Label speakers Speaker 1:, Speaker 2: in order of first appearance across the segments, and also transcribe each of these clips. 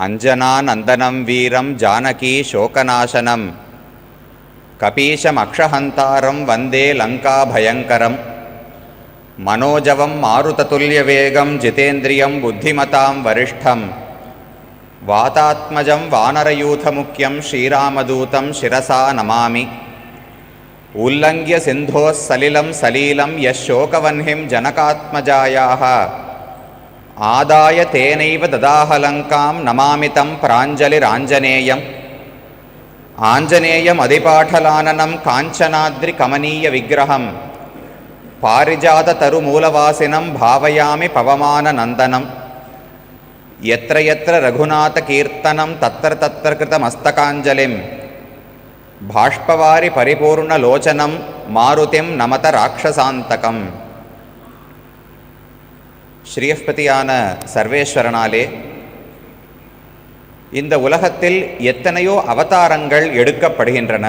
Speaker 1: अंजनानन्दनं वीरं जानकी शोकनाशनं कपीशमक्षहन्तारं वन्दे लङ्काभयङ्करं मनोजवं मारुततुल्यवेगं जितेन्द्रियं बुद्धिमतां वरिष्ठं वातात्मजं वानरयूथमुख्यं श्रीरामदूतं शिरसा नमामि। उल्लङ्घ्य सिन्धोः सलिलं सलीलं यशोकवह्निं जनकात्मजायाः आदाय तेनैव ददाहलङ्कां नमामि तं प्राञ्जलिराञ्जनेयम्। आञ्जनेयमधिपाठलाननं काञ्चनाद्रिकमनीयविग्रहं पारिजाततरुमूलवासिनं भावयामि पवमाननन्दनं। यत्र यत्र रघुनाथकीर्तनं तत्र तत्र कृतमस्तकाञ्जलिं बाष्पवारि परिपूर्णलोचनं मारुतिं नमत राक्षसान्तकम्। ஸ்ரீயப்பதியான சர்வேஸ்வரனாலே இந்த உலகத்தில் எத்தனையோ அவதாரங்கள் எடுக்கப்படுகின்றன.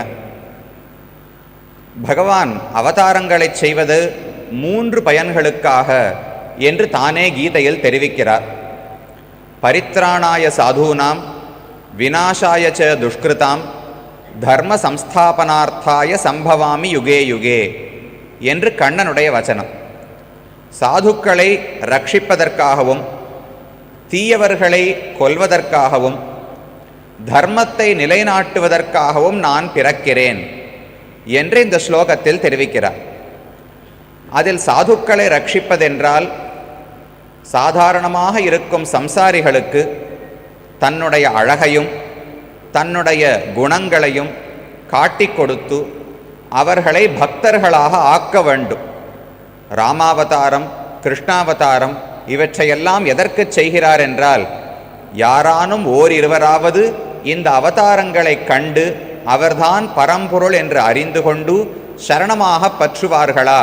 Speaker 1: பகவான் அவதாரங்களை செய்வது 3 பயன்களுக்காக என்று தானே கீதையில் தெரிவிக்கிறார். பரித்ராணாய சாதூனாம் விநாசாய ச துஷ்கிருதாம் தர்ம சம்ஸ்தாபனார்த்தாய சம்பவாமி யுகே யுகே என்று கண்ணனுடைய வசனம். சாதுக்களை ரட்சிப்பதற்காகவும் தீயவர்களை கொல்வதற்காகவும் தர்மத்தை நிலைநாட்டுவதற்காகவும் நான் பிறக்கிறேன் என்று இந்த ஸ்லோகத்தில் தெரிவிக்கிறார். அதில் சாதுக்களை ரட்சிப்பதென்றால் சாதாரணமாக இருக்கும் சம்சாரிகளுக்கு தன்னுடைய அழகையும் தன்னுடைய குணங்களையும் காட்டிக் கொடுத்து அவர்களை பக்தர்களாக ஆக்க வேண்டும். ராமாவதாரம், கிருஷ்ணாவதாரம் இவற்றையெல்லாம் எதற்கு செய்கிறார் என்றால், யாரானும் ஓரிருவராவது இந்த அவதாரங்களை கண்டு அவர்தான் பரம்பொருள் என்று அறிந்து கொண்டு சரணமாக பற்றுவார்களா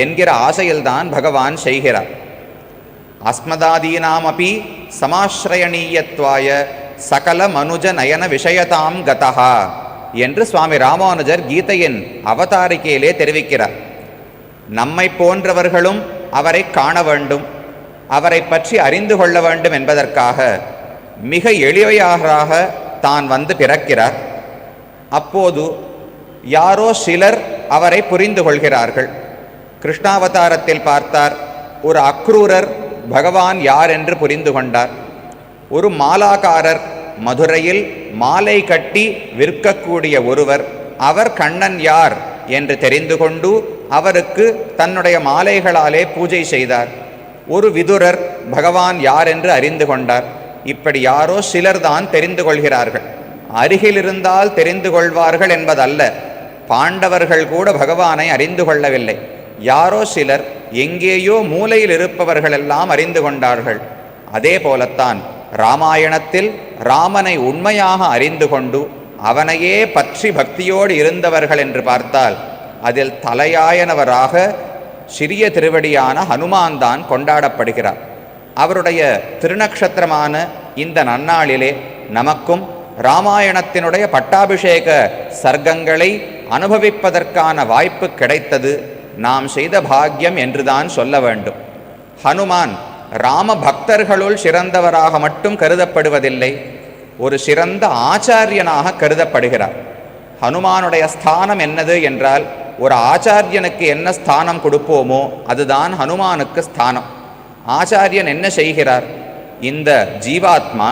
Speaker 1: என்கிற ஆசையில்தான் பகவான் செய்கிறார். அஸ்மதாதீனாமபி சமாஸ்ரயணீயத்வாய சகல மனுஜ நயன விஷயதாம் கதஹா என்று சுவாமி ராமானுஜர் கீதையின் அவதாரிக்கையிலே தெரிவிக்கிறார். நம்மை போன்றவர்களும் அவரை காண வேண்டும், அவரை பற்றி அறிந்து கொள்ள வேண்டும் என்பதற்காக மிக எளிமையாக தான் வந்து பிறக்கிறார். அப்போது யாரோ சிலர் அவரை புரிந்து கொள்கிறார்கள். கிருஷ்ணாவதாரத்தில் பார்த்தார், ஒரு அக்ரூரர் பகவான் யார் என்று புரிந்து கொண்டார். ஒரு மாலாக்காரர், மதுரையில் மாலை கட்டி விற்கக்கூடிய ஒருவர், அவர் கண்ணன் யார் என்று தெரிந்து கொண்டு அவருக்கு தன்னுடைய மாலைகளாலே பூஜை செய்தார். ஒரு விதுரர் பகவான் யார் என்று அறிந்து கொண்டார். இப்படி யாரோ சிலர்தான் தெரிந்து கொள்கிறார்கள். அருகில் இருந்தால் தெரிந்து கொள்வார்கள் என்பதல்ல. பாண்டவர்கள் கூட பகவானை அறிந்து கொள்ளவில்லை. யாரோ சிலர், எங்கேயோ மூலையில் இருப்பவர்களெல்லாம் அறிந்து கொண்டார்கள். அதே போலத்தான் ராமாயணத்தில் ராமனை உண்மையாக அறிந்து கொண்டு அவனையே பற்றி பக்தியோடு இருந்தவர்கள் என்று பார்த்தால் அதில் தலையாயனவராக சிறிய திருவடியான ஹனுமான் தான் கொண்டாடப்படுகிறார். அவருடைய திருநக்ஷத்திரமான இந்த நன்னாளிலே நமக்கும் ராமாயணத்தினுடைய பட்டாபிஷேக சர்க்கங்களை அனுபவிப்பதற்கான வாய்ப்பு கிடைத்தது. நாம் செய்த பாக்கியம் என்றுதான் சொல்ல வேண்டும். ஹனுமான் ராம பக்தர்களுள் சிறந்தவராக மட்டும் கருதப்படுவதில்லை, ஒரு சிறந்த ஆச்சாரியனாக கருதப்படுகிறார். ஹனுமானுடைய ஸ்தானம் என்னது என்றால், ஒரு ஆச்சாரியனுக்கு என்ன ஸ்தானம் கொடுப்போமோ அதுதான் ஹனுமானுக்கு ஸ்தானம். ஆச்சாரியன் என்ன செய்கிறார்? இந்த ஜீவாத்மா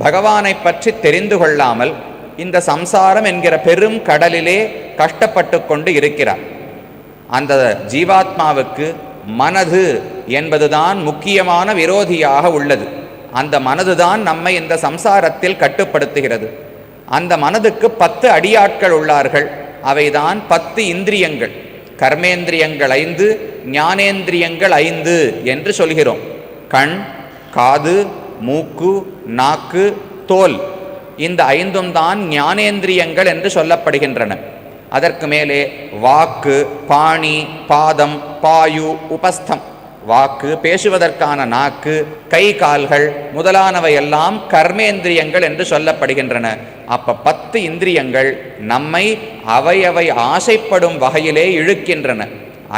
Speaker 1: பகவானை பற்றி தெரிந்து கொள்ளாமல் இந்த சம்சாரம் என்கிற பெரும் கடலிலே கஷ்டப்பட்டு கொண்டு இருக்கிறார். அந்த ஜீவாத்மாவுக்கு மனது என்பதுதான் முக்கியமான விரோதியாக உள்ளது. அந்த மனதுதான் நம்மை இந்த சம்சாரத்தில் கட்டுப்படுத்துகிறது. அந்த மனதுக்கு 10 அடியாட்கள் உள்ளார்கள். அவைதான் 10 இந்திரியங்கள். கர்மேந்திரியங்கள் 5, ஞானேந்திரியங்கள் 5 என்று சொல்கிறோம். கண், காது, மூக்கு, நாக்கு, தோல், இந்த 5ம் தான் ஞானேந்திரியங்கள் என்று சொல்லப்படுகின்றன. அதற்கு மேலே வாக்கு, பாணி, பாதம், பாயு, உபஸ்தம். வாக்கு, பேசுவதற்கான நாக்கு, கை கால்கள் முதலானவை எல்லாம் கர்மேந்திரியங்கள் என்று சொல்லப்படுகின்றன. அப்ப 10 இந்திரியங்கள் நம்மை அவை ஆசைப்படும் வகையிலே இழுக்கின்றன.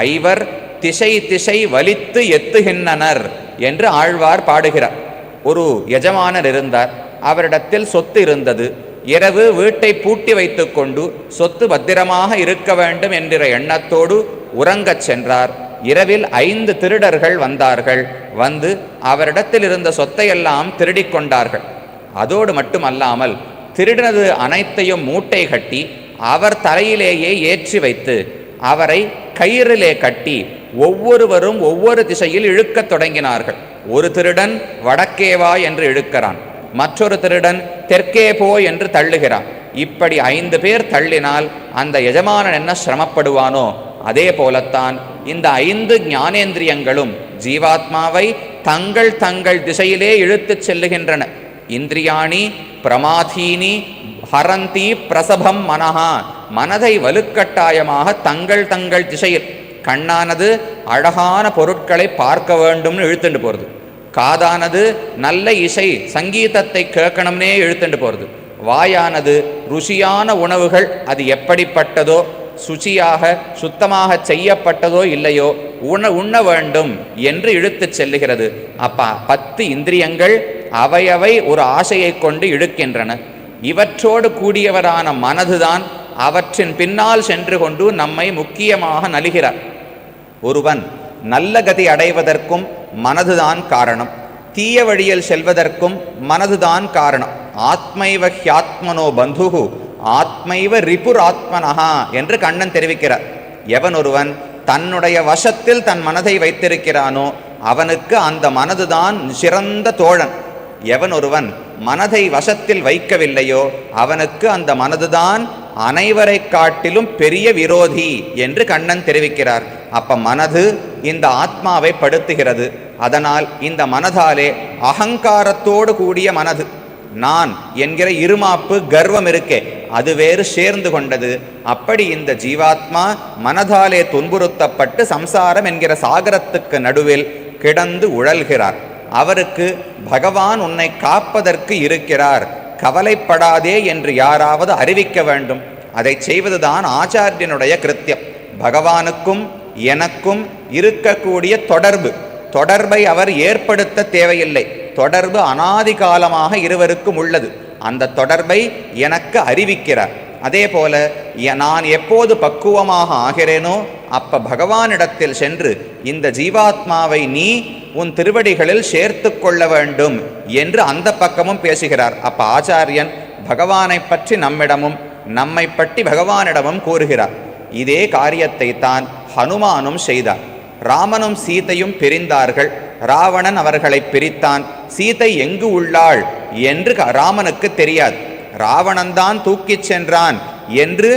Speaker 1: ஐவர் திசை திசை வலித்து எத்துகின்றனர் என்று ஆழ்வார் பாடுகிறார். ஒரு எஜமானர் இருந்தார். அவரிடத்தில் சொத்து இருந்தது. இரவு வீட்டை பூட்டி வைத்து கொண்டு சொத்து பத்திரமாக இருக்க வேண்டும் என்கிற எண்ணத்தோடு உறங்கச் சென்றார். இரவில் 5 திருடர்கள் வந்தார்கள். வந்து அவரிடத்தில் இருந்த சொத்தையெல்லாம் திருடிக் கொண்டார்கள். அதோடு மட்டுமல்லாமல் திருடினது அனைத்தையும் மூட்டை கட்டி அவர் தலையிலேயே ஏற்றி வைத்து அவரை கயிறிலே கட்டி ஒவ்வொருவரும் ஒவ்வொரு திசையில் இழுக்கத் தொடங்கினார்கள். ஒரு திருடன் வடக்கே வா என்று இழுக்கிறான், மற்றொரு திருடன் தெற்கே போ என்று தள்ளுகிறான். இப்படி 5 பேர் தள்ளினால் அந்த எஜமானன் என்ன சிரமப்படுவானோ அதே போலத்தான் இந்த 5 ஞானேந்திரியங்களும் ஜீவாத்மாவை தங்கள் தங்கள் திசையிலே இழுத்துச் செல்லுகின்றன. இந்திரியாணி பிரமாதீனி ஹரந்தி பிரசபம் மனஹா, மனதை வலுக்கட்டாயமாக தங்கள் தங்கள் திசையில். கண்ணானது அழகான பொருட்களை பார்க்க வேண்டும்னு இழுத்துட்டு போகிறது, காதானது நல்ல இசை சங்கீதத்தை கேட்கணும்னே இழுத்துட்டு போகிறது, வாயானது ருசியான உணவுகள் அது எப்படிப்பட்டதோ சுச்சியாக சுத்தமாக செய்யப்பட்டதோ இல்லையோ உண்ண வேண்டும் என்று இழுத்துச் செல்லுகிறது. அப்ப 10 இந்திரியங்கள் அவையவை ஒரு ஆசையை கொண்டு இழுக்கின்றன. இவற்றோடு கூடியவரான மனதுதான் அவற்றின் பின்னால் சென்று கொண்டு நம்மை முக்கியமாக நலிகிறார். ஒருவன் நல்ல கதி அடைவதற்கும் மனதுதான் காரணம், தீய வழியில் செல்வதற்கும் மனதுதான் காரணம். ஆத்மைவ ஹியாத்மனோ பந்துகு ஆத்மைவ ரிபுர் ஆத்மனஹா என்று கண்ணன் தெரிவிக்கிறார். எவன் ஒருவன் தன்னுடைய வசத்தில் தன் மனதை வைத்திருக்கிறானோ அவனுக்கு அந்த மனதுதான் சிறந்த தோழன். எவன் ஒருவன் மனதை வசத்தில் வைக்கவில்லையோ அவனுக்கு அந்த மனதுதான் அனைவரை காட்டிலும் பெரிய விரோதி என்று கண்ணன் தெரிவிக்கிறார். அப்ப மனது இந்த ஆத்மாவை படுத்துகிறது. அதனால் இந்த மனதாலே அகங்காரத்தோடு கூடிய மனது, நான் என்கிற இருமாப்பு கர்வம் இருக்கே அது வேறு சேர்ந்து கொண்டது. அப்படி இந்த ஜீவாத்மா மனதாலே துன்புறுத்தப்பட்டு சம்சாரம் என்கிற சாகரத்துக்கு நடுவில் கிடந்து உழல்கிறார். அவருக்கு பகவான் உன்னை காப்பதற்கு இருக்கிறார், கவலைப்படாதே என்று யாராவது அறிவிக்க வேண்டும். அதை செய்வதுதான் ஆச்சாரியனுடைய கிருத்தியம். பகவானுக்கும் எனக்கும் இருக்கக்கூடிய தொடர்பை அவர் ஏற்படுத்த தேவையில்லை. தொடர்பு அனாதி காலமாக இருவருக்கும் உள்ளது. அந்த தொடர்பை எனக்கு அறிவிக்கிறார். அதே போல நான் எப்போது பக்குவமாக ஆகிறேனோ அப்ப பகவானிடத்தில் சென்று இந்த ஜீவாத்மாவை நீ உன் திருவடிகளில் சேர்த்து கொள்ள வேண்டும் என்று அந்த பக்கமும் பேசுகிறார். அப்ப ஆச்சாரியன் பகவானை பற்றி நம்மிடமும் நம்மை பற்றி பகவானிடமும் கூறுகிறார். இதே காரியத்தை தான் ஹனுமானும் செய்தார். ராமனும் சீதையும் பிரிந்தார்கள். ராவணன் அவர்களை பிரித்தான். சீதை எங்கு உள்ளாள் என்று ராமனுக்கு தெரியாது. ராவணன்தான் தூக்கிச் சென்றான் என்று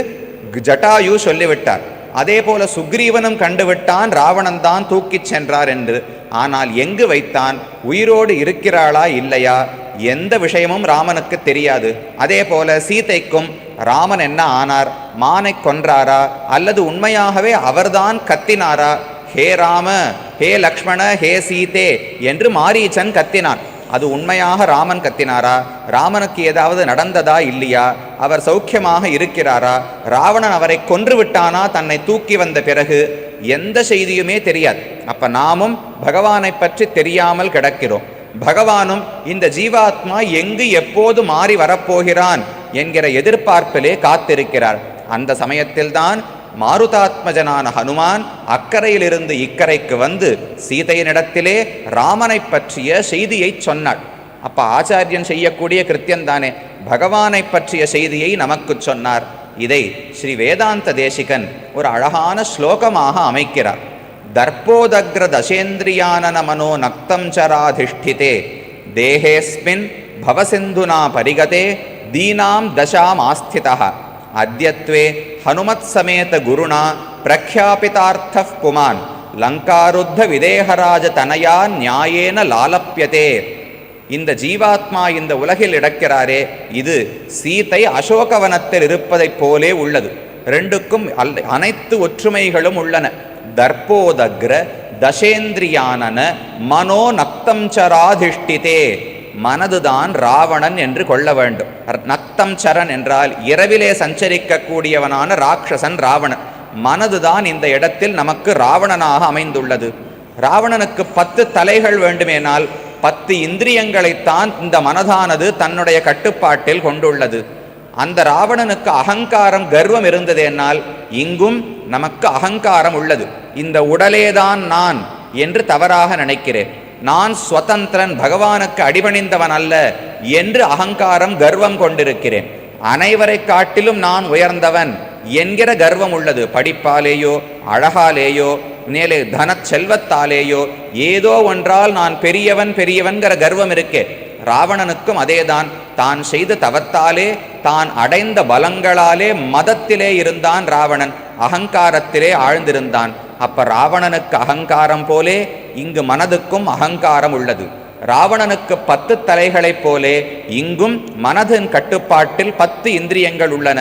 Speaker 1: ஜட்டாயு சொல்லிவிட்டார். அதே போல சுக்ரீவனும் கண்டுவிட்டான் ராவணன் தான் தூக்கிச் சென்றார் என்று. ஆனால் எங்கு வைத்தான், உயிரோடு இருக்கிறாளா இல்லையா, எந்த விஷயமும் ராமனுக்கு தெரியாது. அதே போல சீதைக்கும் ராமன் என்ன ஆனார், மானை கொன்றாரா அல்லது உண்மையாகவே அவர்தான் கத்தினாரா, ஹே ராம ஹே லக்ஷ்மண ஹே சீதே என்று மாரீச்சன் கத்தினான். அது உண்மையாக ராமன் கத்தினாரா, ராமனுக்கு ஏதாவது நடந்ததா இல்லையா, அவர் சௌக்கியமாக இருக்கிறாரா, ராவணன் அவரை கொன்று விட்டானா தன்னை தூக்கி வந்த பிறகு, எந்த செய்தியுமே தெரியாது. அப்ப நாமும் பகவானை பற்றி தெரியாமல் கிடக்கிறோம். பகவானும் இந்த ஜீவாத்மா எங்கு எப்போது மாறி வரப்போகிறான் என்கிற எதிர்பார்ப்பிலே காத்திருக்கிறார். அந்த சமயத்தில்தான் மாருதாத்மஜனான ஹனுமான் அக்கறையிலிருந்து இக்கரைக்கு வந்து சீதையனிடத்திலே ராமனை பற்றிய செய்தியை சொன்னாள். அப்ப ஆச்சாரியன் செய்யக்கூடிய கிருத்தியந்தானே, பகவானை பற்றிய செய்தியை நமக்கு சொன்னார். இதை ஸ்ரீ வேதாந்த தேசிகன் ஒரு அழகான ஸ்லோகமாக அமைக்கிறார். தர்ப்போதக்ர தசேந்திரியானன மனோ நக்தம் சராதிஷ்டிதே தேஹேஸ்மின் பவசிந்துனா பரிகதே தீனாம் தசாம் ஆஸ்திதா அத்யத்வே ஹனுமத் சமேத குருணா பிரக்யாபிதார்த்தஃ புமான் லங்காருத்த விதேகராஜ தனயா நியாயேன லாலப்யதே. இந்த ஜீவாத்மா இந்த உலகில் இடக்கிறாரே, இது சீதை அசோகவனத்தில் இருப்பதைப் போலே உள்ளது. ரெண்டுக்கும் அனைத்து ஒற்றுமைகளும் உள்ளன. தர்ப்போதக்ர தசேந்திரியானன மனோ நக்தம் சராதிஷ்டிதே, மனதுதான் ராவணன் என்று கொள்ள வேண்டும். நக்தம் சரன் என்றால் இரவிலே சஞ்சரிக்கக்கூடியவனான ராட்சசன் ராவணன். மனதுதான் இந்த இடத்தில் நமக்கு ராவணனாக அமைந்துள்ளது. ராவணனுக்கு 10 தலைகள் வேண்டுமேனால் 10 இந்திரியங்களைத்தான் இந்த மனதானது தன்னுடைய கட்டுப்பாட்டில் கொண்டுள்ளது. அந்த ராவணனுக்கு அகங்காரம் கர்வம் இருந்தது என்னால் இங்கும் நமக்கு அகங்காரம் உள்ளது. இந்த உடலேதான் நான் என்று தவறாக நினைக்கிறேன். நான் ஸ்வதந்திரன், பகவானுக்கு அடிபணிந்தவன் அல்ல என்று அகங்காரம் கர்வம் கொண்டிருக்கிறேன். அனைவரை காட்டிலும் நான் உயர்ந்தவன் என்கிற கர்வம் உள்ளது. படிப்பாலேயோ அழகாலேயோ மேலே தன செல்வத்தாலேயோ ஏதோ ஒன்றால் நான் பெரியவன்கிற கர்வம் இருக்கே. ராவணனுக்கும் அதேதான். தான் செய்த தவத்தாலே, தான் அடைந்த பலங்களாலே மதத்திலே இருந்தான் ராவணன், அகங்காரத்திலே ஆழ்ந்திருந்தான். அப்ப ராவணனுக்கு அகங்காரம் போலே இங்கு மனதுக்கும் அகங்காரம் உள்ளது. ராவணனுக்கு 10 தலைகளைப் போலே இங்கும் மனதின் கட்டுப்பாட்டில் 10 இந்திரியங்கள் உள்ளன.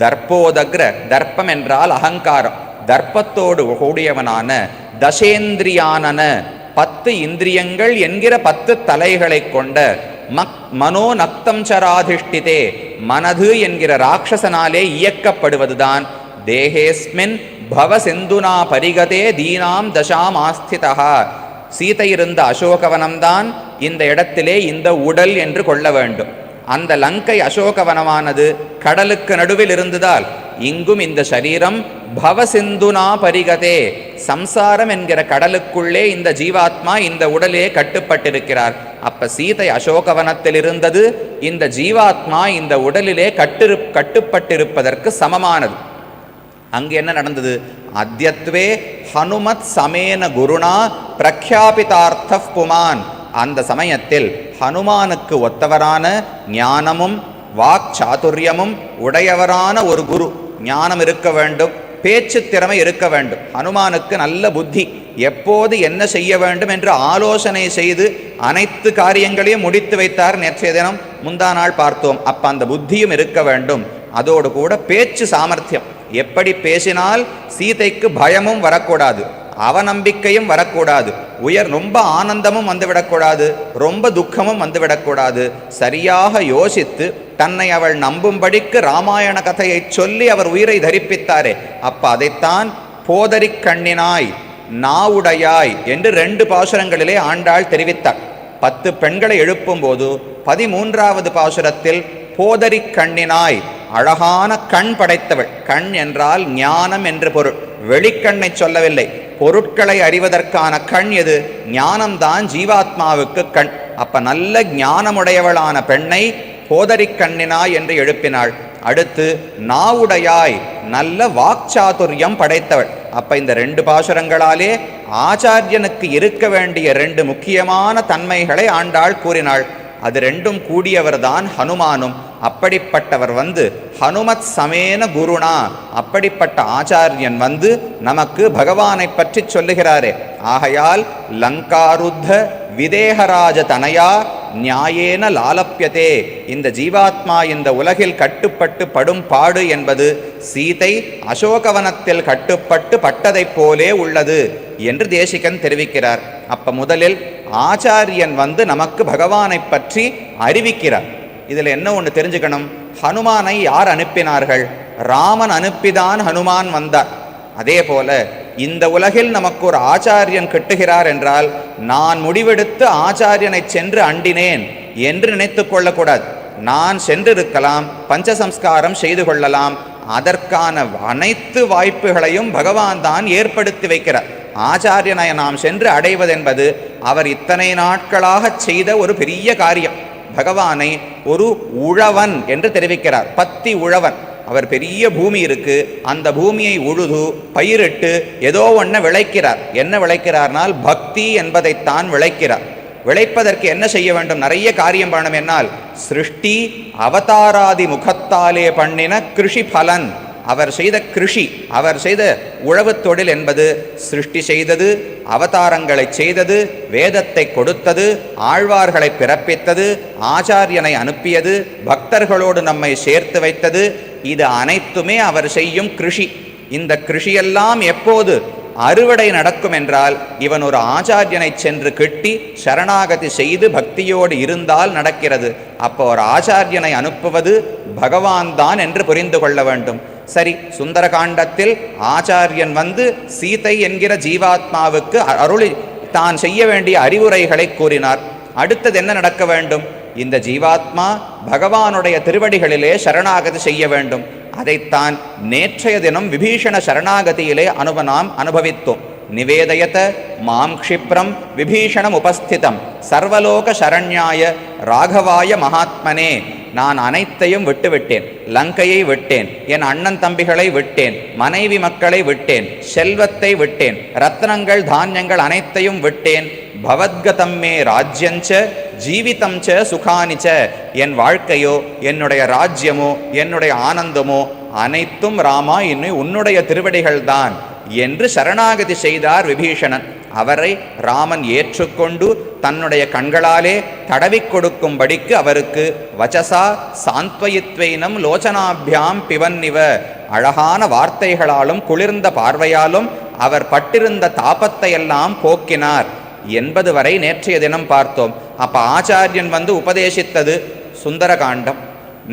Speaker 1: தர்ப்போதக்ர, தர்ப்பம் என்றால் அகங்காரம், தர்ப்பத்தோடு கூடியவனான தசேந்திரியானன 10 இந்திரியங்கள் என்கிற 10 தலைகளை கொண்ட மனோ நக்தம் சராதிஷ்டிதே, மனது என்கிற ராட்சசனாலே இயக்கப்படுவதுதான். தேகேஸ்மின் பவசிந்துனா பரிகதே தீனாம் தசாம் ஆஸ்திதா. சீதை இருந்த அசோகவனம்தான் இந்த இடத்திலே இந்த உடல் என்று கொள்ள வேண்டும். அந்த லங்கை அசோகவனமானது கடலுக்கு நடுவில் இருந்ததால் இங்கும் இந்த சரீரம் பவசிந்துனா பரிகதே, சம்சாரம் என்கிற கடலுக்குள்ளே இந்த ஜீவாத்மா இந்த உடலே கட்டுப்பட்டிருக்கிறார். அப்ப சீதை அசோகவனத்தில் இருந்தது இந்த ஜீவாத்மா இந்த உடலிலே கட்டுப்பட்டிருப்பதற்கு சமமானது. அங்கு என்ன நடந்தது? அத்யத்வே ஹனுமத் சமேன குருணா பிரக்யாபிதார்த்த புமான். அந்த சமயத்தில் ஹனுமானுக்கு ஒத்தவரான ஞானமும் வாக்சாதுரியமும் உடையவரான ஒரு குரு, ஞானம் இருக்க வேண்டும், பேச்சு திறமை இருக்க வேண்டும். ஹனுமானுக்கு நல்ல புத்தி, எப்போது என்ன செய்ய வேண்டும் என்று ஆலோசனை செய்து அனைத்து காரியங்களையும் முடித்து வைத்தார். நேற்றைய தினம் முந்தா நாள் பார்த்தோம். அப்ப அந்த புத்தியும் இருக்க வேண்டும். அதோடு கூட பேச்சு சாமர்த்தியம், எப்படி பேசினால் சீதைக்கு பயமும் வரக்கூடாது, அவநம்பிக்கையும் வரக்கூடாது, ரொம்ப ஆனந்தமும் வந்துவிடக்கூடாது, ரொம்ப துக்கமும் வந்துவிடக்கூடாது. சரியாக யோசித்து தன்னை அவள் நம்பும்படிக்கு ராமாயண கதையை சொல்லி அவர் உயிரை தரிப்பித்தாரே. அப்ப அதைத்தான் போதரி கண்ணினாய் நாவுடையாய் என்று 2 பாசுரங்களிலே ஆண்டாள் தெரிவித்தார். 10 பெண்களை எழுப்பும் போது 13வது பாசுரத்தில் போதரி கண்ணினாய், அழகான கண் படைத்தவள். கண் என்றால் ஞானம் என்று பொருள், வெளிக்கண்ணை சொல்லவில்லை. பொருட்களை அறிவதற்கான கண் எது? ஞானம்தான் ஜீவாத்மாவுக்கு கண். அப்ப நல்ல ஞானமுடையவளான பெண்ணை போதரி கண்ணினாய் என்று எழுப்பினாள். அடுத்து நாவுடையாய், நல்ல வாக்சாதுரியம் படைத்தவள். அப்ப இந்த 2 பாசுரங்களாலே ஆச்சாரியனுக்கு இருக்க வேண்டிய 2 முக்கியமான தன்மைகளை ஆண்டாள் கூறினாள். அது 2ம் கூடியவர்தான் ஹனுமானும். அப்படிப்பட்டவர் ஹனுமத் சமேன குருணா, அப்படிப்பட்ட ஆச்சாரியன் நமக்கு பகவானை பற்றி சொல்லுகிறாரே. ஆகையால் லங்காருத்த விதேகராஜ தனயா நியாயேன லாலப்பியதே. இந்த ஜீவாத்மா இந்த உலகில் கட்டுப்பட்டு படும் பாடு என்பது சீதை அசோகவனத்தில் கட்டுப்பட்டு பட்டதைப் போலே உள்ளது என்று தேசிகன் தெரிவிக்கிறார். அப்ப முதலில் ஆச்சாரியன் நமக்கு பகவானை பற்றி அறிவிக்கிறார். இதில் என்ன ஒன்று தெரிஞ்சுக்கணும்? ஹனுமானை யார் அனுப்பினார்கள்? ராமன் அனுப்பிதான் ஹனுமான் வந்தார். அதே போல இந்த உலகில் நமக்கு ஒரு ஆச்சாரியன் கிட்டுகிறார் என்றால் நான் முடிவெடுத்து ஆச்சாரியனை சென்று அண்டினேன் என்று நினைத்து கொள்ளக்கூடாது. நான் சென்றிருக்கலாம், பஞ்சசம்ஸ்காரம் செய்து கொள்ளலாம், அதற்கான அனைத்து வாய்ப்புகளையும் பகவான் தான் ஏற்படுத்தி வைக்கிறார். ஆச்சாரியனை நாம் சென்று அடைவதென்பது அவர் இத்தனை நாட்களாக செய்த ஒரு பெரிய காரியம். பகவானை ஒரு உழவன் என்று தெரிவிக்கிறார். பத்தி உழவன். அவர் பெரிய பூமி இருக்கு, அந்த பூமியை உழுது பயிரிட்டு ஏதோ ஒன்றை விளைக்கிறார். என்ன விளைக்கிறார்னால் பக்தி என்பதைத்தான் விளைக்கிறார். விளைப்பதற்கு என்ன செய்ய வேண்டும்? நிறைய காரியம் பண்ணணும். என்னால் சிருஷ்டி அவதாராதி முகத்தாலே பண்ணின கிருஷி பலன். அவர் செய்த கிருஷி, அவர் செய்த உழவு தொழில் என்பது சிருஷ்டி செய்தது, அவதாரங்களை செய்தது, வேதத்தை கொடுத்தது, ஆழ்வார்களை பிறப்பித்தது, ஆச்சாரியனை அனுப்பியது, பக்தர்களோடு நம்மை சேர்த்து வைத்தது. இது அனைத்துமே அவர் செய்யும் கிருஷி. இந்த கிருஷியெல்லாம் எப்போது அறுவடை நடக்கும் என்றால் இவன் ஒரு ஆச்சாரியனை சென்று கெட்டி சரணாகதி செய்து பக்தியோடு இருந்தால் நடக்கிறது. அப்போ ஒரு ஆச்சாரியனை அனுப்புவது பகவான் தான் என்று புரிந்து கொள்ள வேண்டும். சரி, சுந்தரகாண்டத்தில் ஆச்சாரியன் சீதை என்கிற ஜீவாத்மாவுக்கு அருளி தான் செய்ய வேண்டிய அறிவுரைகளை கூறினார். அடுத்தது என்ன நடக்க வேண்டும்? இந்த ஜீவாத்மா பகவானுடைய திருவடிகளிலே சரணாகதி செய்ய வேண்டும். அதைத்தான் நேற்றைய தினம் விபீஷண சரணாகதியிலே நாம் அனுபவித்தோம். நிவேதயத மாம் க்ஷிப்ரம் விபீஷணம் உபஸ்திதம் சர்வலோக சரண்யாய ராகவாய மகாத்மனே. நான் அனைத்தையும் விட்டுவிட்டேன். லங்கையை விட்டேன், என் அண்ணன் தம்பிகளை விட்டேன், மனைவி மக்களை விட்டேன், செல்வத்தை விட்டேன், ரத்னங்கள் தானியங்கள் அனைத்தையும் விட்டேன். பவத்கதம் மே ராஜ்யஞ்ச ஜீவிதம் ச சுகானிச்ச. என் வாழ்க்கையோ என்னுடைய ராஜ்யமோ என்னுடைய ஆனந்தமோ அனைத்தும் ராமா இன்னும் உன்னுடைய திருவடிகள்தான் என்று சரணாகதி செய்தார் விபீஷணன். அவரை ராமன் ஏற்றுக்கொண்டு தன்னுடைய கண்களாலே தடவி கொடுக்கும்படிக்கு அவருக்கு வச்சசா சாந்த்வயித்வைனம் லோச்சனாபியாம் பிவன்னிவ, அழகான வார்த்தைகளாலும் குளிர்ந்த பார்வையாலும் அவர் பட்டிருந்த தாபத்தை எல்லாம் போக்கினார் என்பது வரை நேற்றைய தினம் பார்த்தோம். அப்ப ஆச்சாரியன் உபதேசித்தது சுந்தரகாண்டம்.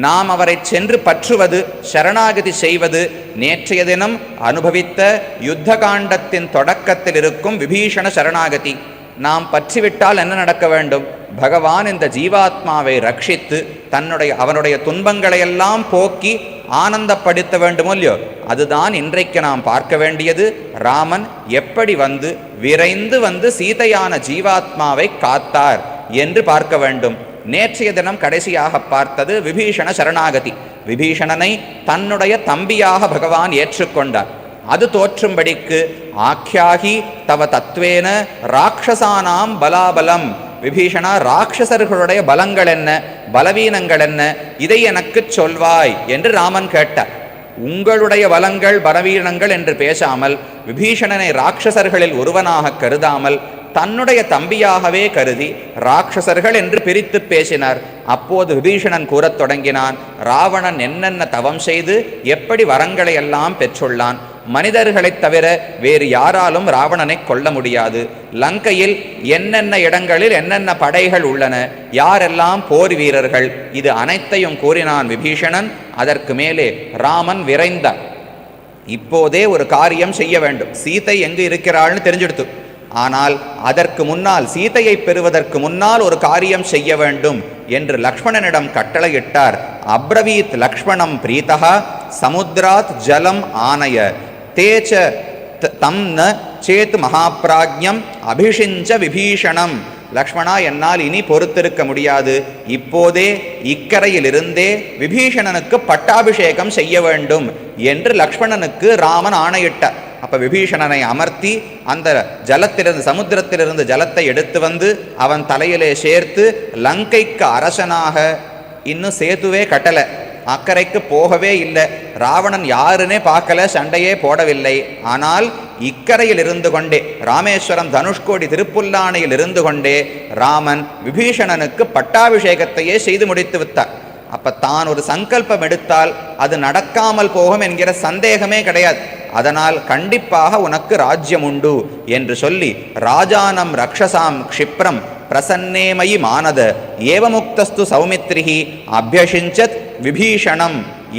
Speaker 1: நாம் அவரை சென்று பற்றுவது, சரணாகதி செய்வது நேற்றைய தினம் அனுபவித்த யுத்த காண்டத்தின் தொடக்கத்தில் இருக்கும் விபீஷண சரணாகதி. நாம் பற்றிவிட்டால் என்ன நடக்க வேண்டும்? பகவான் இந்த ஜீவாத்மாவை ரட்சித்து அவனுடைய துன்பங்களையெல்லாம் போக்கி ஆனந்தப்படுத்த வேண்டுமோ இல்லையோ? அதுதான் இன்றைக்கு நாம் பார்க்க வேண்டியது. ராமன் எப்படி விரைந்து சீதையான ஜீவாத்மாவை காத்தார் என்று பார்க்க வேண்டும். நேற்றைய தினம் கடைசியாக பார்த்தது விபீஷண சரணாகதி. விபீஷணனை தன்னுடைய தம்பியாக பகவான் ஏற்றுக்கொண்டார். அது தோற்றும்படிக்கு ஆக்யாகி தவ தத்வேன ராட்சசானாம் பலாபலம். விபீஷணா, ராட்சசர்களுடைய பலங்கள் என்ன, பலவீனங்கள் என்ன, இதை எனக்கு சொல்வாய் என்று ராமன் கேட்டார். உங்களுடைய பலங்கள் பலவீனங்கள் என்று பேசாமல், விபீஷணனை ராட்சசர்களில் ஒருவனாக கருதாமல் தன்னுடைய தம்பியாகவே கருதி ராட்சசர்கள் என்று பிரித்து பேசினார். அப்போது விபீஷணன் கூறத் தொடங்கினான், ராவணன் என்னென்ன தவம் செய்து எப்படி வரங்களை எல்லாம் பெற்றுள்ளான். மனிதர்களைத் தவிர வேறு யாராலும் ராவணனை கொல்ல முடியாது. லங்கையில் என்னென்ன இடங்களில் என்னென்ன படைகள் உள்ளன, யாரெல்லாம் போர் வீரர்கள், இது அனைத்தையும் கூறினான் விபீஷணன். அதற்கு மேலே ராமன் விரைந்தார். இப்போதே ஒரு காரியம் செய்ய வேண்டும். சீதை எங்கு இருக்கிறாள்னு தெரிஞ்செடுத்து, ஆனால் அதற்கு முன்னால், சீதையை பெறுவதற்கு முன்னால் ஒரு காரியம் செய்ய வேண்டும் என்று லக்ஷ்மணனிடம் கட்டளையிட்டார். அப்ரவீத் லக்ஷ்மணம் பிரீதா சமுத்ராத் ஜலம் ஆனய தேச்ச தம் ந சேத் மகாப்ராஜ்யம் அபிஷிஞ்ச விபீஷணம். லக்ஷ்மணா, என்னால் இனி பொறுத்திருக்க முடியாது. இப்போதே இக்கரையிலிருந்தே விபீஷணனுக்கு பட்டாபிஷேகம் செய்ய வேண்டும் என்று லக்ஷ்மணனுக்கு ராமன் ஆணையிட்டார். அப்ப விபீஷணனை அமர்த்தி அந்த ஜலத்திலிருந்து, சமுத்திரத்திலிருந்து ஜலத்தை எடுத்து அவன் தலையிலே சேர்த்து லங்கைக்கு அரசனாக, இன்னும் சேத்துவே கட்டலை, அக்கறைக்கு போகவே இல்லை, ராவணன் யாருன்னே பார்க்கல, சண்டையே போடவில்லை. ஆனால் இக்கரையில் இருந்து கொண்டே, ராமேஸ்வரம் தனுஷ்கோடி திருப்புல்லானையில் இருந்து கொண்டே ராமன் விபீஷணனுக்கு பட்டாபிஷேகத்தையே செய்து முடித்து விட்டார். அப்ப தான் ஒரு சங்கல்பம் எடுத்தால் அது நடக்காமல் போகும் என்கிற சந்தேகமே கிடையாது. அதனால் கண்டிப்பாக உனக்கு ராஜ்யம் உண்டு என்று சொல்லி, ராஜானம் ரக்ஷசாம் க்ஷிப்ரம் பிரசன்னேமயி மானத ஏவமுக்தஸ்து சௌமித்ரிஹி அபியஷிஞ்சத் விபீஷணம்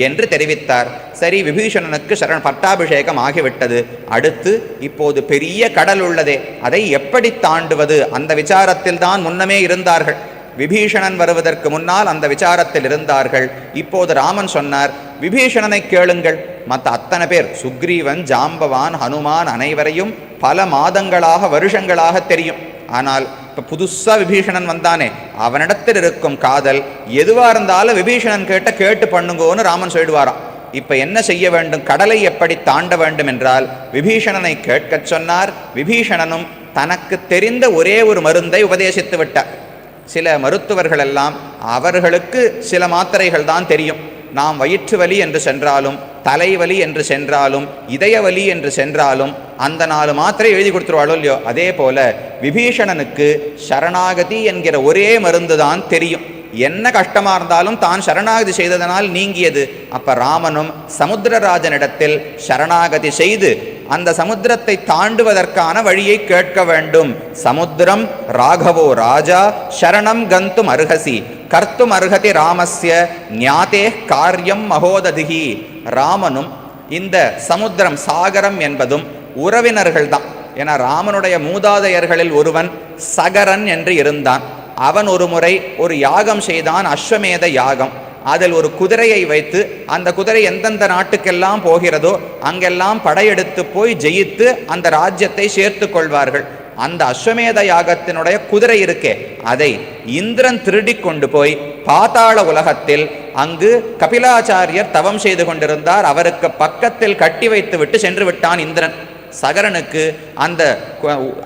Speaker 1: என்று தெரிவித்தார். சரி, விபீஷணனுக்கு பட்டாபிஷேகம் ஆகிவிட்டது. அடுத்து இப்போது பெரிய கடல் உள்ளதே, அதை எப்படி தாண்டுவது? அந்த விசாரத்தில் தான் முன்னமே இருந்தார்கள். விபீஷணன் வருவதற்கு முன்னால் அந்த விசாரத்தில் இருந்தார்கள். இப்போது ராமன் சொன்னார், விபீஷணனை கேளுங்கள். மற்ற அத்தனை பேர், சுக்ரீவன், ஜாம்பவான், ஹனுமான் அனைவரையும் பல மாதங்களாக வருஷங்களாக தெரியும். ஆனால் இப்போ புதுசாக விபீஷணன் வந்தானே, அவனிடத்தில் இருக்கும் காதல் எதுவாக இருந்தாலும் விபீஷணன் கேட்டு பண்ணுங்கோன்னு ராமன் சொல்லிடுவாராம். இப்போ என்ன செய்ய வேண்டும், கடலை எப்படி தாண்ட வேண்டும் என்றால் விபீஷணனை கேட்கச் சொன்னார். விபீஷணனும் தனக்கு தெரிந்த ஒரே ஒரு மருந்தை உபதேசித்து விட்டார். சில மருத்துவர்கள் எல்லாம் அவர்களுக்கு சில மாத்திரைகள் தான் தெரியும். நாம் வயிற்று வலி என்று சென்றாலும், தலைவலி என்று சென்றாலும், இதய வலி என்று சென்றாலும் அந்த 4 மாத்திரை எழுதி கொடுத்துருவாளோ இல்லையோ, அதே போல விபீஷணனுக்கு சரணாகதி என்கிற ஒரே மருந்து தான் தெரியும். என்ன கஷ்டமா இருந்தாலும் தான் சரணாகதி செய்ததனால் நீங்கியது. அப்ப ராமனும் சமுத்திரராஜனிடத்தில் சரணாகதி செய்து அந்த சமுத்திரத்தை தாண்டுவதற்கான வழியை கேட்க வேண்டும். சமுத்திரம் ராகவோ ராஜா சரணம் கந்தும் அருகசி கர்த்தும் அருகதி ராமஸ்ய ஞாதே காரியம் மகோததிகி. ராமனும் இந்த சமுத்திரம், சாகரம் என்பதும் உறவினர்கள் தான். ஏன்னா ராமனுடைய மூதாதையர்களில் ஒருவன் சகரன் என்று இருந்தான். அவன் ஒரு முறை ஒரு யாகம் செய்தான், அஸ்வமேத யாகம். அதில் ஒரு குதிரையை வைத்து அந்த குதிரை எந்தெந்த நாட்டுக்கெல்லாம் போகிறதோ அங்கெல்லாம் படையெடுத்து போய் ஜெயித்து அந்த ராஜ்யத்தை சேர்த்து கொள்வார்கள். அந்த அஸ்வமேத யாகத்தினுடைய குதிரை இருக்கே, அதை இந்திரன் திருடி கொண்டு போய் பாதாள உலகத்தில் அங்கு கபிலாச்சாரியர் தவம் செய்து கொண்டிருந்தார். அவருக்கு பக்கத்தில் கட்டி வைத்து விட்டு சென்று விட்டான் இந்திரன். சகரனுக்கு அந்த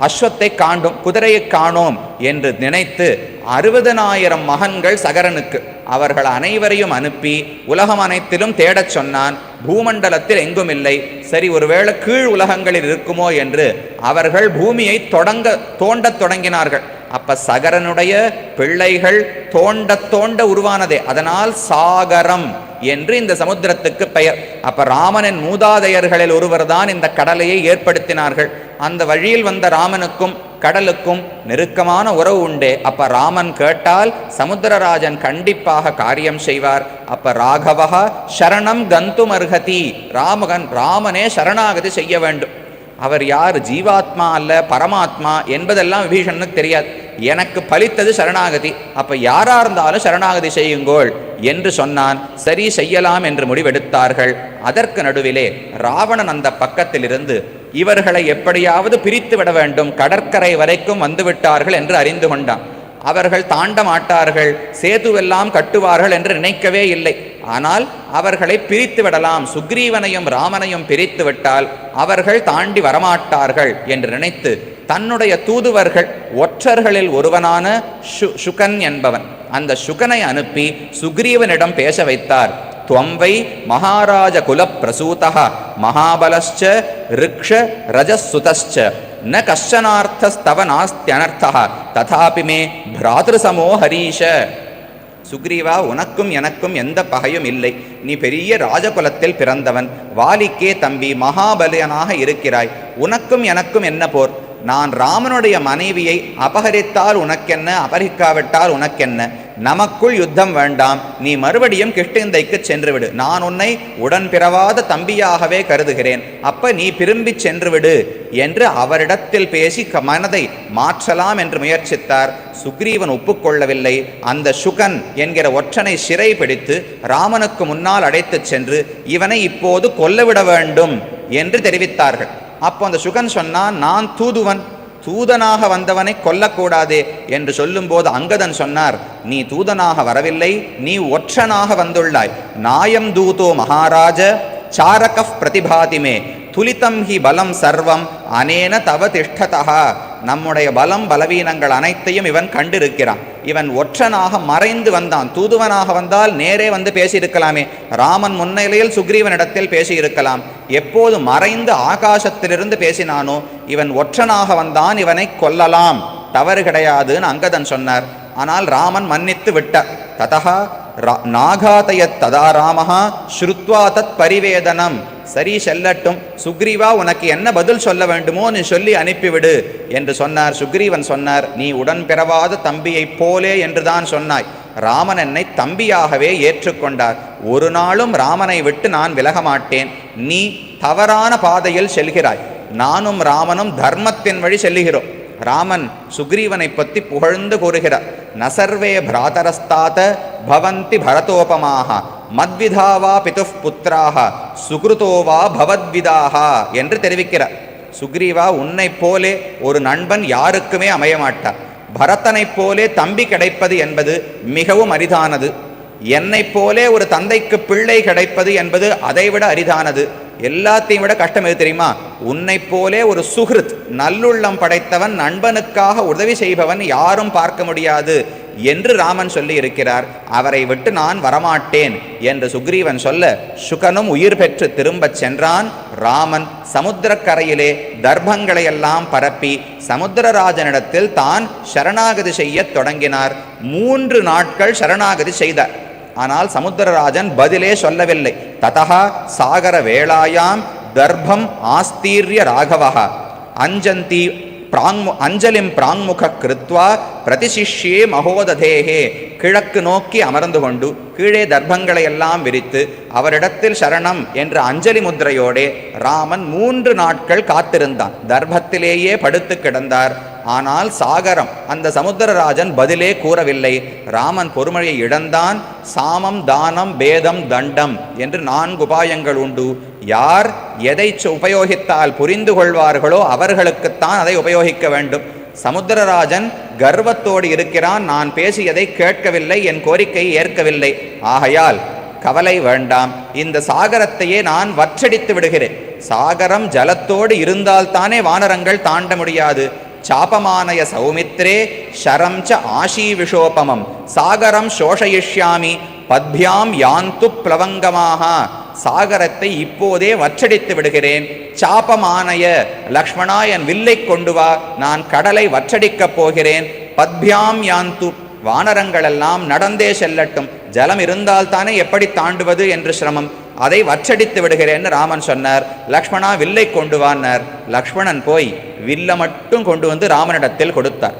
Speaker 1: அஸ்வத்தை காண்டும், குதிரையை காணோம் என்று நினைத்து 60,000 மகன்கள் சகரனுக்கு, அவர்கள் அனைவரையும் அனுப்பி உலகம் அனைத்திலும் தேடச் சொன்னான். பூமண்டலத்தில் எங்கும் இல்லை. சரி, ஒருவேளை கீழ் உலகங்களில் இருக்குமோ என்று அவர்கள் பூமியை தோண்டத் தொடங்கினார்கள். அப்ப சகரனுடைய பிள்ளைகள் தோண்ட தோண்ட உருவானதே, அதனால் சாகரம் என்று இந்த சமுத்திரத்துக்கு பெயர். அப்ப ராமனின் மூதாதையர்களில் ஒருவர் தான் இந்த கடலையை ஏற்படுத்தினார்கள். அந்த வழியில் வந்த ராமனுக்கும் கடலுக்கும் நெருக்கமான உறவு உண்டே. அப்ப ராமன் கேட்டால் சமுத்திரராஜன் கண்டிப்பாக காரியம் செய்வார். அப்ப ராகவஹ சரணம் கந்தும் அர்ஹதி, ராமனே சரணாகதி செய்ய வேண்டும். அவர் யார், ஜீவாத்மா அல்ல பரமாத்மா என்பதெல்லாம் விபீஷணனுக்கு தெரியாது. எனக்கு பலித்தது சரணாகதி, அப்ப யாரா இருந்தாலும் சரணாகதி செய்யுங்கோள் என்று சொன்னான். சரி, செய்யலாம் என்று முடிவெடுத்தார்கள். அதற்கு நடுவிலே ராவணன் அந்த பக்கத்தில் இருந்து இவர்களை எப்படியாவது பிரித்து விட வேண்டும், கடற்கரை வரைக்கும் வந்துவிட்டார்கள் என்று அறிந்து கொண்டான். அவர்கள் தாண்ட மாட்டார்கள், சேதுவெல்லாம் கட்டுவார்கள் என்று நினைக்கவே இல்லை. ஆனால் அவர்களை பிரித்து விடலாம், சுக்ரீவனையும் ராமனையும் பிரித்து விட்டால் அவர்கள் தாண்டி வரமாட்டார்கள் என்று நினைத்து தன்னுடைய தூதுவர்கள் ஒற்றர்களில் ஒருவனான சுகன் என்பவன், அந்த சுகனை அனுப்பி சுக்ரீவனிடம் பேச வைத்தார். துவம்வை மகாராஜ குல பிரசூதஹ மகாபலஸ்ச ரிக்ஷ ரஜசுதஸ்ச ந கஷ்டனார்த்தஸ்தவ நாஸ்த்யனர்த்தஹ ததாபி மே பிராத்ருசமோ ஹரீஷ. சுக்ரீவா, உனக்கும் எனக்கும் எந்த பகையும் இல்லை. நீ பெரிய ராஜகுலத்தில் பிறந்தவன், வாலிக்கே தம்பி, மகாபலியனாக இருக்கிறாய். உனக்கும் எனக்கும் என்ன போர்? நான் ராமனுடைய மனைவியை அபகரித்தால் உனக்கென்ன, அபகரிக்காவிட்டால் உனக்கென்ன? நமக்குள் யுத்தம் வேண்டாம், நீ மறுபடியும் கிஷ்கிந்தைக்கு சென்று விடு. நான் உன்னை உடன் பிறவாத தம்பியாகவே கருதுகிறேன். அப்ப நீ திரும்பி சென்று விடு என்று அவரிடத்தில் பேசி மனதை மாற்றலாம் என்று முயற்சித்தார். சுக்ரீவன் ஒப்புக்கொள்ளவில்லை. அந்த சுகன் என்கிற ஒற்றனை சிறை பிடித்து ராமனுக்கு முன்னால் அடைத்து சென்று இவனை இப்போது கொல்லவிட வேண்டும் என்று தெரிவித்தார்கள். அப்போ அந்த சுகன் சொன்னான், நான் தூதுவன், தூதனாக வந்தவனை கொல்லக்கூடாதே என்று சொல்லும்போது அங்கதன் சொன்னார், நீ தூதனாக வரவில்லை, நீ ஒற்றனாக வந்துள்ளாய். நாயம் தூதோ மகாராஜ சாரகஃப் பிரதிபாதிமே துலிதம் ஹி பலம் சர்வம் அனேன தவ திஷ்டதா. நம்முடைய பலம் பலவீனங்கள் அனைத்தையும் இவன் கண்டிருக்கிறான். இவன் ஒற்றனாக மறைந்து வந்தான். தூதுவனாக வந்தால் நேரே வந்து பேசியிருக்கலாமே, ராமன் முன்னிலையில் சுக்ரீவனிடத்தில் பேசியிருக்கலாம். எப்போது மறைந்து ஆகாசத்திலிருந்து பேசினானோ, இவன் ஒற்றனாக வந்தான், இவனை கொல்லலாம், தவறு கிடையாதுன்னு அங்கதன் சொன்னார். ஆனால் ராமன் மன்னித்து விட்டார். ததா நாகாதயத் ததா ராமஹா ஸ்ருத்வா தத் பரிவேதனம். சரி, செல்லட்டும், சுக்ரீவா உனக்கு என்ன பதில் சொல்ல வேண்டுமோ நீ சொல்லி அனுப்பிவிடு என்று சொன்னார். சுக்ரீவன் சொன்னார், நீ உடன் பிறவாத தம்பியைப் போலே என்றுதான் சொன்னாய். ராமன் என்னை தம்பியாகவே ஏற்றுக்கொண்டார். ஒரு நாளும் ராமனை விட்டு நான் விலக மாட்டேன். நீ தவறான பாதையில் செல்கிறாய், நானும் ராமனும் தர்மத்தின் வழி செல்லுகிறோம். ராமன் சுக்ரீவனை பற்றி புகழ்ந்து கூறுகிறார். நசர்வே பிராதரஸ்தாத பவந்தி பரதோபமாக மத்விதாவா பிதுஃப் புத்திராக சுக்ருதோவா பவத்விதாக என்று தெரிவிக்கிறார். சுக்ரீவா, உன்னை போலே ஒரு நண்பன் யாருக்குமே அமைய மாட்டார். பரதனைப் போலே தம்பி கிடைப்பது என்பது மிகவும் அரிதானது. என்னைப் போலே ஒரு தந்தைக்கு பிள்ளை கிடைப்பது என்பது அதைவிட அரிதானது. எல்லாத்தையும் விட கஷ்டம் எது தெரியுமா? உன்னை போலே ஒரு சுஹ்ருத், நல்லுள்ளம் படைத்தவன், நண்பனுக்காக உதவி செய்பவன் யாரும் பார்க்க முடியாது என்று ராமன் சொல்லி இருக்கிறார். அவரை விட்டு நான் வரமாட்டேன் என்று சுக்ரீவன் சொல்ல சுகனும் உயிர் பெற்று திரும்பச் சென்றான். ராமன் சமுத்திரக்கரையிலே தர்ப்பங்களையெல்லாம் பரப்பி சமுத்திரராஜனிடத்தில் தான் சரணாகதி செய்ய தொடங்கினார். 3 நாட்கள் சரணாகதி செய்தார். ஆனால் சமுத்திரராஜன் பதிலே சொல்லவில்லை. ததா சாகர வேளாயாம் தர்ப்பம் ஆஸ்தீர்ய ராகவஹ அஞ்சந்தி அஞ்சலிம் பிராங்முக கிருத்வா பிரதிசிஷ்யே மகோததேகே. கிழக்கு நோக்கி அமர்ந்து கொண்டு கீழே தர்ப்பங்களை எல்லாம் விரித்து அவரிடத்தில் சரணம் என்ற அஞ்சலி முத்திரையோடே ராமன் 3 நாட்கள் காத்திருந்தான். தர்ப்பத்திலேயே படுத்து கிடந்தார். ஆனால் சாகரம், அந்த சமுத்திரராஜன் பதிலே கூறவில்லை. ராமன் பொறுமையை இழந்தான். சாமம், தானம், பேதம், தண்டம் என்று 4 உபாயங்கள் உண்டு. யார் எதை உபயோகித்தால் புரிந்து கொள்வார்களோ அவர்களுக்குத்தான் அதை உபயோகிக்க வேண்டும். சமுத்திரராஜன் கர்வத்தோடு இருக்கிறான். நான் பேசியதை கேட்கவில்லை, என் கோரிக்கையை ஏற்கவில்லை. ஆகையால் கவலை வேண்டாம், இந்த சாகரத்தையே நான் வற்றடித்து விடுகிறேன். சாகரம் ஜலத்தோடு இருந்தால்தானே வானரங்கள் தாண்ட முடியாது. சாபமானய சௌமித்ரே ஷரம் ச ஆஷீவிஷோபமம் சாகரம் சோஷயிஷ்யாமி பத்பியாம் யாந்து பிளவங்கமாக. சாகரத்தை இப்போதே வற்றடித்து விடுகிறேன். சாபமானய லக்ஷ்மணா, என் வில்லை கொண்டு வா, நான் கடலை வற்றடிக்கப் போகிறேன். பத்பியாம் யாந்து, வானரங்களெல்லாம் நடந்தே செல்லட்டும், ஜலம் இருந்தால்தானே எப்படி தாண்டுவது என்று சிரமம், அதை வற்றடித்து விடுகிறேன்னு ராமன் சொன்னார். லக்ஷ்மணா வில்லை கொண்டு வான்னார். லக்ஷ்மணன் போய் வில்லை மட்டும் கொண்டு வந்து ராமனிடத்தில் கொடுத்தார்.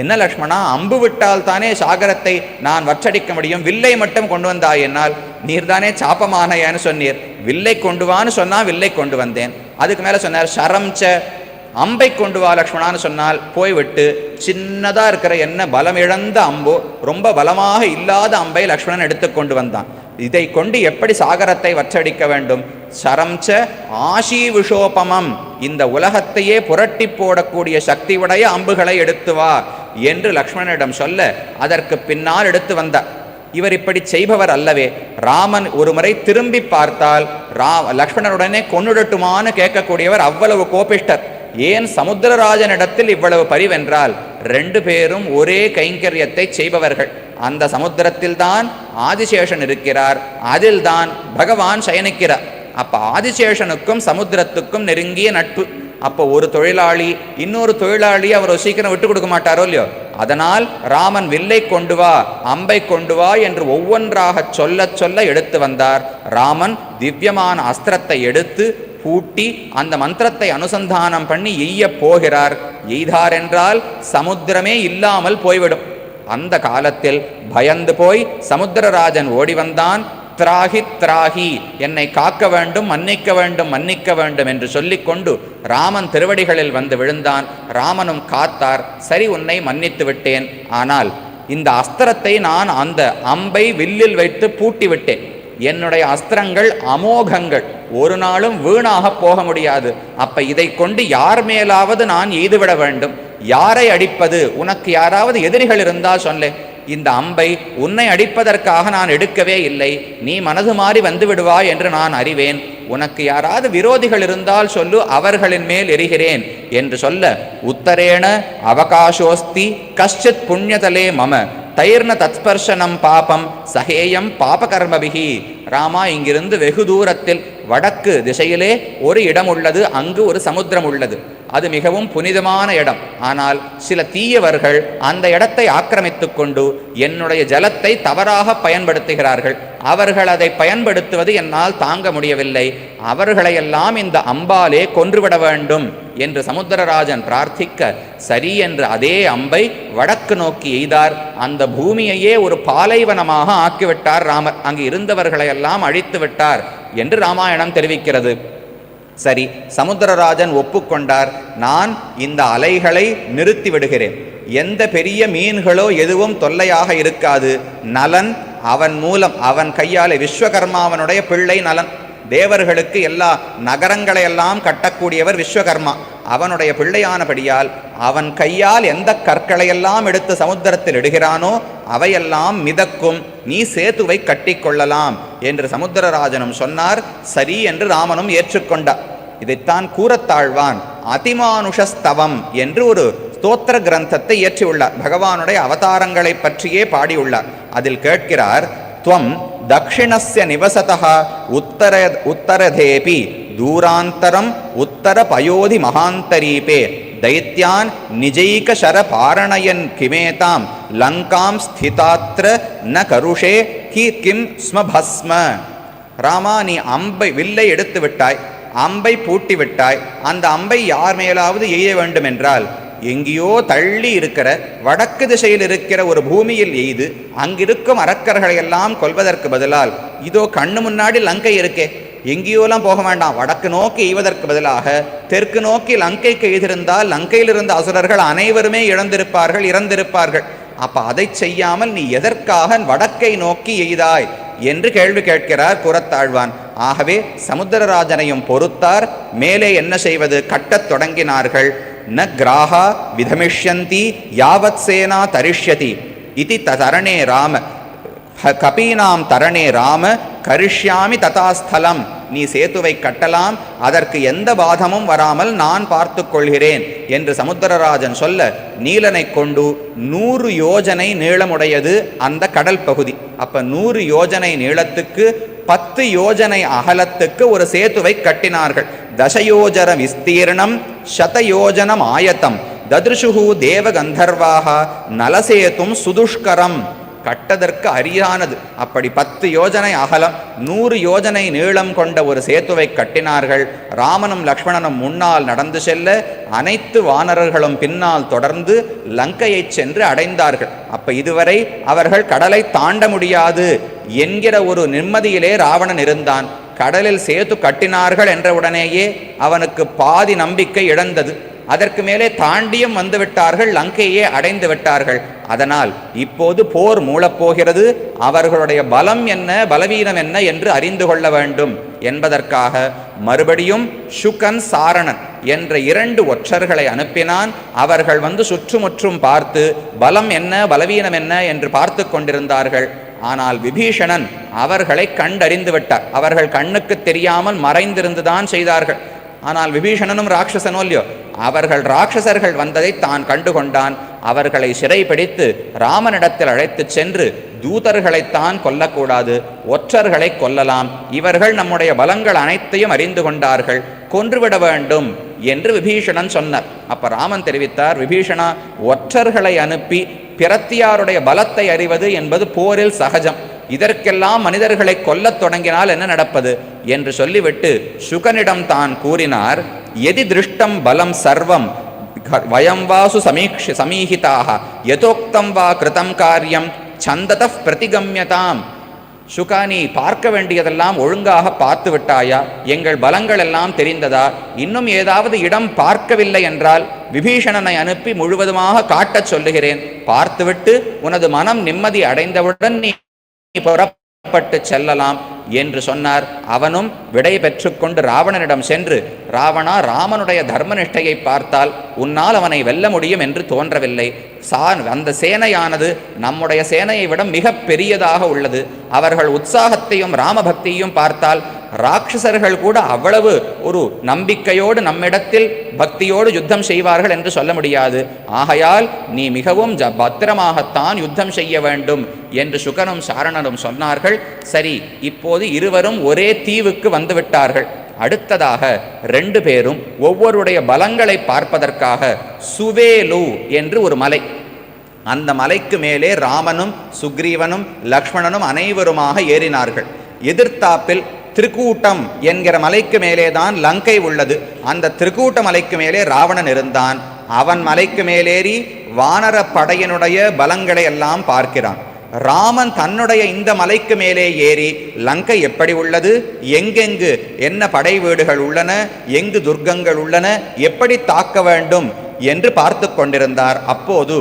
Speaker 1: என்ன லக்ஷ்மணா, அம்பு விட்டால் தானே சாகரத்தை நான் வற்றடிக்க முடியும், வில்லை மட்டும் கொண்டு வந்தாய் என்னால்? நீர்தானே சாப்பமானையான்னு சொன்னீர், வில்லை கொண்டு வான்னு சொன்னா வில்லை கொண்டு வந்தேன். அதுக்கு மேலே சொன்னார் ஷரம்ச, அம்பை கொண்டு வா லக்ஷ்மணான்னு சொன்னால் போய்விட்டு சின்னதாக இருக்கிற என்ன பலம் இழந்த அம்போ, ரொம்ப பலமாக இல்லாத அம்பை லக்ஷ்மணன் எடுத்து கொண்டு வந்தான். இதை கொண்டு எப்படி சாகரத்தை வற்றடிக்க வேண்டும்? சரம்ச ஆஷீவிஷோபமம், இந்த உலகத்தையே புரட்டி போடக்கூடிய சக்தி உடைய அம்புகளை எடுத்து வா என்று லக்ஷ்மணனிடம் சொல்ல அதற்கு பின்னால் எடுத்து வந்தார். இவர் இப்படி செய்பவர் அல்லவே. ராமன் ஒரு முறை திரும்பி பார்த்தால் லக்ஷ்மணனுடனே கொன்னுடட்டுமான்னு கேட்கக்கூடியவர், அவ்வளவு கோபிஷ்டர். ஏன் சமுத்திரராஜனிடத்தில் இவ்வளவு பரிவென்றால் 2 பேரும் ஒரே கைங்கரியத்தை செய்பவர்கள். அந்த சமுத்திரத்தில் தான் ஆதிசேஷன் இருக்கிறார், அதில் தான் பகவான் சயனிக்கிறார். அப்போ ஆதிசேஷனுக்கும் சமுத்திரத்துக்கும் நெருங்கிய நட்பு. அப்போ ஒரு தொழிலாளி இன்னொரு தொழிலாளி அவர் சீக்கிரம் விட்டு கொடுக்க மாட்டாரோ இல்லையோ, அதனால் ராமன் வில்லை கொண்டு வா, அம்பை கொண்டு வா என்று ஒவ்வொன்றாக சொல்ல சொல்ல எடுத்து வந்தார். ராமன் திவ்யமான அஸ்திரத்தை எடுத்து பூட்டி அந்த மந்திரத்தை அனுசந்தானம் பண்ணி எய்ய போகிறார். எய்தார் என்றால் சமுத்திரமே இல்லாமல் போய்விடும். அந்த காலத்தில் பயந்து போய் சமுத்திரராஜன் ஓடி வந்தான். திராகி திராகி, என்னை காக்க வேண்டும், மன்னிக்க வேண்டும், மன்னிக்க வேண்டும் என்று சொல்லிக்கொண்டு ராமன் திருவடிகளில் வந்து விழுந்தான். ராமனும் காத்தார். சரி, உன்னை மன்னித்து விட்டேன், ஆனால் இந்த அஸ்திரத்தை நான் அந்த அம்பை வில்லில் வைத்து பூட்டி விட்டேன். என்னுடைய அஸ்திரங்கள் அமோகங்கள், ஒரு நாளும் வீணாக போக முடியாது. அப்ப இதை கொண்டு யார் மேலாவது நான் எய்துவிட வேண்டும். யாரை அடிப்பது? உனக்கு யாராவது எதிரிகள் இருந்தால் சொல்லே. இந்த அம்பை உன்னை அடிப்பதற்காக நான் எடுக்கவே இல்லை, நீ மனது மாறி வந்து விடுவாய் என்று நான் அறிவேன். உனக்கு யாராவது விரோதிகள் இருந்தால் சொல்லு, அவர்களின் மேல் எரிகிறேன் என்று சொல்ல, உத்தரேண அவகாசோஸ்தி கஷ்டித் புண்ணியதலே மம தைர்ண தத்ஸ்பர்ஷனம் பாபம் சகேயம் பாபகர்மபிகி. ராமா, இங்கிருந்து வெகு தூரத்தில் வடக்கு திசையிலே ஒரு இடம் உள்ளது, அங்கு ஒரு சமுத்திரம் உள்ளது. அது மிகவும் புனிதமான இடம். ஆனால் சில தீயவர்கள் அந்த இடத்தை ஆக்கிரமித்து கொண்டு என்னுடைய ஜலத்தை தவறாக பயன்படுத்துகிறார்கள். அவர்கள் அதை பயன்படுத்துவது என்னால் தாங்க முடியவில்லை. அவர்களையெல்லாம் இந்த அம்பாலே கொன்றுவிட வேண்டும் என்று சமுத்திரராஜன் பிரார்த்திக்க, சரி என்று அதே அம்பை வடக்கு நோக்கி எய்தார். அந்த பூமியையே ஒரு பாலைவனமாக ஆக்கிவிட்டார் ராமர். அங்கு இருந்தவர்களையெல்லாம் அழித்து விட்டார் என்று ராமாயணம் தெரிவிக்கிறது. சரி, சமுத்திரராஜன் ஒப்புக்கொண்டார். நான் இந்த அலைகளை நிறுத்தி விடுகிறேன், எந்த பெரிய மீன்களோ எதுவும் தொல்லையாக இருக்காது. நலன் அவன் மூலம், அவன் கையாலே, விஸ்வகர்மாவனுடைய பிள்ளை நலன். தேவர்களுக்கு எல்லா நகரங்களையெல்லாம் கட்டக்கூடியவர் விஸ்வகர்மா. அவனுடைய பிள்ளையானபடியால் அவன் கையால் எந்த கற்களையெல்லாம் எடுத்து சமுத்திரத்தில் இடுகிறானோ அவையெல்லாம் மிதக்கும், நீ சேத்துவை கட்டி கொள்ளலாம் என்று சமுத்திரராஜனும் சொன்னார். சரி என்று ராமனும் ஏற்றுக்கொண்டார். இதைத்தான் கூறத்தாழ்வான் அதிமானுஷஸ்தவம் என்று ஒரு ஸ்தோத்திர கிரந்தத்தை இயற்றியுள்ளார். பகவானுடைய அவதாரங்களை பற்றியே பாடியுள்ளார். அதில் கேட்கிறார், துவம் தக்ஷிணஸ்ய நிவசதः உத்தரதேபி தூராந்தரம் உத்தர பயோதி மகாந்தரீபே தைத்யான் நிஜைக சர பாரணயன் கிமேதாம் லங்காம் ஸ்திதாத்ர ந கருஷே கி கிம் ஸ்மபஸ்ம. ராமா, நீ அம்பை வில்லை எடுத்து விட்டாய், அம்பை பூட்டி விட்டாய். அந்த அம்பை யார் மேலாவது எய்ய வேண்டும் என்றால் எங்கேயோ தள்ளி இருக்கிற வடக்கு திசையில் இருக்கிற ஒரு பூமியில் எய்து அங்கிருக்கும் அரக்கர்களையெல்லாம் கொல்வதற்கு பதிலால் இதோ கண்ணு முன்னாடி லங்கை இருக்கே, எங்கேயோலாம் போக வேண்டாம், வடக்கு நோக்கி எய்வதற்கு பதிலாக தெற்கு நோக்கி லங்கைக்கு எய்திருந்தால் லங்கையில் இருந்த அசுரர்கள் அனைவருமே இறந்திருப்பார்கள். அப்ப அதை செய்யாமல் நீ எதற்காக வடக்கை நோக்கி எய்தாய் என்று கேள்வி கேட்கிறார் கூறத்தாழ்வான். ஆகவே சமுத்திரராஜனையும் பொறுத்தார். மேலே என்ன செய்வது? கட்டத் தொடங்கினார்கள். ந கிராஹா விதமிஷ்யந்தி யாவத் சேனா தரிஷ்யதி இதி தரணே ராம கபீனாம் தரணே ராம கரிஷ்யாமி ததாஸ்தலம். நீ சேத்துவை கட்டலாம், அதற்கு எந்த பாதமும் வராமல் நான் பார்த்து கொள்கிறேன் என்று சமுத்திரராஜன் சொல்ல, நீலனை கொண்டு 100 யோஜனை நீளமுடையது அந்த கடல் பகுதி. அப்ப 100 யோஜனை நீளத்துக்கு 10 யோஜனை அகலத்துக்கு ஒரு சேத்துவை கட்டினார்கள். தசயோஜன விஸ்தீர்ணம் சதயோஜனம் ஆயத்தம் தத்ருஷுஹு தேவ கந்தர்வாக நலசேத்தும் சுதுஷ்கரம். கட்டதற்கு அரியானது. அப்படி 10 யோஜனை அகலம் 100 யோஜனை நீளம் கொண்ட ஒரு சேத்துவை கட்டினார்கள். ராமனும் லக்ஷ்மணனும் முன்னால் நடந்து செல்ல, அனைத்து வானரர்களும் பின்னால் தொடர்ந்து லங்கையை சென்று அடைந்தார்கள். அப்ப இதுவரை அவர்கள் கடலை தாண்ட முடியாது என்கிற ஒரு நிம்மதியிலே ராவணன் இருந்தான். கடலில் சேத்து கட்டினார்கள் என்றவுடனேயே அவனுக்கு பாதி நம்பிக்கை இழந்தது. அதற்கு மேலே தாண்டியும் வந்து விட்டார்கள், லங்கையே அடைந்து விட்டார்கள். அதனால் இப்போது போர் மூளப்போகிறது. அவர்களுடைய பலம் என்ன, பலவீனம் என்ன என்று அறிந்து கொள்ள வேண்டும் என்பதற்காக மறுபடியும் சுகன் சாரணன் என்ற 2 ஒற்றர்களை அனுப்பினான். அவர்கள் வந்து சுற்றுமுற்றும் பார்த்து பலம் என்ன, பலவீனம் என்ன என்று பார்த்து கொண்டிருந்தார்கள். ஆனால் விபீஷணன் அவர்களை கண்டறிந்து விட்டார். அவர்கள் கண்ணுக்கு தெரியாமல் மறைந்திருந்துதான் செய்தார்கள். ஆனால் விபீஷணனும் ராட்சசனோ இல்லையோ, அவர்கள் ராட்சசர்கள் வந்ததை தான் கண்டுகொண்டான். அவர்களை சிறைப்பிடித்து ராமனிடத்தில் அழைத்து சென்று, தூதர்களைத்தான் கொல்லக்கூடாது, ஒற்றர்களை கொல்லலாம், இவர்கள் நம்முடைய பலங்கள் அனைத்தையும் அறிந்து கொண்டார்கள், கொன்றுவிட வேண்டும் என்று விபீஷணன் சொன்னார். அப்ப ராமன் தெரிவித்தார், விபீஷணா, ஒற்றர்களை அனுப்பி பிரத்தியாருடைய பலத்தை அறிவது என்பது போரில் சகஜம். இதற்கெல்லாம் மனிதர்களை கொல்லத் தொடங்கினால் என்ன நடப்பது என்று சொல்லிவிட்டு சுகனிடம் தான் கூறினார், எதி திருஷ்டம் பலம் சர்வம் வயம் வாசு சமீஹிதாக யதோக்தம் வா கிருதம் காரியம் சந்தத பிரதிகம்யதாம். சுகா, நீ பார்க்க வேண்டியதெல்லாம் ஒழுங்காக பார்த்து விட்டாயா? எங்கள் பலங்கள் எல்லாம் தெரிந்ததா? இன்னும் ஏதாவது இடம் பார்க்கவில்லை என்றால் விபீஷணனை அனுப்பி முழுவதுமாக காட்டச் சொல்லுகிறேன். பார்த்துவிட்டு உனது மனம் நிம்மதி அடைந்தவுடன் நீ புறப்பட்டு செல்லலாம் என்று சொன்னார். அவனும் விடை பெற்றுக்கொண்டு ராவணனிடம் சென்று, ராவணா, ராமனுடைய தர்மனிஷ்டையை பார்த்தால் உன்னால் அவனை வெல்ல முடியும் என்று தோன்றவில்லை. அந்த சேனையானது நம்முடைய சேனையை விட மிக பெரியதாக உள்ளது. அவர்கள் உற்சாகத்தையும் ராமபக்தியையும் பார்த்தால் ராட்சசர்கள் கூட அவ்வளவு ஒரு நம்பிக்கையோடு நம்மிடத்தில் பக்தியோடு யுத்தம் செய்வார்கள் என்று சொல்ல முடியாது. ஆகையால் நீ மிகவும் பத்திரமாகத்தான் யுத்தம் செய்ய வேண்டும் என்று சுகனும் சாரணனும் சொன்னார்கள். சரி, இப்போது இருவரும் ஒரே தீவுக்கு வந்துவிட்டார்கள். அடுத்ததாக 2 பேரும் ஒவ்வொருடைய பலங்களை பார்ப்பதற்காக சுவேலு என்று ஒரு மலை, அந்த மலைக்கு மேலே ராமனும் சுக்ரீவனும் லக்ஷ்மணனும் அனைவருமாக ஏறினார்கள். எதிர்த்தாப்பில் திரிகூட்டம் என்கிற மலைக்கு மேலேதான் லங்கை உள்ளது. அந்த திரிகூட்ட மலைக்கு மேலே ராவணன் இருந்தான். அவன் மலைக்கு மேலேறி வானர படையினுடைய பலங்களை எல்லாம் பார்க்கிறான். ராமன் தன்னுடைய இந்த மலைக்கு மேலே ஏறி லங்கை எப்படி உள்ளது, எங்கெங்கு என்ன படை வீடுகள் உள்ளன, எங்கு துர்க்கங்கள் உள்ளன, எப்படி தாக்க வேண்டும் என்று பார்த்து கொண்டிருந்தார். அப்போது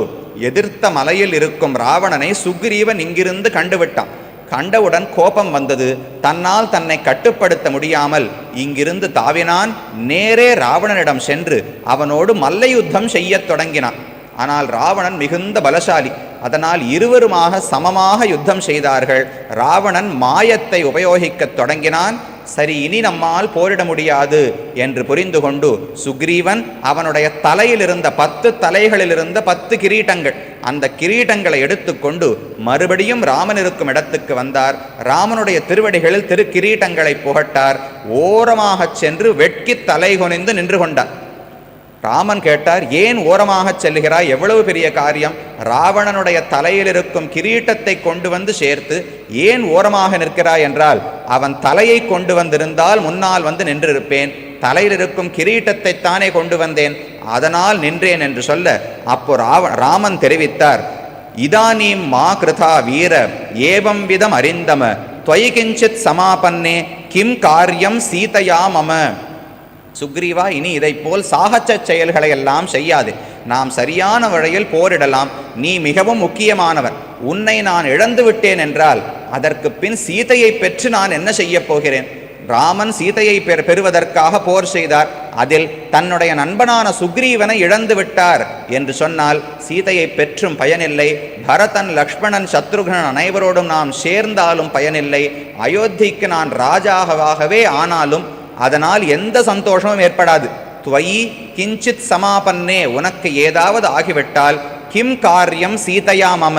Speaker 1: எதிர்த்த மலையில் இருக்கும் ராவணனை சுக்ரீவன் இங்கிருந்து கண்டுவிட்டான். கண்டவுடன் கோபம் வந்தது. தன்னால் தன்னை கட்டுப்படுத்த முடியாமல் இங்கிருந்து தாவினான். நேரே ராவணனிடம் சென்று அவனோடு மல்ல யுத்தம் செய்யத் தொடங்கினான். ஆனால் ராவணன் மிகுந்த பலசாலி. அதனால் இருவருமாக சமமாக யுத்தம் செய்தார்கள். ராவணன் மாயத்தை உபயோகிக்கத் தொடங்கினான். சரி, இனி நம்மால் போரிட முடியாது என்று புரிந்து கொண்டு சுக்ரீவன் அவனுடைய தலையில் இருந்த 10 தலைகளில் இருந்த 10 கிரீட்டங்கள், அந்த கிரீட்டங்களை எடுத்துக்கொண்டு மறுபடியும் ராமன் இருக்கும் இடத்துக்கு வந்தார். ராமனுடைய திருவடிகளில் கிரீட்டங்களை புகட்டார். ஓரமாக சென்று வெட்கி தலை குனிந்து நின்று கொண்டார். ராமன் கேட்டார், ஏன் ஓரமாக செல்கிறாய்? எவ்வளவு பெரிய காரியம்! ராவணனுடைய தலையில் இருக்கும் கிரீட்டத்தை கொண்டு வந்து சேர்த்து ஏன் ஓரமாக நிற்கிறாய் என்றால், அவன் தலையை கொண்டு வந்திருந்தால் முன்னால் வந்து நின்றிருப்பேன். தலையில் இருக்கும் கிரீட்டத்தை தானே கொண்டு வந்தேன், அதனால் நின்றேன் என்று சொல்ல, அப்போ ராமன் தெரிவித்தார், இதானீம் மா கிருதா வீர ஏவம் விதம் அறிந்தம துவயி கிஞ்சித் சமாபன்னே கிம் காரியம் சீதையா மம. சுக்ரீவா, இனி இதை போல் சாகச்ச செயல்களை எல்லாம் செய்யாது. நாம் சரியான வழியில் போரிடலாம். நீ மிகவும் முக்கியமானவர். உன்னை நான் இழந்து விட்டேன் என்றால் அதற்கு பின் சீதையை பெற்று நான் என்ன செய்ய போகிறேன்? ராமன் சீதையை பெறுவதற்காக போர் செய்தார். அதில் தன்னுடைய நண்பனான சுக்ரீவனை இழந்து விட்டார் என்று சொன்னால் சீதையை பெற்றும் பயனில்லை. பரதன், லக்ஷ்மணன், சத்ருகன் அனைவரோடும் நாம் சேர்ந்தாலும் பயனில்லை. அயோத்திக்கு நான் ராஜாவாகவே ஆனாலும் அதனால் எந்த சந்தோஷமும் ஏற்படாது. துவயி கிஞ்சித் சமாபன்னே, உனக்கு ஏதாவது ஆகிவிட்டால் கிம் காரியம் சீதையா மம,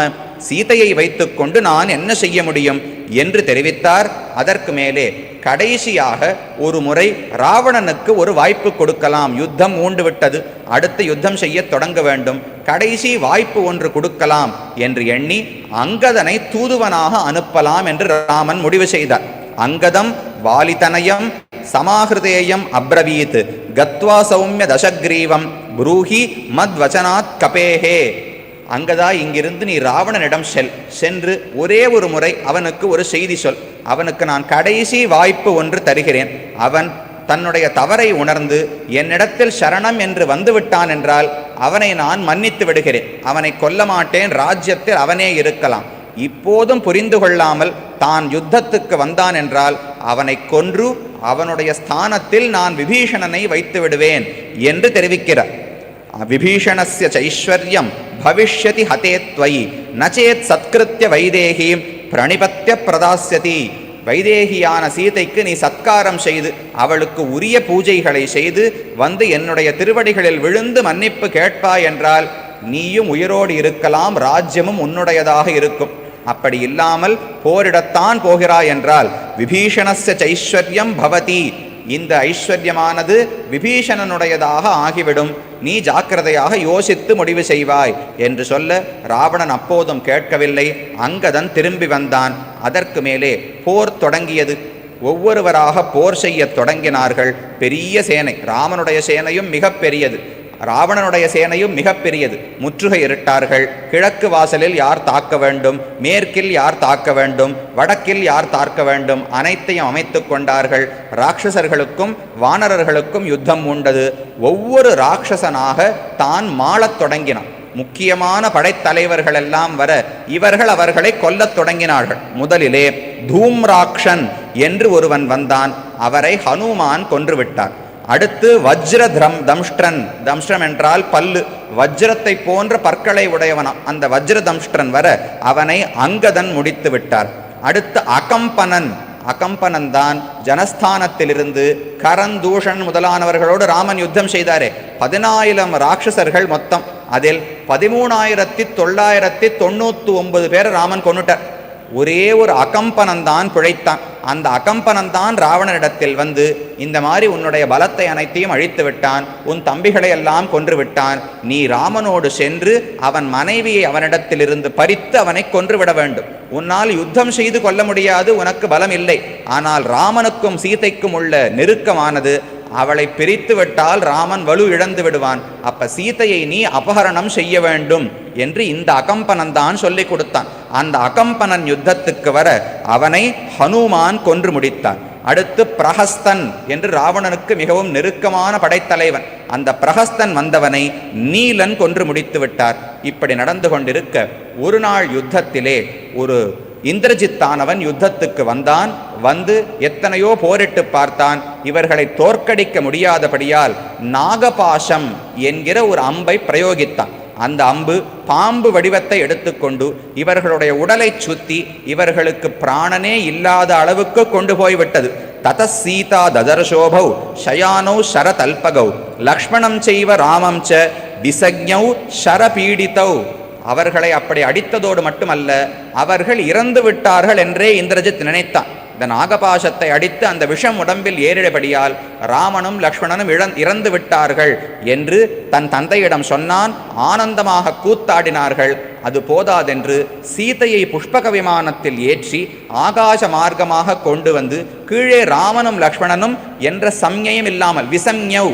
Speaker 1: சீதையை வைத்துக்கொண்டு நான் என்ன செய்ய முடியும் என்று தெரிவித்தார். அதற்கு மேலே கடைசியாக ஒரு முறை ராவணனுக்கு ஒரு வாய்ப்பு கொடுக்கலாம். யுத்தம் மூண்டுவிட்டது, அடுத்து யுத்தம் செய்ய தொடங்க வேண்டும், கடைசி வாய்ப்பு ஒன்று கொடுக்கலாம் என்று எண்ணி அங்கதனை தூதுவனாக அனுப்பலாம் என்று ராமன் முடிவு செய்தார். அங்கதம் வாலிதனயம் சமாஹிருதேயம் அப்ரவீத் கத்வா சௌமிய தசக்ரீவம் ப்ரூஹி மத்வச்சனாத் கபேஹே. அங்கதா, இங்கிருந்து நீ ராவணனிடம் சென்று ஒரே ஒரு முறை அவனுக்கு ஒரு செய்தி சொல். அவனுக்கு நான் கடைசி வாய்ப்பு ஒன்று தருகிறேன். அவன் தன்னுடைய தவறை உணர்ந்து என்னிடத்தில் சரணம் என்று வந்துவிட்டான் என்றால் அவனை நான் மன்னித்து விடுகிறேன். அவனை கொல்ல மாட்டேன், ராஜ்யத்தில் அவனே இருக்கலாம். இப்போதும் புரிந்து கொள்ளாமல் தான் யுத்தத்துக்கு வந்தான் என்றால் அவனை கொன்று அவனுடைய ஸ்தானத்தில் நான் விபீஷணனை வைத்து விடுவேன் என்று தெரிவிக்கிறார். விபீஷணஸ்ய ஐஸ்வர்யம் பவிஷ்யதி ஹதே த்வயி நச்சேத் சத்கிருத்ய வைதேகீம் பிரணிபத்ய பிரதாஸ்யதி. வைதேகியான சீதைக்கு நீ சத்காரம் செய்து அவளுக்கு உரிய பூஜைகளை செய்து வந்து என்னுடைய திருவடிகளில் விழுந்து மன்னிப்பு கேட்பாய் என்றால் நீயும் உயிரோடு இருக்கலாம், ராஜ்யமும் உன்னுடையதாக இருக்கும். அப்படி இல்லாமல் போரிடத்தான் போகிறாய் என்றால் விபீஷணஸ்ய ஐஸ்வர்யம் பவதி, இந்த ஐஸ்வர்யமானது விபீஷணனுடையதாக ஆகிவிடும். நீ ஜாக்கிரதையாக யோசித்து முடிவு செய்வாய் என்று சொல்ல ராவணன் அப்போதும் கேட்கவில்லை. அங்கதன் திரும்பி வந்தான். அதற்கு மேலே போர் தொடங்கியது. ஒவ்வொருவராக போர் செய்ய தொடங்கினார்கள். பெரிய சேனை, ராமனுடைய சேனையும் மிக பெரியது, ராவணனுடைய சேனையும் மிக பெரியது. முற்றுகையிட்டார்கள். கிழக்கு வாசலில் யார் தாக்க வேண்டும், மேற்கில் யார் தாக்க வேண்டும், வடக்கில் யார் தாக்க வேண்டும், அனைத்தையும் அமைத்து கொண்டார்கள். ராட்சசர்களுக்கும் வானரர்களுக்கும் யுத்தம் உண்டது. ஒவ்வொரு ராட்சசனாக தான் மாளத் தொடங்கினான். முக்கியமான படைத்தலைவர்கள் எல்லாம் வர இவர்கள் அவர்களை கொல்லத் தொடங்கினார்கள். முதலிலே தூம்ராக்ஷன் என்று ஒருவன் வந்தான். அவரை ஹனுமான் கொன்றுவிட்டார். அடுத்து வஜ்ர தம்ஷ்டன், தம்ஷ்டம் என்றால் பல்லு, வஜ்ரத்தை போன்ற பற்களை உடையவனாம். அந்த வஜ்ர தம்ஷ்டன் வர அவனை அங்கதன் முடித்து விட்டார். அடுத்து அகம்பனன், அகம்பனன் தான் ஜனஸ்தானத்திலிருந்து கரந்தூஷன் முதலானவர்களோடு ராமன் யுத்தம் செய்தாரே. 14,000 ராட்சசர்கள் மொத்தம். அதில் 13,999 பேர் ராமன் கொன்னுட்டார். ஒரே ஒரு அகம்பனந்தான் பிழைத்தான். அந்த அகம்பனந்தான் ராவணனிடத்தில் வந்து இந்த மாதிரி உன்னுடைய பலத்தை அனைத்தையும் அழித்து விட்டான், உன் தம்பிகளை எல்லாம் கொன்று விட்டான், நீ ராமனோடு சென்று அவன் மனைவியை அவனிடத்திலிருந்து பறித்து அவனை கொன்று விட வேண்டும். உன்னால் யுத்தம் செய்து கொள்ள முடியாது, உனக்கு பலம் இல்லை. ஆனால் ராமனுக்கும் சீதைக்கும் உள்ள நெருக்கமானது, அவளை பிரித்து விட்டால் ராமன் வலு இழந்து விடுவான். அப்ப சீதையை நீ அபகரணம் செய்ய வேண்டும் என்று இந்த அகம்பனன் சொல்லிக் கொடுத்தான். அந்த அகம்பனன் யுத்தத்துக்கு வர அவனை ஹனுமான் கொன்று முடித்தான். அடுத்து பிரஹஸ்தன் என்று ராவணனுக்கு மிகவும் நெருக்கமான படைத்தலைவன், அந்த பிரஹஸ்தன் வந்தவனை நீலன் கொன்று முடித்து விட்டார். இப்படி நடந்து கொண்டிருக்க ஒரு நாள் யுத்தத்திலே ஒரு இந்திரஜித்தானவன் யுத்தத்துக்கு வந்தான். வந்து எத்தனையோ போரிட்டு பார்த்தான். இவர்களை தோற்கடிக்க முடியாதபடியால் நாகபாசம் என்கிற ஒரு அம்பை பிரயோகித்தான். அந்த அம்பு பாம்பு வடிவத்தை எடுத்துக்கொண்டு இவர்களுடைய உடலை சுத்தி இவர்களுக்கு பிராணனே இல்லாத அளவுக்கு கொண்டு போய்விட்டது. தத சீதா ததர்ஷோபௌ ஷயானௌ ஷரதல்பகௌ லக்ஷ்மணம் செய்வ ராமம் ச விசக்ஞௌ ஷரபீடிதௌ. அவர்களை அப்படி அடித்ததோடு மட்டுமல்ல, அவர்கள் இறந்து விட்டார்கள் என்றே இந்திரஜித் நினைத்தான். இந்த நாகபாசத்தை அடித்து அந்த விஷம் உடம்பில் ஏறிடபடியால் ராமனும் லக்ஷ்மணனும் இறந்து விட்டார்கள் என்று தன் தந்தையிடம் சொன்னான். ஆனந்தமாக கூத்தாடினார்கள். அது போதாதென்று சீதையை புஷ்பக விமானத்தில் ஏற்றி ஆகாச மார்க்கமாக கொண்டு வந்து கீழே ராமனும் லக்ஷ்மணனும் என்ற சம்ஞையும் இல்லாமல் விசம்ஞௌ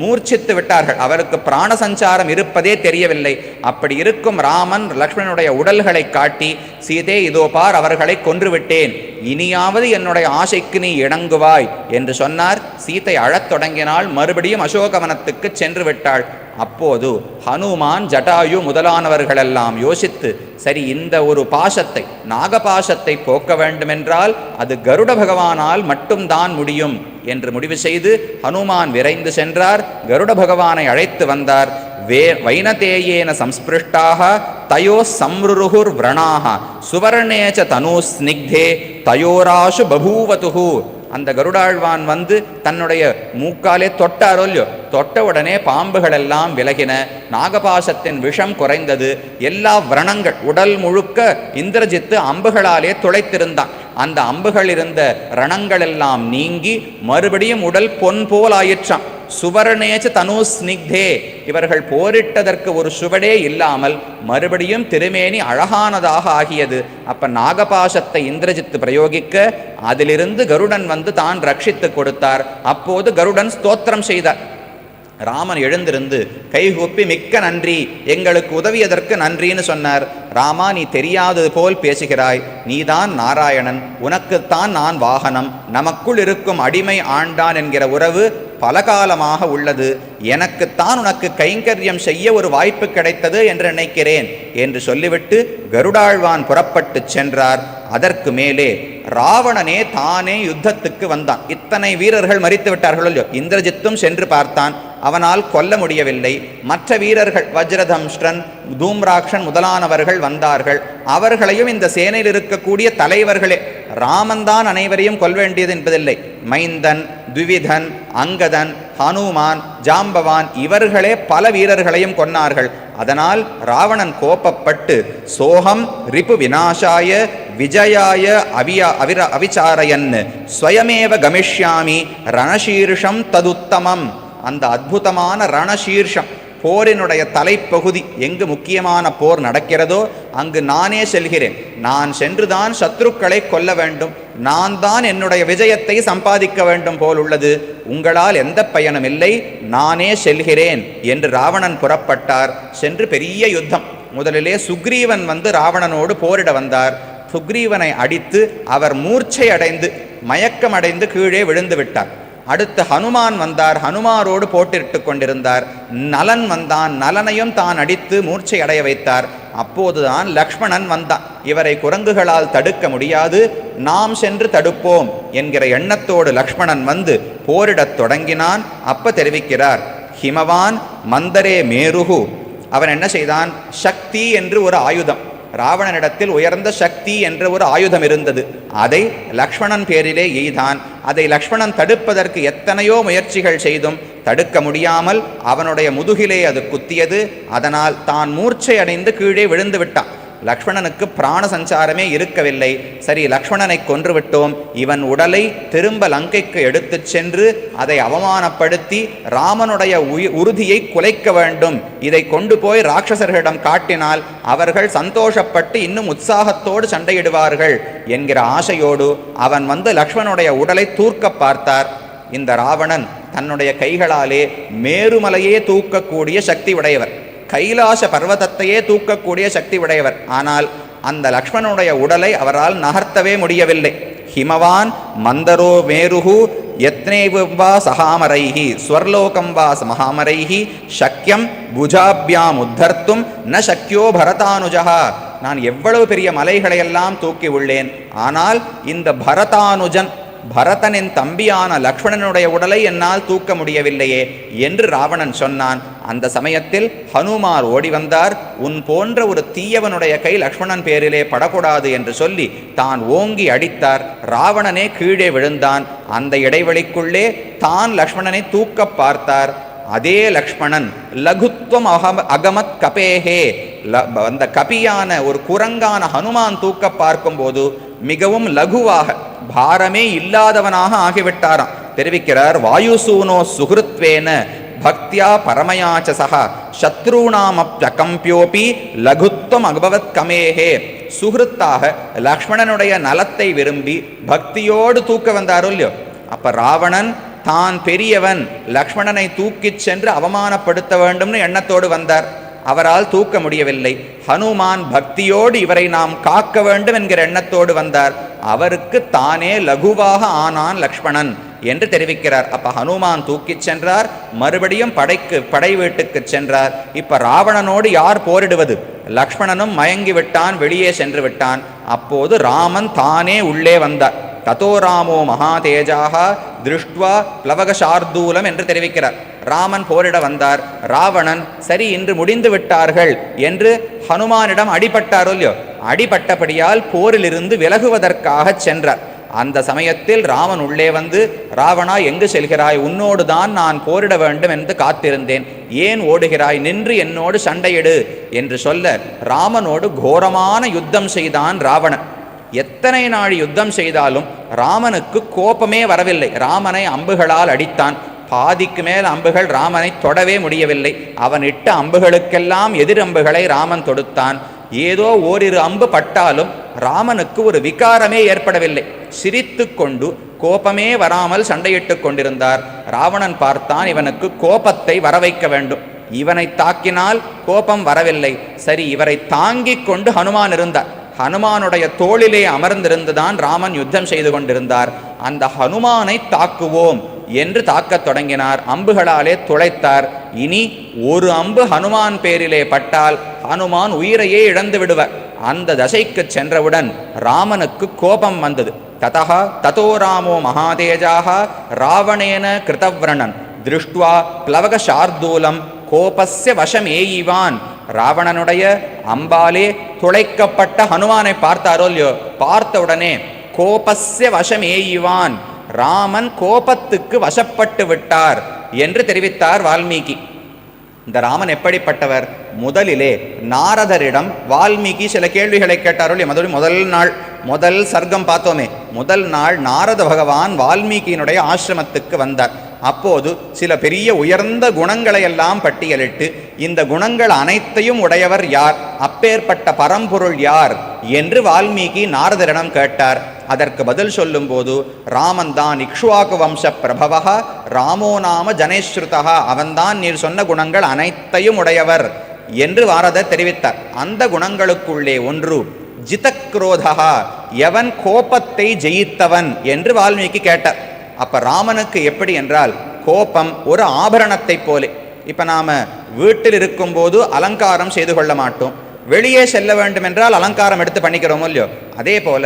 Speaker 1: மூர்ச்சித்து விட்டார்கள். அவருக்கு பிராண சஞ்சாரம் இருப்பதே தெரியவில்லை. அப்படி இருக்கும் ராமன் லக்ஷ்மணனுடைய உடல்களை காட்டி, சீதே இதோ பார், அவர்களை கொன்றுவிட்டேன், இனியாவது என்னுடைய ஆசைக்கு நீ இணங்குவாய் என்று சொன்னார். சீதை அழத் தொடங்கினாள். மறுபடியும் அசோகவனத்துக்கு சென்று விட்டாள். அப்போது ஹனுமான், ஜட்டாயு முதலானவர்களெல்லாம் யோசித்து, சரி, இந்த ஒரு பாசத்தை, நாகபாசத்தை போக்க வேண்டுமென்றால் அது கருட பகவானால் மட்டும்தான் முடியும் என்று முடிவு செய்து ஹனுமான் விரைந்து சென்றார். கருட பகவானை அழைத்து வந்தார். வைனதேயேன சம்ஸ்பிருஷ்டாக தயோ சம்ருருகுர் விரணாக சுவர்ணேச்ச தனு ஸ்னிக்தே தயோராசு பபூவதுகு. அந்த கருடாழ்வான் வந்து தன்னுடைய மூக்காலே தொட்டாரோ இல்லையோ, தொட்ட உடனே பாம்புகள் எல்லாம் விலகின, நாகபாசத்தின் விஷம் குறைந்தது. எல்லா விரணங்கள் உடல் முழுக்க இந்திரஜித்து அம்புகளாலே துளைத்திருந்தான். அந்த அம்புகள் இருந்த ரணங்கள் எல்லாம் நீங்கி மறுபடியும் உடல் பொன் போல் ஆயிற்றான். சுவர்ணேச்ச தனு ஸ்னிக்தே, இவர்கள் போரிட்டதற்கு ஒரு சுவடே இல்லாமல் மறுபடியும் திருமேனி அழகானதாக ஆகியது. அப்ப நாகபாசத்தை இந்திரஜித்து பிரயோகிக்க அதிலிருந்து கருடன் வந்து தான் ரட்சித்து கொடுத்தார். அப்போது கருடன் ஸ்தோத்திரம் செய்தார். ராமன் எழுந்திருந்து கைகூப்பி, மிக்க நன்றி, எங்களுக்கு உதவியதற்கு நன்றின்னு சொன்னார். ராமா, நீ தெரியாதது போல் பேசுகிறாய், நீதான் நாராயணன், உனக்குத்தான் நான் வாகனம், நமக்குள் இருக்கும் அடிமை ஆண்டான் என்கிற உறவு பல காலமாக உள்ளது, எனக்குத்தான் உனக்கு கைங்கரியம் செய்ய ஒரு வாய்ப்பு கிடைத்தது என்று நினைக்கிறேன் என்று சொல்லிவிட்டு கருடாழ்வான் புறப்பட்டு சென்றார். அதற்கு மேலே ராவணனே தானே யுத்தத்துக்கு வந்தான். இத்தனை வீரர்கள் மரித்து விட்டார்கள் இல்லையோ, இந்திரஜித்தும் சென்று பார்த்தான், அவனால் கொல்ல முடியவில்லை. மற்ற வீரர்கள் வஜ்ரதம்ஷ்டன், தூம்ராக்ஷன் முதலானவர்கள் வந்தார்கள். அவர்களையும் இந்த சேனையில் இருக்கக்கூடிய தலைவர்களே, ராமன்தான் அனைவரையும் கொல்ல வேண்டியது என்பதில்லை, மைந்தன், துவிதன், அங்கதன், ஹனுமான், ஜாம்பவான் இவர்களே பல வீரர்களையும் கொன்னார்கள். அதனால் ராவணன் கோபப்பட்டு, சோகம் ரிபு விநாசாய விஜயாய அவிச்சாரயன் ஸ்வயமேவ கமிஷ்யாமி ரணசீர்ஷம் ததுத்தமம். அந்த அற்புதமான ரணசீர்ஷம், போரினுடைய தலைப்பகுதி, எங்கு முக்கியமான போர் நடக்கிறதோ அங்கு நானே செல்கிறேன். நான் சென்றுதான் சத்ருக்களை கொல்ல வேண்டும், நான் தான் என்னுடைய விஜயத்தை சம்பாதிக்க வேண்டும் போல் உள்ளது, உங்களால் எந்த பயனும் இல்லை, நானே செல்கிறேன் என்று ராவணன் புறப்பட்டார். சென்று பெரிய யுத்தம். முதலிலே சுக்ரீவன் வந்து ராவணனோடு போரிட வந்தார். சுக்ரீவனை அடித்து அவர் மூர்ச்சை அடைந்து மயக்கம் அடைந்து கீழே விழுந்து விட்டார். அடுத்து ஹனுமான் வந்தார். ஹனுமாரோடு போட்டிட்டு கொண்டிருந்தார். நலன் வந்தான். நலனையும் தான் அடித்து மூர்ச்சை அடைய வைத்தார். அப்போதுதான் லக்ஷ்மணன் வந்தான். இவரை குரங்குகளால் தடுக்க முடியாது, நாம் சென்று தடுப்போம் என்கிற எண்ணத்தோடு லக்ஷ்மணன் வந்து போரிடத் தொடங்கினான். அப்ப தெரிவிக்கிறார், ஹிமவான் மந்தரே மேருகு. அவன் என்ன செய்தான்? சக்தி என்று ஒரு ஆயுதம், ராவணனிடத்தில் உயர்ந்த சக்தி என்ற ஒரு ஆயுதம் இருந்தது. அதை லக்ஷ்மணன் பேரிலே எய்தான். அதை லக்ஷ்மணன் தடுப்பதற்கு எத்தனையோ முயற்சிகள் செய்தும் தடுக்க முடியாமல் அவனுடைய முதுகிலே அது குத்தியது. அதனால் தான் மூர்ச்சை அடைந்து கீழே விழுந்து விட்டான். லக்ஷ்மணனுக்கு பிராண சஞ்சாரமே இருக்கவில்லை. சரி, லக்ஷ்மணனை கொன்று விட்டோம், இவன் உடலை திரும்ப லங்கைக்கு எடுத்துச் சென்று அதை அவமானப்படுத்தி ராமனுடைய உறுதியை குலைக்க வேண்டும். இதை கொண்டு போய் ராட்சசர்களிடம் காட்டினால் அவர்கள் சந்தோஷப்பட்டு இன்னும் உற்சாகத்தோடு சண்டையிடுவார்கள் என்கிற ஆசையோடு அவன் வந்து லக்ஷ்மணனுடைய உடலை தூர்க்க பார்த்தார். இந்த ராவணன் தன்னுடைய கைகளாலே மேருமலையே தூக்கக்கூடிய சக்தி உடையவர், கைலாச பர்வதத்தையே தூக்கக்கூடிய சக்தி உடையவர். ஆனால் அந்த லக்ஷ்மணனுடைய உடலை அவரால் நகர்த்தவே முடியவில்லை. ஹிமவான் மந்தரோ மேருகு யத்னேவம் வா சகாமரைஹி ஸ்வர்லோகம் வா மகாமரைஹி சக்கியம் புஜாபியாம் உத்தர்த்தும் ந சக்கியோ பரதானுஜா. நான் எவ்வளவு பெரிய மலைகளையெல்லாம் தூக்கி உள்ளேன், ஆனால் இந்த பரதானுஜன், பரதனின் தம்பியான லக்ஷ்மணனுடைய உடலை என்னால் தூக்க முடியவில்லையே என்று ராவணன் சொன்னான். அந்த சமயத்தில் ஹனுமார் ஓடி வந்தார். உன் போன்ற ஒரு தீயவனுடைய கை லக்ஷ்மணன் பேரிலே படக்கூடாது என்று சொல்லி தான் ஓங்கி அடித்தார். ராவணனே கீழே விழுந்தான். அந்த இடைவெளிக்குள்ளே தான் லக்ஷ்மணனை தூக்க பார்த்தார். அதே லக்ஷ்மணன் லகுத்வம் அகமத் கபேஹே, அந்த கபியான ஒரு குரங்கான ஹனுமான் தூக்க பார்க்கும்போது மிகவும் லகுவாக, பாரமே இல்லாதவனாக ஆகிவிட்டாராம். தெரிவிக்கிறார், வாயுசூனோ சுகிருத்வேன பக்தியா பரமயாச்ச சஹா சத்ருணாமப்யகம்பியோபி லகுத்வம் அகபவத் கமேஹே. சுகிருத்தாக லக்ஷ்மணனுடைய நலத்தை விரும்பி பக்தியோடு தூக்க வந்தாரோ இல்லையோ, அப்ப ராவணன் தான் பெரியவன், லக்ஷ்மணனை தூக்கிச் சென்று அவமானப்படுத்த வேண்டும்னு எண்ணத்தோடு வந்தார். அவரால் தூக்க முடியவில்லை. ஹனுமான் பக்தியோடு இவரை நாம் காக்க வேண்டும் என்கிற எண்ணத்தோடு வந்தார். அவருக்கு தானே லகுவாக ஆனான் லக்ஷ்மணன் என்று தெரிவிக்கிறார். அப்ப ஹனுமான் தூக்கிச் சென்றார். மறுபடியும் படை வீட்டுக்கு சென்றார். இப்ப ராவணனோடு யார் போரிடுவது? லக்ஷ்மணனும் மயங்கி விட்டான், வெளியே சென்று விட்டான். அப்போது ராமன் தானே உள்ளே வந்தார். ததோ ராமோ மகாதேஜாக திருஷ்டுவா பிளவகசார்தூலம் என்று தெரிவிக்கிறார். ராமன் போரிட வந்தார். ராவணன் சரி இன்று முடிந்து விட்டார்கள் என்று ஹனுமானிடம் அடிபட்டாரோ இல்லையோ, அடிபட்டபடியால் போரிலிருந்து விலகுவதற்காக சென்றார். அந்த சமயத்தில் ராமன் உள்ளே வந்து, ராவணா எங்கு செல்கிறாய்? உன்னோடு தான் நான் போரிட வேண்டும் என்று காத்திருந்தேன், ஏன் ஓடுகிறாய்? நின்று என்னோடு சண்டையிடு என்று சொல்ல ராமனோடு கோரமான யுத்தம் செய்தான் ராவணன். எத்தனை நாள் யுத்தம் செய்தாலும் ராமனுக்கு கோபமே வரவில்லை. ராமனை அம்புகளால் அடித்தான். பாதிக்கு மேல் அம்புகள் ராமனை தொடவே முடியவில்லை. அவன் இட்ட அம்புகளுக்கெல்லாம் எதிரம்புகளை ராமன் தொடுத்தான். ஏதோ ஓரிரு அம்பு பட்டாலும் ராமனுக்கு ஒரு விகாரமே ஏற்படவில்லை. சிரித்து கொண்டு கோபமே வராமல் சண்டையிட்டு கொண்டிருந்தார். ராவணன் பார்த்தான், இவனுக்கு கோபத்தை வரவைக்க வேண்டும். இவனை தாக்கினால் கோபம் வரவில்லை. சரி, இவரை தாங்கிக் கொண்டு ஹனுமான் இருந்தார். ஹனுமானுடைய தோளிலே அமர்ந்திருந்துதான் ராமன் யுத்தம் செய்து கொண்டிருந்தார். அந்த ஹனுமானை தாக்குவோம் என்று தாக்கத் தொடங்கினார். அம்புகளாலே துளைத்தார். இனி ஒரு அம்பு ஹனுமான் பேரிலே பட்டால் ஹனுமான் உயிரையே இழந்து விடுவார். அந்த தசைக்கு சென்றவுடன் ராமனுக்கு கோபம் வந்தது. ததோ ராமோ மகாதேஜாக ராவணேன கிருதவ்ரணன் திருஷ்டுவா பிளவகசார்தூலம் கோபஸ்ய வசமேயிவான். ராவணனுடைய அம்பாலே துளைக்கப்பட்ட ஹனுமானை பார்த்தாரோ இல்லையோ, பார்த்த உடனே கோபஸ்ய வசமேயிவான், ராமன் கோபத்துக்கு வசப்பட்டு விட்டார் என்று தெரிவித்தார் வால்மீகி. இந்த ராமன் எப்படிப்பட்டவர்? முதலிலே நாரதரிடம் வால்மீகி சில கேள்விகளை கேட்டாரோ இல்லையா? முதல் சர்க்கம் பார்த்தோமே, முதல் நாள் நாரத பகவான் வால்மீகியினுடைய ஆசிரமத்துக்கு வந்தார். அப்போது சில பெரிய உயர்ந்த குணங்களை எல்லாம் பட்டியலிட்டு, இந்த குணங்கள் அனைத்தையும் உடையவர் யார், அப்பேற்பட்ட பரம்பொருள் யார் என்று வால்மீகி நாரதரிடம் கேட்டார். அதற்கு பதில் சொல்லும் போது, ராமன் தான் இக்ஷ்வாகு வம்ச பிரபவா ராமோ நாம ஜனேஸ்ருதா, அவன்தான் நீர் சொன்ன குணங்கள் அனைத்தையும் உடையவர் என்று நாரதர் தெரிவித்தார். அந்த குணங்களுக்குள்ளே ஒன்று ஜிதக்ரோதா, எவன் கோபத்தை ஜெயித்தவன் என்று வால்மீகி கேட்டார். அப்ப ராமனுக்கு எப்படி என்றால், கோபம் ஒரு ஆபரணத்தை போலே. இப்ப நாம வீட்டில் இருக்கும்போது அலங்காரம் செய்து கொள்ள மாட்டோம், வெளியே செல்ல வேண்டும் என்றால் அலங்காரம் எடுத்து பண்ணிக்கிறோமோ இல்லையோ, அதே போல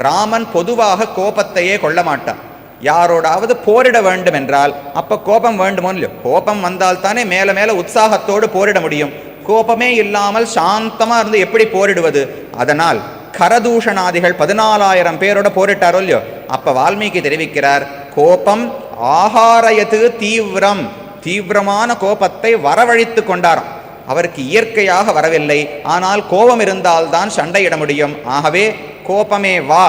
Speaker 1: ராமன் பொதுவாக கோபத்தையே கொள்ள மாட்டான். யாரோடாவது போரிட வேண்டும் என்றால் அப்ப கோபம் வேண்டுமோ இல்லையோ, கோபம் வந்தால் தானே மேல மேல உற்சாகத்தோடு போரிட முடியும். கோபமே இல்லாமல் சாந்தமா இருந்து எப்படி போரிடுவது? அதனால் கரதூஷணாதிகள் 14,000 பேரோட போரிட்டாரோ இல்லையோ, அப்ப வால்மீகி தெரிவிக்கிறார், கோபம் ஆகாரயது தீவிரம், தீவிரமான கோபத்தை வரவழைத்து கொண்டாராம். அவருக்கு இயற்கையாக வரவில்லை, ஆனால் கோபம் இருந்தால்தான் சண்டையிட முடியும். ஆகவே கோபமே வா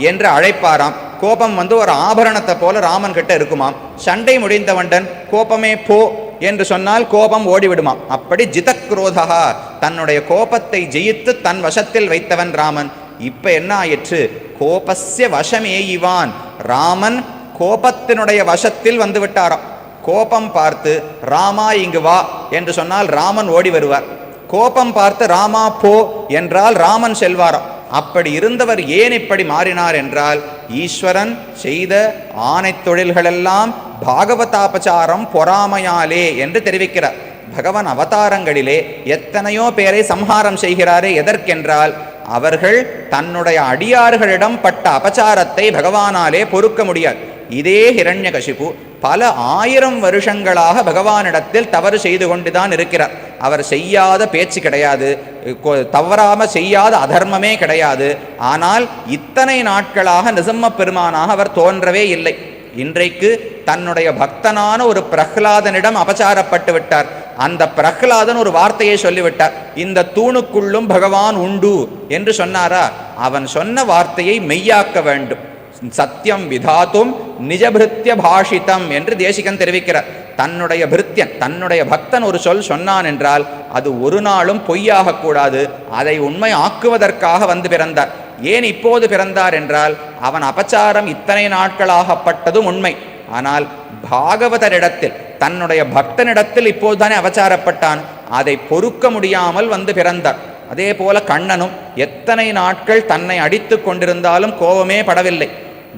Speaker 1: என்று அழைப்பாராம். கோபம் ஒரு ஆபரணத்தை போல ராமன் கிட்ட இருக்குமாம். சண்டை முடிந்தவண்டன் கோபமே போ என்று சொன்னால் கோபம் ஓடிவிடுமாம். அப்படி ஜிதக்ரோதா, தன்னுடைய கோபத்தை ஜெயித்து தன் வசத்தில் வைத்தவன் ராமன். இப்ப என்ன ஆயிற்று? கோபஸ்ய வசமேயிவான், ராமன் கோபத்தினுடைய வசத்தில் வந்து விட்டாராம். கோபம் பார்த்து ராமா இங்கு வா என்று சொன்னால் ராமன் ஓடி வருவார். கோபம் பார்த்து ராமா போ என்றால் ராமன் செல்வாராம். அப்படி இருந்தவர் ஏன் இப்படி மாறினார் என்றால், ஈஸ்வரன் செய்த ஆணை தொழில்களெல்லாம் பாகவதாபச்சாரம் பொறாமையாலே என்று தெரிவிக்கிறார். பகவான் அவதாரங்களிலே எத்தனையோ பேரை சம்ஹாரம் செய்கிறாரே, எதற்கென்றால் அவர்கள் தன்னுடைய அடியார்களிடம் பட்ட அபச்சாரத்தை பகவானாலே பொறுக்க முடியாது. இதே ஹிரண்யகசிபு பல 1000 வருஷங்களாக பகவானிடத்தில் தவறு செய்து கொண்டுதான் இருக்கிறார். அவர் செய்யாத பேச்சு கிடையாது, தவறாம செய்யாத அதர்மமே கிடையாது. ஆனால் இத்தனை நாட்களாக நிசம்ம பெருமானாக அவர் தோன்றவே இல்லை. இன்றைக்கு தன்னுடைய பக்தனான ஒரு பிரஹ்லாதனிடம் அபச்சாரப்பட்டு விட்டார். அந்த பிரஹ்லாதன் ஒரு வார்த்தையை சொல்லிவிட்டார், இந்த தூணுக்குள்ளும் பகவான் உண்டு என்று சொன்னாரா? அவன் சொன்ன வார்த்தையை மெய்யாக்க வேண்டும். சத்தியம் விதாத்தும் நிஜபிருத்திய பாஷிதம் என்று தேசிகன் தெரிவிக்கிறார். தன்னுடைய பிருத்தியன், தன்னுடைய பக்தன் ஒரு சொல் சொன்னான் என்றால் அது ஒரு நாளும் பொய்யாக கூடாது. அதை உண்மை ஆக்குவதற்காக வந்து பிறந்தார். ஏன் இப்போது பிறந்தார் என்றால், அவன் அபச்சாரம் இத்தனை நாட்களாகப்பட்டதும் உண்மை. ஆனால் பாகவதரிடத்தில், தன்னுடைய பக்தனிடத்தில் இப்போதுதானே அவசாரப்பட்டான், அதை பொறுக்க முடியாமல் வந்து பிறந்தார். அதே போல கண்ணனும் எத்தனை நாட்கள் தன்னை அடித்து கொண்டிருந்தாலும் கோபமே படவில்லை.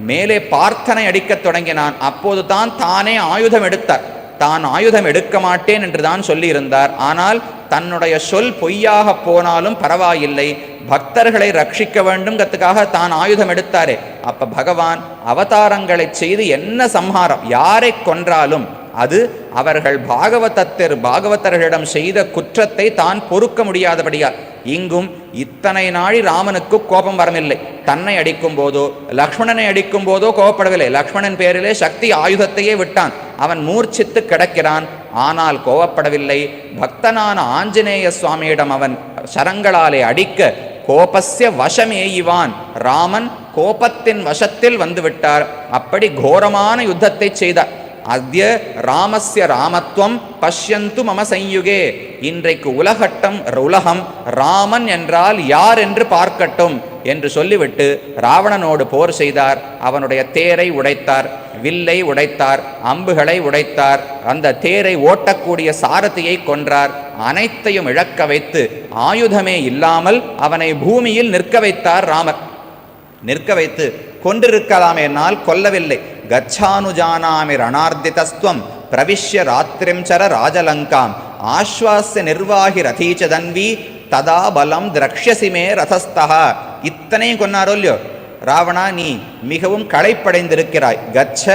Speaker 1: மேலே பார்த்தனை அடிக்கத் தொடங்கினான். அப்போது தான் தானே ஆயுதம் எடுத்தார். தான் ஆயுதம் எடுக்க மாட்டேன் என்று தான் சொல்லியிருந்தார். ஆனால் தன்னுடைய சொல் பொய்யாக போனாலும் பரவாயில்லை, பக்தர்களை ரட்சிக்க வேண்டும்ங்கிறதுக்காக தான் ஆயுதம் எடுத்தாரே. அப்ப பகவான் அவதாரங்களை செய்து என்ன சம்ஹாரம், யாரை கொன்றாலும் அது அவர்கள் பாகவதர்களிடம் செய்த குற்றத்தை தான் பொறுக்க முடியாதபடியால் இங்கும் இத்தனை நாழி ராமனுக்கு கோபம் வரவில்லை. தன்னை அடிக்கும் போதோ லக்ஷ்மணனை அடிக்கும் போதோ கோபப்படவில்லை. லக்ஷ்மணன் பேரிலே சக்தி ஆயுதத்தையே விட்டான், அவன் மூர்ச்சித்து கிடக்கிறான். ஆனால் கோபப்படவில்லை. பக்தனான ஆஞ்சநேய சுவாமியிடம் அவன் சரங்களாலே அடிக்க கோபஸ்ய வசமேயிவான், ராமன் கோபத்தின் வசத்தில் வந்துவிட்டார். அப்படி கோரமான யுத்தத்தை செய்தார். அத்ய ராமஸ்ய ராமத்துவம் பஷ்யந்து மம சயுகே, இன்றைக்கு உலகம் ராமன் என்றால் யார் என்று பார்க்கட்டும் என்று சொல்லிவிட்டு ராவணனோடு போர் செய்தார். அவனுடைய தேரை உடைத்தார், வில்லை உடைத்தார், அம்புகளை உடைத்தார், அந்த தேரை ஓட்டக்கூடிய சாரதியை கொன்றார். அனைத்தையும் இழக்க வைத்து ஆயுதமே இல்லாமல் அவனை பூமியில் நிற்க வைத்தார் ராமர். நிற்க வைத்து கொண்டிருக்கலாமே என்னால் கொல்லவில்லை. கச்சானுஜானாமி ரணார்த்திதஸ்துவம் பிரவிஷ்ய ராத்திரிம்சர ராஜலங்காம் ஆஸ்வாஸ்ய நிர்வாகி ரதீச்ச தன்வி ததா பலம் திரக்ஷசிமே ரதஸ்தா. இத்தனையும் கொன்னாரோ இல்லையோ, ராவணா நீ மிகவும் களைப்படைந்திருக்கிறாய். கச்ச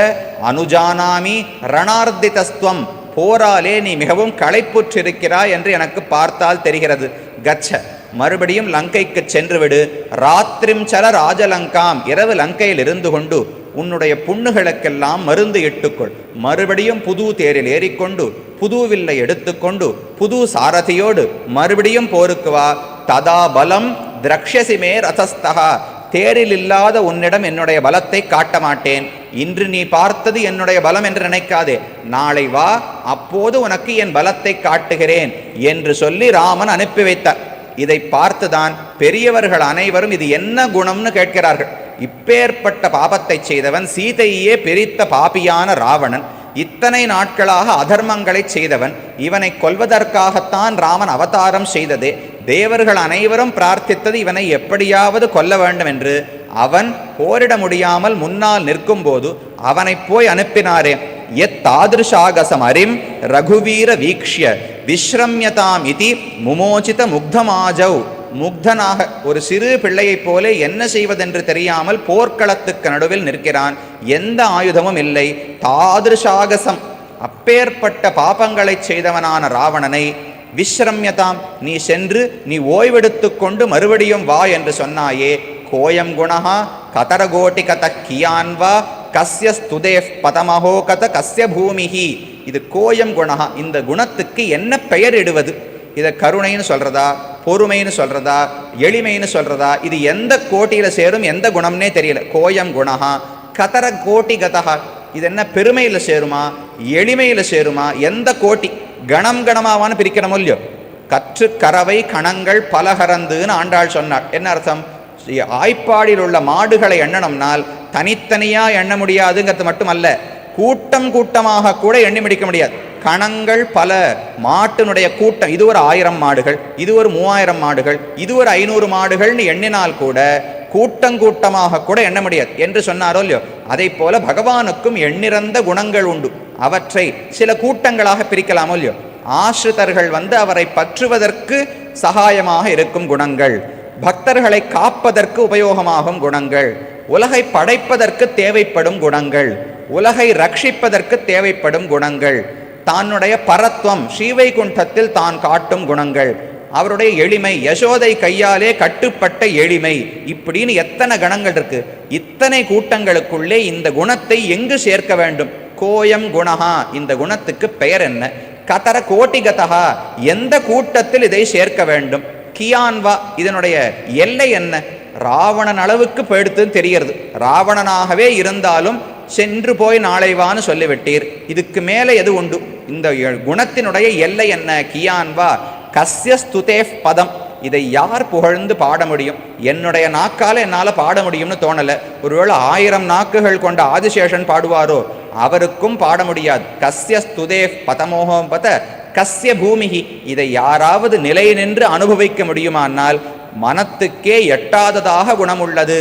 Speaker 1: அனுஜானாமி ரணார்த்திதஸ்துவம், போராலே நீ மிகவும் களைப்புற்றிருக்கிறாய் என்று எனக்கு பார்த்தால் தெரிகிறது. கச்ச, மறுபடியும் லங்கைக்கு சென்று விடு. ராத்திரிம்சர ராஜலங்காம், இரவு லங்கையில் இருந்து கொண்டு உன்னுடைய புண்ணுகளுக்கெல்லாம் மருந்து இட்டுக்கொள். மறுபடியும் புது தேரில் ஏறிக்கொண்டு புது வில்லை எடுத்துக்கொண்டு புது சாரதியோடு மறுபடியும் போருக்கு வா. ததா பலம் திரக்ஷசிமே ரதஸ்தகா, தேரில் இல்லாத உன்னிடம் என்னுடைய பலத்தை காட்ட மாட்டேன். இன்று நீ பார்த்தது என்னுடைய பலம் என்று நினைக்காதே, நாளை வா, அப்போது உனக்கு என் பலத்தை காட்டுகிறேன் என்று சொல்லி ராமன் அனுப்பி வைத்தார். இதை பார்த்துதான் பெரியவர்கள் அனைவரும் இது என்ன குணம்னு கேட்கிறார்கள். இப்பேற்பட்ட பாபத்தை செய்தவன், சீதையே பிரித்த பாபியான ராவணன், இத்தனை நாட்களாக அதர்மங்களை செய்தவன், இவனை கொல்வதற்காகத்தான் ராமன் அவதாரம் செய்ததே. தேவர்கள் அனைவரும் பிரார்த்தித்தது இவனை எப்படியாவது கொல்ல வேண்டும் என்று. அவன் போரிட முடியாமல் முன்னால் நிற்கும் போது அவனை போய் அனுப்பினாரே. எத்தாதிருஷாகசம் அரிம் ரகுவீர வீக்ஷ்ய விஸ்ரம்யதாம் இதி முமோச்சித முக்தமாஜௌ. முக்தனாக ஒரு சிறு பிள்ளையைப் போல என்ன செய்வதென்று தெரியாமல் போர்க்களத்துக்கு நடுவில் நிற்கிறான். எந்த ஆயுதமும் இல்லை. தாதிருஷாகசம், அப்பேற்பட்ட பாபங்களை செய்தவனான ராவணனை விஸ்ரம்யதாம், நீ சென்று நீ ஓய்வெடுத்து கொண்டு மறுபடியும் வா என்று சொன்னாயே. கோயம் குணஹா கதரகோட்டி கத கியான்வா கஸ்ய ஸ்துதே பதமஹோ கத கஸ்ய பூமிஹி. இது கோயம் குணஹா, இந்த குணத்துக்கு என்ன பெயர் இடுவது? இதை கருணைன்னு சொல்றதா, பொறுமைன்னு சொல்றதா, எளிமைன்னு சொல்றதா? இது எந்த கோட்டியில் சேரும், எந்த குணம்னே தெரியல. கோயம் குணஹா கதர கோட்டி கதஹா, இது என்ன பெருமையில் சேருமா, எளிமையில் சேருமா, எந்த கோட்டி? கணம் கணமாவான்னு பிரிக்கணும் இல்லையோ. கற்று கறவை கணங்கள் பலகரந்துன்னு ஆண்டாள் சொன்னாள். என்ன அர்த்தம்? ஆய்ப்பாடில் உள்ள மாடுகளை எண்ணணும்னால் தனித்தனியா எண்ண முடியாதுங்கிறது மட்டுமல்ல, கூட்டம் கூட்டமாக கூட எண்ணி முடிக்க முடியாது. கணங்கள் பல, மாட்டினுடைய கூட்டம், இது ஒரு 1000 மாடுகள், இது ஒரு 3000 மாடுகள், இது ஒரு 500 மாடுகள்னு எண்ணினால் கூட கூட்டமாக கூட எண்ண முடியாது என்று சொன்னாரோ இல்லையோ. அதை போல பகவானுக்கும் எண்ணிறந்த குணங்கள் உண்டு. அவற்றை சில கூட்டங்களாக பிரிக்கலாமோ இல்லையோ. ஆசிரிதர்கள் அவரை பற்றுவதற்கு சகாயமாக இருக்கும் குணங்கள், பக்தர்களை காப்பதற்கு உபயோகமாகும் குணங்கள், உலகை படைப்பதற்கு தேவைப்படும் குணங்கள், உலகை ரட்சிப்பதற்கு தேவைப்படும் குணங்கள், தன்னுடைய பரத்வம் ஸ்ரீவைகுண்டத்தில் தான் காட்டும் குணங்கள், அவருடைய எளிமை, யசோதை கையாலே கட்டுப்பட்ட எளிமை, இப்படின்னு எத்தனை குணங்கள் இருக்கு. இத்தனை கூட்டங்களுக்குள்ளே இந்த குணத்தை எங்கு சேர்க்க வேண்டும்? கோயம் குணஹா, இந்த குணத்துக்கு பெயர் என்ன? கதர கோட்டிகதா, எந்த கூட்டத்தில் இதை சேர்க்க வேண்டும்? கியான்வா, இதனுடைய எல்லை என்ன? ராவணன் அளவுக்கு போயிடுத்துன்னு தெரிகிறது. ராவணனாகவே இருந்தாலும் சென்று போய் நாளைவான்னு சொல்லிவிட்டீர். இதுக்கு மேலே எது உண்டு? இந்த குணத்தினுடைய எல்லை என்ன? கியான்வா கஸ்ய ஸ்துதே பதம், இதை யார் புகழ்ந்து பாட முடியும்? என்னுடைய நாக்கால் என்னால் பாட முடியும்னு தோணலை. ஒருவேளை 1000 நாக்குகள் கொண்ட ஆதிசேஷன் பாடுவாரோ? அவருக்கும் பாட முடியாது. கஸ்ய ஸ்துதே பதமோகம் பத கஸ்ய பூமிகி. இதை யாராவது நிலை நின்று அனுபவிக்க முடியுமானால் மனத்துக்கே எட்டாததாக குணமுள்ளது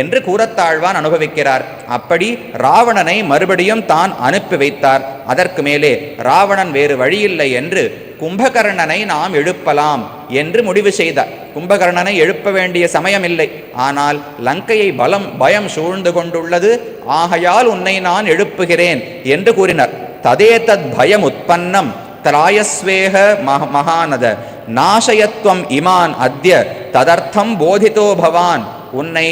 Speaker 1: என்று கூறத்தாழ்வான் அனுபவிக்கிறார். அப்படி ராவணனை மறுபடியும் தான் அனுப்பி வைத்தார். அதற்கு மேலே ராவணன் வேறு வழியில்லை என்று கும்பகர்ணனை நாம் எழுப்பலாம் என்று முடிவு செய்தார். கும்பகர்ணனை எழுப்ப வேண்டிய சமயம் இல்லை, ஆனால் லங்கையை பயம் சூழ்ந்து கொண்டுள்ளது, ஆகையால் உன்னை நான் எழுப்புகிறேன் என்று கூறினார். ததேதத் பயம் உற்பன்னம் திராயஸ்வேக மகாநத நாசயத்வம் இமான் அத்ய ததர்த்தம் போதிதோ பவான். உன்னை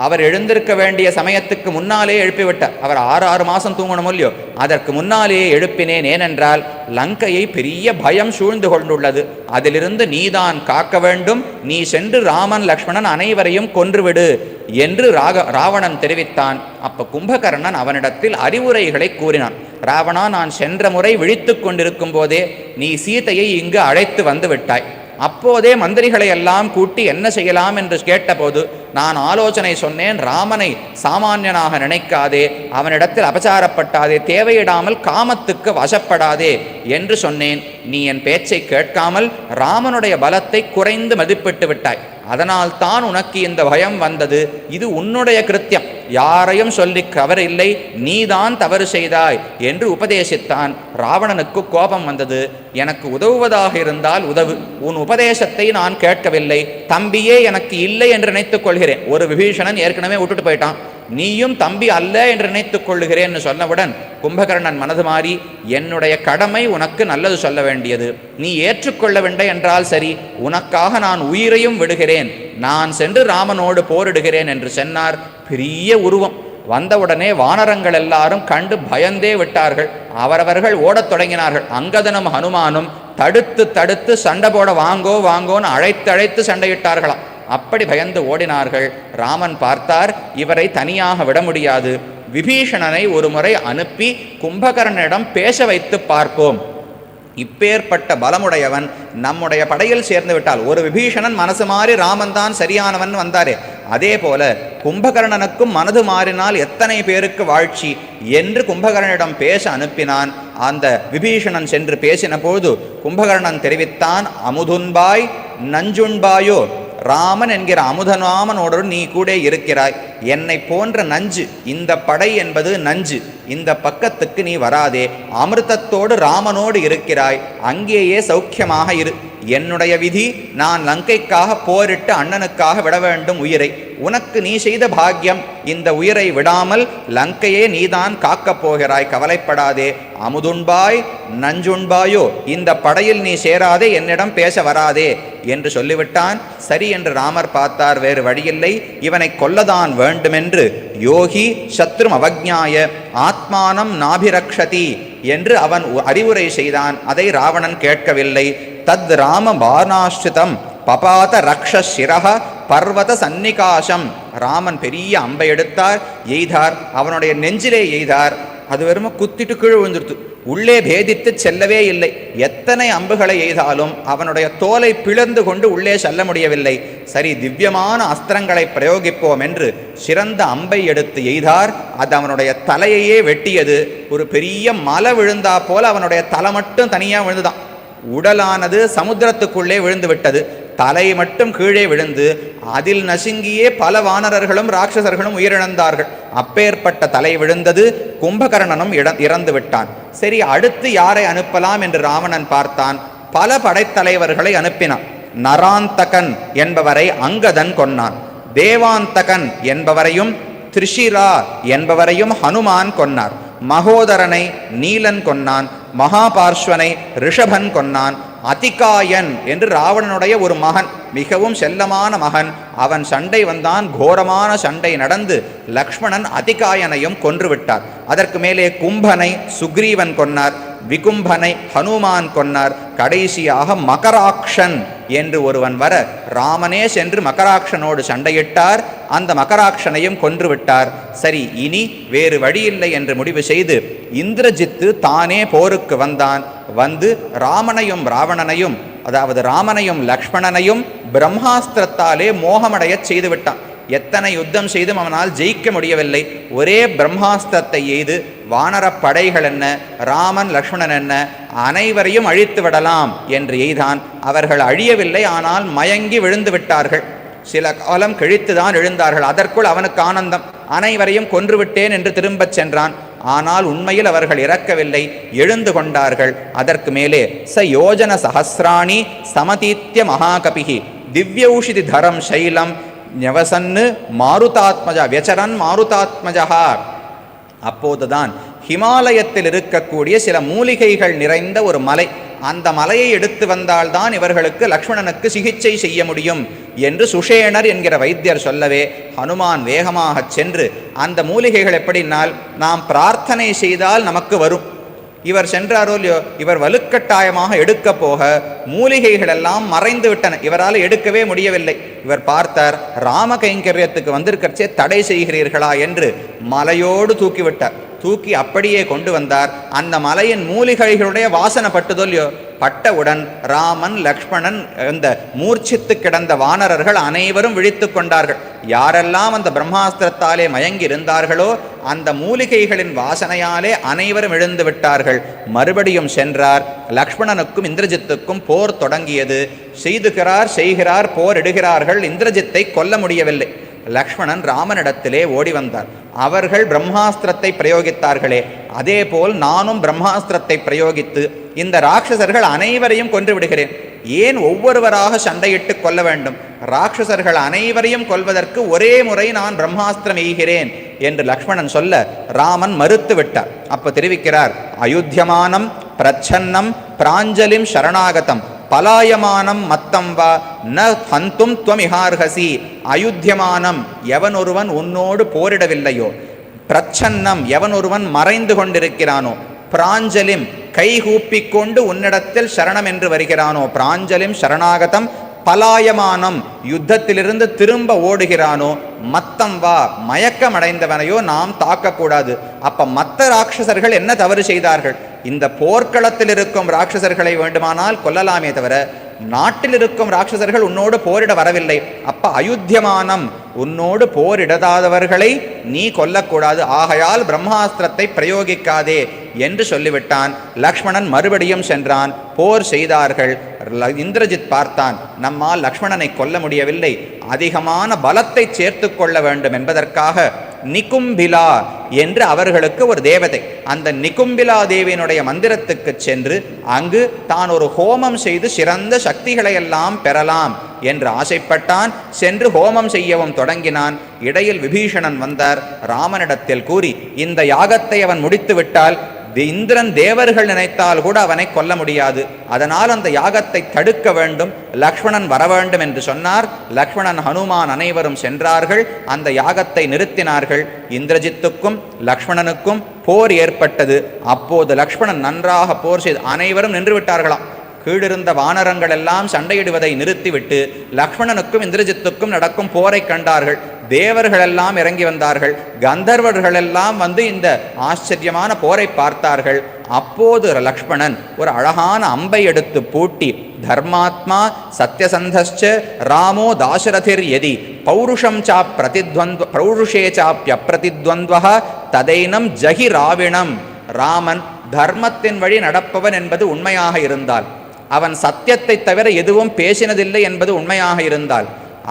Speaker 1: அவர் எழுந்திருக்க வேண்டிய சமயத்துக்கு முன்னாலே எழுப்பிவிட்டார். அவர் 6 மாதம் தூங்கணும் இல்லையோ, அதற்கு முன்னாலேயே எழுப்பினேன். ஏனென்றால் லங்கையை பெரிய பயம் சூழ்ந்து கொண்டுள்ளது, அதிலிருந்து நீதான் காக்க வேண்டும். நீ சென்று ராமன் லக்ஷ்மணன் அனைவரையும் கொன்றுவிடு என்று ராவணன் தெரிவித்தான். அப்ப கும்பகர்ணன் அவனிடத்தில் அறிவுரைகளை கூறினான். ராவணா, நான் சென்ற முறை விழித்து கொண்டிருக்கும் போதே நீ சீதையை இங்கு அழைத்து வந்து விட்டாய். அப்போதே மந்திரிகளை எல்லாம் கூட்டி என்ன செய்யலாம் என்று கேட்டபோது நான் ஆலோசனை சொன்னேன். ராமனை சாமானியனாக நினைக்காதே, அவனிடத்தில் அபச்சாரப்பட்டாதே, தேவையிடாமல் காமத்துக்கு வசப்படாதே என்று சொன்னேன். நீ என் பேச்சை கேட்காமல் ராமனுடைய பலத்தை குறைந்து மதிப்பிட்டு விட்டாய். அதனால் தான் உனக்கு இந்த பயம் வந்தது. இது உன்னுடைய கிருத்தியம், யாரையும் சொல்லி கவறில்லை, நீதான் தவறு செய்தாய் என்று உபதேசித்தான். ராவணனுக்கு கோபம் வந்தது. எனக்கு உதவுவதாக இருந்தால் உதவு, உன் உபதேசத்தை நான் கேட்கவில்லை, தம்பியே எனக்கு இல்லை என்று நினைத்துக் கொள்கிறேன். ஒரு விபீஷணன் ஏற்கனவே விட்டுட்டு போயிட்டான், நீயும் தம்பி அல்ல என்று நினைத்துக் கொள்ளுகிறேன்னு சொன்னவுடன் கும்பகர்ணன் மனது மாறி, என்னுடைய கடமை உனக்கு நல்லது சொல்ல வேண்டியது, நீ ஏற்றுக்கொள்ளவில்லை என்றால் சரி, உனக்காக நான் உயிரையும் விடுகிறேன், நான் சென்று ராமனோடு போரிடுகிறேன் என்று சொன்னார். பெரிய உருவம் வந்தவுடனே வானரங்கள் எல்லாரும் கண்டு பயந்தே விட்டார்கள். அவரவர்கள் ஓடத் தொடங்கினார்கள். அங்கதனும் ஹனுமானும் தடுத்து தடுத்து சண்டை போட வாங்கோ வாங்கோன்னு அழைத்து சண்டையிட்டார்களாம். அப்படி பயந்து ஓடினார்கள். ராமன் பார்த்தார், இவரை தனியாக விட முடியாது, விபீஷணனை ஒரு முறை அனுப்பி கும்பகர்ணனிடம் பேச வைத்து பார்ப்போம். இப்பேற்பட்ட பலமுடையவன் நம்முடைய படையில் சேர்ந்து விட்டால், ஒரு விபீஷணன் மனசு மாறி ராமன் தான் சரியானவன் வந்தாரே, அதே போல கும்பகர்ணனுக்கும் மனது மாறினால் எத்தனை பேருக்கு வாழ்ச்சி என்று கும்பகர்ணனிடம் பேச அனுப்பினான். அந்த விபீஷணன் சென்று பேசின போது கும்பகர்ணன் தெரிவித்தான், அமுதுன்பாய் நஞ்சுண்பாயோ, ராமன் என்கிற அமுதனாமனோடு நீ கூட இருக்கிறாய், என்னை போன்ற நஞ்சு, இந்த படை என்பது நஞ்சு, இந்த பக்கத்துக்கு நீ வராதே, அமிர்தத்தோடு ராமனோடு இருக்கிறாய், அங்கேயே சௌக்கியமாக இரு. என்னுடைய விதி, நான் லங்கைக்காக போரிட்டு அண்ணனுக்காக விட வேண்டும் உயிரை. உனக்கு நீ செய்த பாக்கியம், இந்த உயிரை விடாமல் லங்கையே நீதான் காக்கப் போகிறாய், கவலைப்படாதே. அமுதுண்பாய் நஞ்சுண்பாயோ, இந்த படையில் நீ சேராதே, என்னிடம் பேச வராதே என்று சொல்லிவிட்டான். சரி என்று ராமர் பார்த்தார், வேறு வழியில்லை, இவனை கொல்லதான் வேண்டுமென்று யோகி சத்ரும் அவஜ்ஞாய ஆத்மானம் நாபிரக்ஷதி என்று அவன் அறிவுரை செய்தான். அதை ராவணன் கேட்கவில்லை. தத் ராம பானாஸ்ரிதம் பபாத ரக்ஷசிரஹ பர்வத சன்னிகாசம். ராமன் பெரிய அம்பை எடுத்தார், எய்தார், அவனுடைய நெஞ்சிலே எய்தார். அது வெறும குத்திட்டு கீழே விழுந்துருத்து, உள்ளே பேதித்து செல்லவே இல்லை. எத்தனை அம்புகளை எய்தாலும் அவனுடைய தோலை பிளந்து கொண்டு உள்ளே செல்ல முடியவில்லை. சரி, திவ்யமான அஸ்திரங்களை பிரயோகிப்போம் என்று சிறந்த அம்பை எடுத்து எய்தார். அது அவனுடைய தலையையே வெட்டியது. ஒரு பெரிய மலை விழுந்தா போல அவனுடைய தலை மட்டும் தனியாக விழுந்துதான். உடலானது சமுத்திரத்துக்குள்ளே விழுந்து விட்டது. தலை மட்டும் கீழே விழுந்து அதில் நசுங்கியே பல வானரர்களும் ராட்சசர்களும் உயிரிழந்தார்கள். அப்பேற்பட்ட தலை விழுந்தது. கும்பகர்ணனும் இறந்து விட்டான். சரி, அடுத்து யாரை அனுப்பலாம் என்று ராவணன் பார்த்தான். பல படைத்தலைவர்களை அனுப்பினான். நராந்தகன் என்பவரை அங்கதன் கொன்னான். தேவாந்தகன் என்பவரையும் திரிஷிரா என்பவரையும் ஹனுமான் கொன்னார். மகோதரனை நீலன் கொன்னான். மகாபார்ஸ்வனை ரிஷபன் கொன்னான். அதிகாயன் என்று ராவணனுடைய ஒரு மகன், மிகவும் செல்லமான மகன், அவன் சண்டை வந்தான். கோரமான சண்டை நடந்து லக்ஷ்மணன் அதிகாயனையும் கொன்றுவிட்டார். அதற்கு மேலே கும்பனை சுக்ரீவன் கொன்னார். விகும்பனை ஹனுமான் கொன்னார். கடைசியாக மகராக்ஷன் என்று ஒருவன் வர ராமனே சென்று மகராக்ஷனோடு சண்டையிட்டார். அந்த மகராக்ஷனையும் கொன்றுவிட்டார். சரி, இனி வேறு வழியில்லை என்று முடிவு செய்து இந்திரஜித்து தானே போருக்கு வந்தான். வந்து ராமனையும் ராவணனையும், அதாவது ராமனையும் லக்ஷ்மணனையும் பிரம்மாஸ்திரத்தாலே மோகமடைய செய்து விட்டான். எத்தனை யுத்தம் செய்தும் அவனால் ஜெயிக்க முடியவில்லை. ஒரே பிரம்மாஸ்திரத்தை எய்து வானரப் படைகள் என்ன, ராமன் லக்ஷ்மணன் என்ன, அனைவரையும் அழித்து விடலாம் என்று எய்தான். அவர்கள் அழியவில்லை, ஆனால் மயங்கி விழுந்து விட்டார்கள். சில காலம் கழித்துதான் எழுந்தார்கள். அதற்குள் அவனுக்கு ஆனந்தம், அனைவரையும் கொன்றுவிட்டேன் என்று திரும்பச் சென்றான். ஆனால் உண்மையில் அவர்கள் இறக்கவில்லை, எழுந்து கொண்டார்கள். அதற்கு மேலே ச யோஜன சஹசிராணி சமதீத்திய மகாகபிகி திவ்யௌஷிதி தரம் சைலம் ஞவசன்னு மாருதாத்மஜா வியச்சரன் மாருதாத்மஜா. அப்போதுதான் ஹிமாலயத்தில் இருக்கக்கூடிய சில மூலிகைகள் நிறைந்த ஒரு மலை, அந்த மலையை எடுத்து வந்தால்தான் இவர்களுக்கு லக்ஷ்மணனுக்கு சிகிச்சை செய்ய முடியும் என்று சுஷேணர் என்கிற வைத்தியர் சொல்லவே ஹனுமான் வேகமாக சென்று அந்த மூலிகைகள் எப்படினால் நாம் பிரார்த்தனை செய்தால் நமக்கு வரும். இவர் சென்றாரோ இல்லையோ, இவர் வலுக்கட்டாயமாக எடுக்க போக மூலிகைகள் எல்லாம் மறைந்து விட்டன, இவரால் எடுக்கவே முடியவில்லை. இவர் பார்த்தார், ராம கைங்கரியத்துக்கு வந்திருக்கச்சே தடை செய்கிறீர்களா என்று மலையோடு தூக்கிவிட்டார். தூக்கி அப்படியே கொண்டு வந்தார். அந்த மலையின் மூலிகைகளுடைய வாசனை பட்டுதொல்லையோ, பட்டவுடன் ராமன் லக்ஷ்மணன் இந்த மூர்ச்சித்து கிடந்த வானரர்கள் அனைவரும் விழித்து கொண்டார்கள். யாரெல்லாம் அந்த பிரம்மாஸ்திரத்தாலே மயங்கி இருந்தார்களோ அந்த மூலிகைகளின் வாசனையாலே அனைவரும் எழுந்து விட்டார்கள். மறுபடியும் சென்றார். லக்ஷ்மணனுக்கும் இந்திரஜித்துக்கும் போர் தொடங்கியது. செய்கிறார், போர் இடுகிறார்கள். இந்திரஜித்தை கொல்ல முடியவில்லை. லக்ஷ்மணன் ராமனிடத்திலே ஓடி வந்தார். அவர்கள் பிரம்மாஸ்திரத்தை பிரயோகித்தார்களே, அதே போல் நானும் பிரம்மாஸ்திரத்தை பிரயோகித்து இந்த ராட்சசர்கள் அனைவரையும் கொன்று விடுகிறேன். ஏன் ஒவ்வொருவராக சண்டையிட்டு கொல்ல வேண்டும்? ராட்சசர்கள் அனைவரையும் கொல்வதற்கு ஒரே முறை நான் பிரம்மாஸ்திரம் எய்கிறேன் என்று லக்ஷ்மணன் சொல்ல ராமன் மறுத்து விட்டார். அப்ப தெரிவிக்கிறார், அயுத்தியமானம் பிரச்சன்னம் பிராஞ்சலிம் சரணாகதம் பலாயமானம் மத்தம் வா ந ஹந்தும் துவமிஹார்ஹசி. அயுத்தியமானம் எவன் ஒருவன் உன்னோடு போரிடவில்லையோ, பிரச்சன்னம் எவன் ஒருவன் மறைந்து கொண்டிருக்கிறானோ, பிராஞ்சலிம் கைகூப்பிக்கொண்டு உன்னிடத்தில் சரணம் என்று வருகிறானோ, பிராஞ்சலிம் சரணாகதம் பலாயமானம் யுத்தத்திலிருந்து திரும்ப ஓடுகிறானோ, மத்தம் வா மயக்கமடைந்தவனையோ நாம் தாக்கக்கூடாது. அப்ப மற்ற ராட்சசர்கள் என்ன தவறு செய்தார்கள்? இந்த போர்க்களத்தில் இருக்கும் ராட்சசர்களை வேண்டுமானால் கொல்லலாமே தவிர நாட்டில் இருக்கும் ராட்சசர்கள் உன்னோடு போரிட வரவில்லை. அப்ப அயுத்தியமானம் உன்னோடு போரிடாதவர்களை நீ கொல்லக்கூடாது, ஆகையால் பிரம்மாஸ்திரத்தை பிரயோகிக்காதே என்று சொல்லிவிட்டான். லக்ஷ்மணன் மறுபடியும் சென்றான். போர் செய்தார்கள். இந்திரஜித் பார்த்தான், நம்மால் லக்ஷ்மணனை கொல்ல முடியவில்லை, அதிகமான பலத்தை சேர்த்து கொள்ள வேண்டும் என்பதற்காக நிகும்பிலா என்று அவர்களுக்கு ஒரு தேவதை, அந்த நிகும்பிலா தேவியினுடைய மந்திரத்துக்கு சென்று அங்கு தான் ஒரு ஹோமம் செய்து சிறந்த சக்திகளை எல்லாம் பெறலாம் என்று ஆசைப்பட்டான். சென்று ஹோமம் செய்யவும் தொடங்கினான். இடையில் விபீஷணன் வந்தார். ராமனிடத்தில் கூறி இந்த யாகத்தை அவன் முடித்து விட்டால் இந்திரன் தேவர்கள் நினைத்தால் கூட அவனை கொல்ல முடியாது, அதனால் அந்த யாகத்தை தடுக்க வேண்டும், லக்ஷ்மணன் வர வேண்டும் என்று சொன்னார். லக்ஷ்மணன் ஹனுமான் அனைவரும் சென்றார்கள். அந்த யாகத்தை நிறுத்தினார்கள். இந்திரஜித்துக்கும் லக்ஷ்மணனுக்கும் போர் ஏற்பட்டது. அப்போது லக்ஷ்மணன் நன்றாக போர் செய்து அனைவரும் நின்று விட்டார்களாம். கீழிருந்த வானரங்கள் எல்லாம் சண்டையிடுவதை நிறுத்திவிட்டு லக்ஷ்மணனுக்கும் இந்திரஜித்துக்கும் நடக்கும் போரை கண்டார்கள். தேவர்கள் எல்லாம் இறங்கி வந்தார்கள். கந்தர்வர்கள் எல்லாம் வந்து இந்த ஆச்சரியமான போரை பார்த்தார்கள். அப்போது லக்ஷ்மணன் ஒரு அழகான அம்பை எடுத்து பூட்டி, தர்மாத்மா சத்யசந்தஸ்ச ராமோ தாசரதிர் யதி பௌருஷம் சாப் பிரதித்வந்த்வ பௌருஷே சாப்ய பிரதித்வந்த்வஹ ததைனம் ஜஹி ராவிணம். ராமன் தர்மத்தின் வழி நடப்பவன் என்பது உண்மையாக இருந்தால், அவன் சத்தியத்தை தவிர எதுவும் பேசினதில்லை என்பது உண்மையாக இருந்தால்,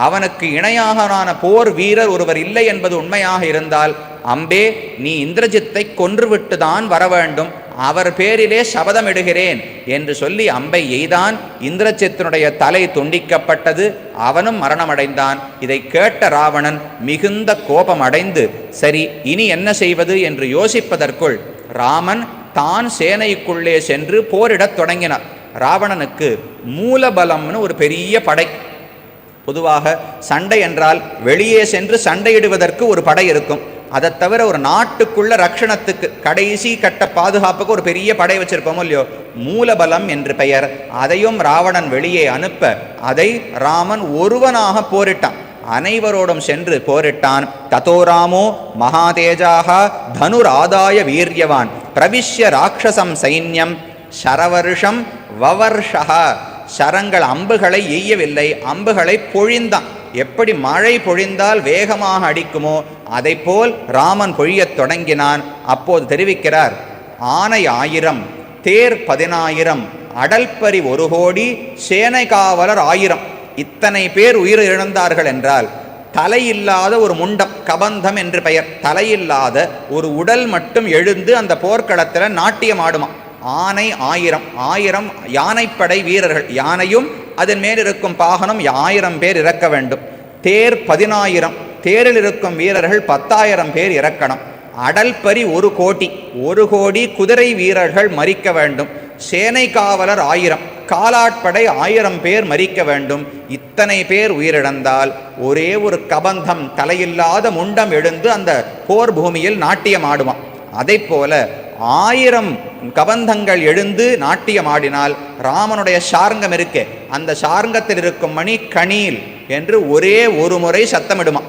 Speaker 1: அவனுக்கு இணையாகனான போர் வீரர் ஒருவர் இல்லை என்பது உண்மையாக இருந்தால், அம்பே நீ இந்திரஜித்தை கொன்றுவிட்டுதான் வர வேண்டும், அவர் பேரிலே சபதமிடுகிறேன் என்று சொல்லி அம்பை எய்தான். இந்திரஜித்தினுடைய தலை துண்டிக்கப்பட்டது. அவனும் மரணமடைந்தான். இதை கேட்ட ராவணன் மிகுந்த கோபம் அடைந்து, சரி இனி என்ன செய்வது என்று யோசிப்பதற்குள் ராமன் தான் சேனைக்குள்ளே சென்று போரிடத் தொடங்கினார். ராவணனுக்கு மூலபலம்னு ஒரு பெரிய படை. பொதுவாக சண்டை என்றால் வெளியே சென்று சண்டையிடுவதற்கு ஒரு படை இருக்கும். அதை தவிர ஒரு நாட்டுக்குள்ள ரட்சணத்துக்கு கடைசி கட்ட பாதுகாப்புக்கு ஒரு பெரிய படை வச்சிருப்போமோ இல்லையோ, மூலபலம் என்று பெயர். அதையும் ராவணன் வெளியே அனுப்ப அதை ராமன் ஒருவனாக போரிட்டான். அனைவரோடும் சென்று போரிட்டான். ததோராமோ மகாதேஜாக தனுராதாய வீரியவான் பிரவிஷ்ய ராட்சசம் சைன்யம் சரவருஷம் வவர்ஷா. சரங்கள் அம்புகளை எய்யவில்லை, அம்புகளை பொழிந்தான். எப்படி மழை பொழிந்தால் வேகமாக அடிக்குமோ அதை போல் ராமன் பொழியத் தொடங்கினான். அப்போது தெரிவிக்கிறார், ஆனை 1000, தேர் 10,000, அடல்பரி 1 கோடி, சேனை காவலர் 1000. இத்தனை பேர் உயிர் இழந்தார்கள் என்றால் தலையில்லாத ஒரு முண்டம், கபந்தம் என்று பெயர், தலையில்லாத ஒரு உடல் மட்டும் எழுந்து அந்த போர்க்களத்தில் நாட்டியம் ஆடுமா. ஆனை 1000 யானைப்படை வீரர்கள், யானையும் அதன் மேல் இருக்கும் பாகனம் 1000 பேர் இறக்க வேண்டும். தேர் 10,000, தேரில் இருக்கும் வீரர்கள் 10,000 பேர் இறக்கணும். அடல்பரி 1 கோடி குதிரை வீரர்கள் மரிக்க வேண்டும். சேனை காவலர் 1000, காலாட்படை 1000 பேர் மரிக்க வேண்டும். இத்தனை பேர் உயிரிழந்தால் ஒரே ஒரு கபந்தம், தலையில்லாத முண்டம் எழுந்து அந்த போர் பூமியில் நாட்டியம் ஆடுவான். அதை போல 1000 கபந்தங்கள் எழுந்து நாட்டியம் ஆடினால் ராமனுடைய சார்ங்கம் இருக்கே, அந்த சார்ங்கத்தில் இருக்கும் மணி கணீல் என்று ஒரே ஒரு முறை சத்தமிடுமா.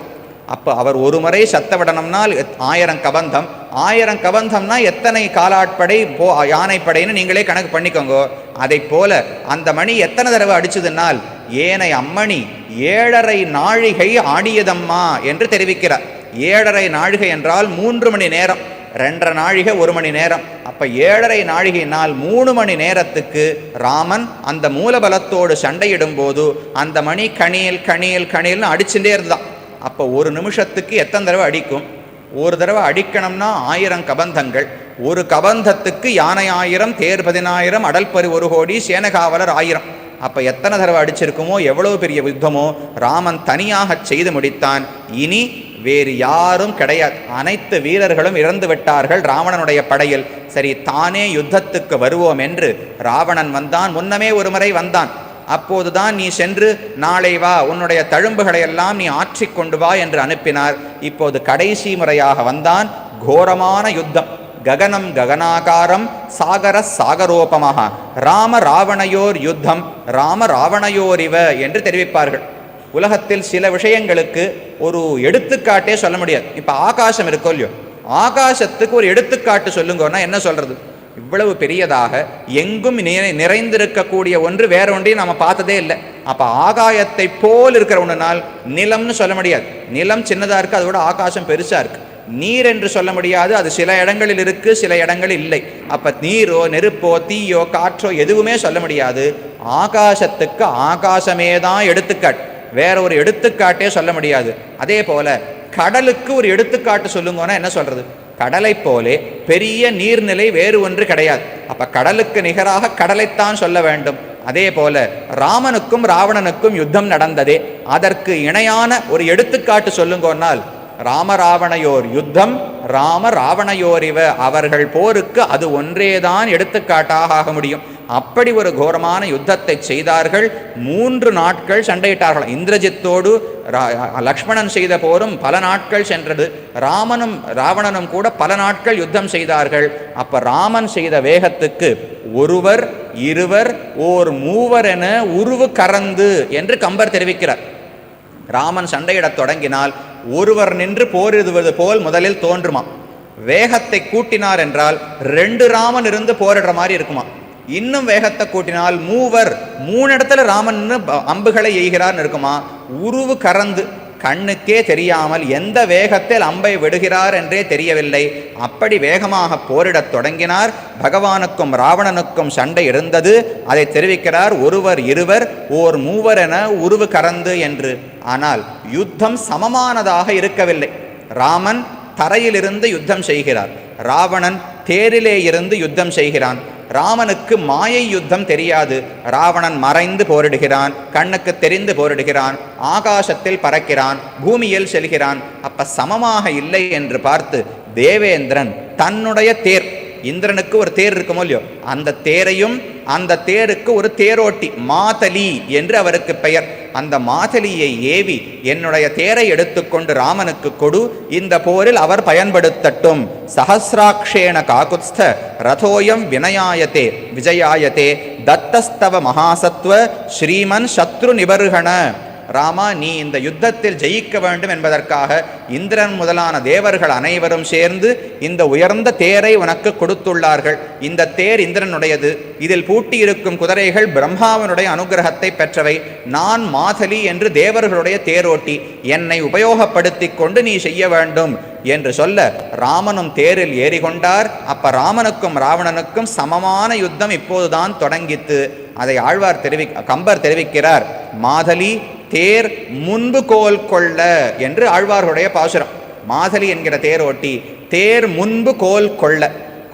Speaker 1: அப்போ அவர் ஒரு முறை சத்தமிடணும்னால் 1000 கபந்தம், 1000 கபந்தம்னா எத்தனை காலாட்படை யானைப்படைன்னு நீங்களே கணக்கு பண்ணிக்கோங்க. அதை போல அந்த மணி எத்தனை தடவை அடிச்சதுனால் ஏனை அம்மணி 7.5 நாழிகை ஆடியதம்மா என்று தெரிவிக்கிறார். 7.5 நாழிகை என்றால் 3 மணி நேரம், 2.5 நாழிகை 1 மணி நேரம். அப்ப 7.5 நாழிகையினால் 3 மணி நேரத்துக்கு ராமன் அந்த மூலபலத்தோடு சண்டையிடும் போது அந்த மணி கணீல் கணீல் கணீல்னு அடிச்சுட்டே இருந்தான். அப்போ ஒரு நிமிஷத்துக்கு எத்தனை தடவை அடிக்கும்? ஒரு தடவை அடிக்கணும்னா 1000 கபந்தங்கள், ஒரு கபந்தத்துக்கு யானை 1000, தேர் 10,000, அடல்பரி 1 கோடி, சேனகாவலர் 1000. அப்போ எத்தனை தடவை அடிச்சிருக்குமோ, எவ்வளவு பெரிய யுத்தமோ ராமன் தனியாக செய்து முடித்தான். இனி வேறு யாரும் கிடையாது, அனைத்து வீரர்களும் இறந்து விட்டார்கள் ராவணனுடைய படையில். சரி, தானே யுத்தத்துக்கு வருவோம் என்று ராவணன் வந்தான். முன்னமே ஒரு முறை வந்தான். அப்போதுதான் நீ சென்று நாளை வா, உன்னுடைய தழும்புகளை எல்லாம் நீ ஆற்றிக்கொண்டு வா என்று அனுப்பினார். இப்போது கடைசி முறையாக வந்தான். கோரமான யுத்தம், ககனம் ககனாகாரம், சாகர சாகரோபமாக, ராம ராவணையோர் யுத்தம், ராம ராவணையோரிவ என்று தெரிவிப்பார்கள். உலகத்தில் சில விஷயங்களுக்கு ஒரு எடுத்துக்காட்டே சொல்ல முடியாது. இப்போ ஆகாசம் இருக்கோ இல்லையோ, ஆகாசத்துக்கு ஒரு எடுத்துக்காட்டு சொல்லுங்கன்னா என்ன சொல்றது? இவ்வளவு பெரியதாக எங்கும் நிறைந்திருக்கக்கூடிய ஒன்று வேற ஒன்றையும் நம்ம பார்த்ததே இல்லை. அப்போ ஆகாயத்தை போல் இருக்கிற ஒன்றுனால் நிலம்னு சொல்ல முடியாது. நிலம் சின்னதாக இருக்குது, அதோட ஆகாசம் பெருசாக இருக்குது. நீர் என்று சொல்ல முடியாது, அது சில இடங்களில் இருக்கு, சில இடங்களில் இல்லை. அப்போ நீரோ நெருப்போ தீயோ காற்றோ எதுவுமே சொல்ல முடியாது. ஆகாசத்துக்கு ஆகாசமே தான் எடுத்துக்காட்டு, வேற ஒரு எடுத்துக்காட்டே சொல்ல முடியாது. அதே போல கடலுக்கு ஒரு எடுத்துக்காட்டு சொல்லுங்கன்னா என்ன சொல்றது? கடலை போலே பெரிய நீர்நிலை வேறு ஒன்று கிடையாது. அப்ப கடலுக்கு நிகராக கடலைத்தான் சொல்ல வேண்டும். அதே போல ராமனுக்கும் ராவணனுக்கும் யுத்தம் நடந்ததே, அதற்கு இணையான ஒரு எடுத்துக்காட்டு சொல்லுங்கன்னால் ராமராவணையோர் யுத்தம், ராம ராவணையோரிவ, அவர்கள் போருக்கு அது ஒன்றேதான் எடுத்துக்காட்டாக ஆக முடியும். அப்படி ஒரு கோரமான யுத்தத்தை செய்தார்கள். 3 நாட்கள் சண்டையிட்டார்கள். இந்திரஜித்தோடு லக்ஷ்மணன் செய்த போரும் பல நாட்கள் சென்றது. ராமனும் ராவணனும் கூட பல நாட்கள் யுத்தம் செய்தார்கள். அப்ப ராமன் செய்த வேகத்துக்கு ஒருவர் இருவர் ஓர் மூவர் என உருவு கறந்து என்று கம்பர் தெரிவிக்கிறார். ராமன் சண்டையிடத் தொடங்கினால் ஒருவர் நின்று போரிடுவது போல் முதலில் தோன்றுமா. வேகத்தை கூட்டினார் என்றால் 2 ராமன் இருந்து போரிடுற மாதிரி இருக்குமா. இன்னும் வேகத்தை கூட்டினால் மூவர், 3 இடத்துல ராமன் அம்புகளை எய்கிறார்னு இருக்குமா. உருவு கறந்து, கண்ணுக்கே தெரியாமல் எந்த வேகத்தில் அம்பை விடுகிறார் என்றே தெரியவில்லை. அப்படி வேகமாக போரிடத் தொடங்கினார். பகவானுக்கும் ராவணனுக்கும் சண்டை இருந்தது. அதை தெரிவிக்கிறார், ஒருவர் இருவர் ஓர் மூவர் என உருவு கறந்து என்று. ஆனால் யுத்தம் சமமானதாக இருக்கவில்லை. ராமன் தரையிலிருந்து யுத்தம் செய்கிறார், ராவணன் தேரிலே இருந்து யுத்தம் செய்கிறான். ராமனுக்கு மாயை யுத்தம் தெரியாது. ராவணன் மறைந்து போரிடுகிறான், கண்ணுக்கு தெரிந்து போரிடுகிறான், ஆகாசத்தில் பறக்கிறான், பூமியில் செல்கிறான். அப்ப சமமாக இல்லை என்று பார்த்து தேவேந்திரன் தன்னுடைய தேர், இந்திரனுக்கு ஒரு தேர் இருக்குமோ இல்லையோ, அந்த தேரையும் அந்த தேருக்கு ஒரு தேரோட்டி மாதலி என்று அவருக்கு பெயர், அந்த மாதலியை ஏவி என்னுடைய தேரை எடுத்துக்கொண்டு ராமனுக்கு கொடு, இந்த போரில் அவர் பயன்படுத்தட்டும். சஹசிராக்ஷேண காகுத்ஸ்த ரதோயம் வினயாயத்தே விஜயாயத்தே தத்தஸ்தவ மகாசத்வ ஸ்ரீமன் சத்ரு நிபர்கண. ராமா, நீ இந்த யுத்தத்தில் ஜெயிக்க வேண்டும் என்பதற்காக இந்திரன் முதலான தேவர்கள் அனைவரும் சேர்ந்து இந்த உயர்ந்த தேரை உனக்கு கொடுத்துள்ளார்கள். இந்த தேர் இந்திரனுடையது. இதில் பூட்டியிருக்கும் குதிரைகள் பிரம்மாவனுடைய அனுகிரகத்தை பெற்றவை. நான் மாதலி என்று தேவர்களுடைய தேரோட்டி. என்னை உபயோகப்படுத்தி கொண்டு நீ செய்ய வேண்டும் என்று சொல்ல ராமனும் தேரில் ஏறிக்கொண்டார். அப்ப ராமனுக்கும் ராவணனுக்கும் சமமான யுத்தம் இப்போதுதான் தொடங்கித்து. அதை ஆழ்வார் கம்பர் தெரிவிக்கிறார். மாதலி தேர் முன்பு கோல் கொள்ள என்று ஆழ்வார்களுடைய பாசுரம். மாதலி என்கிற தேரோட்டி தேர் முன்பு கோல் கொள்ள.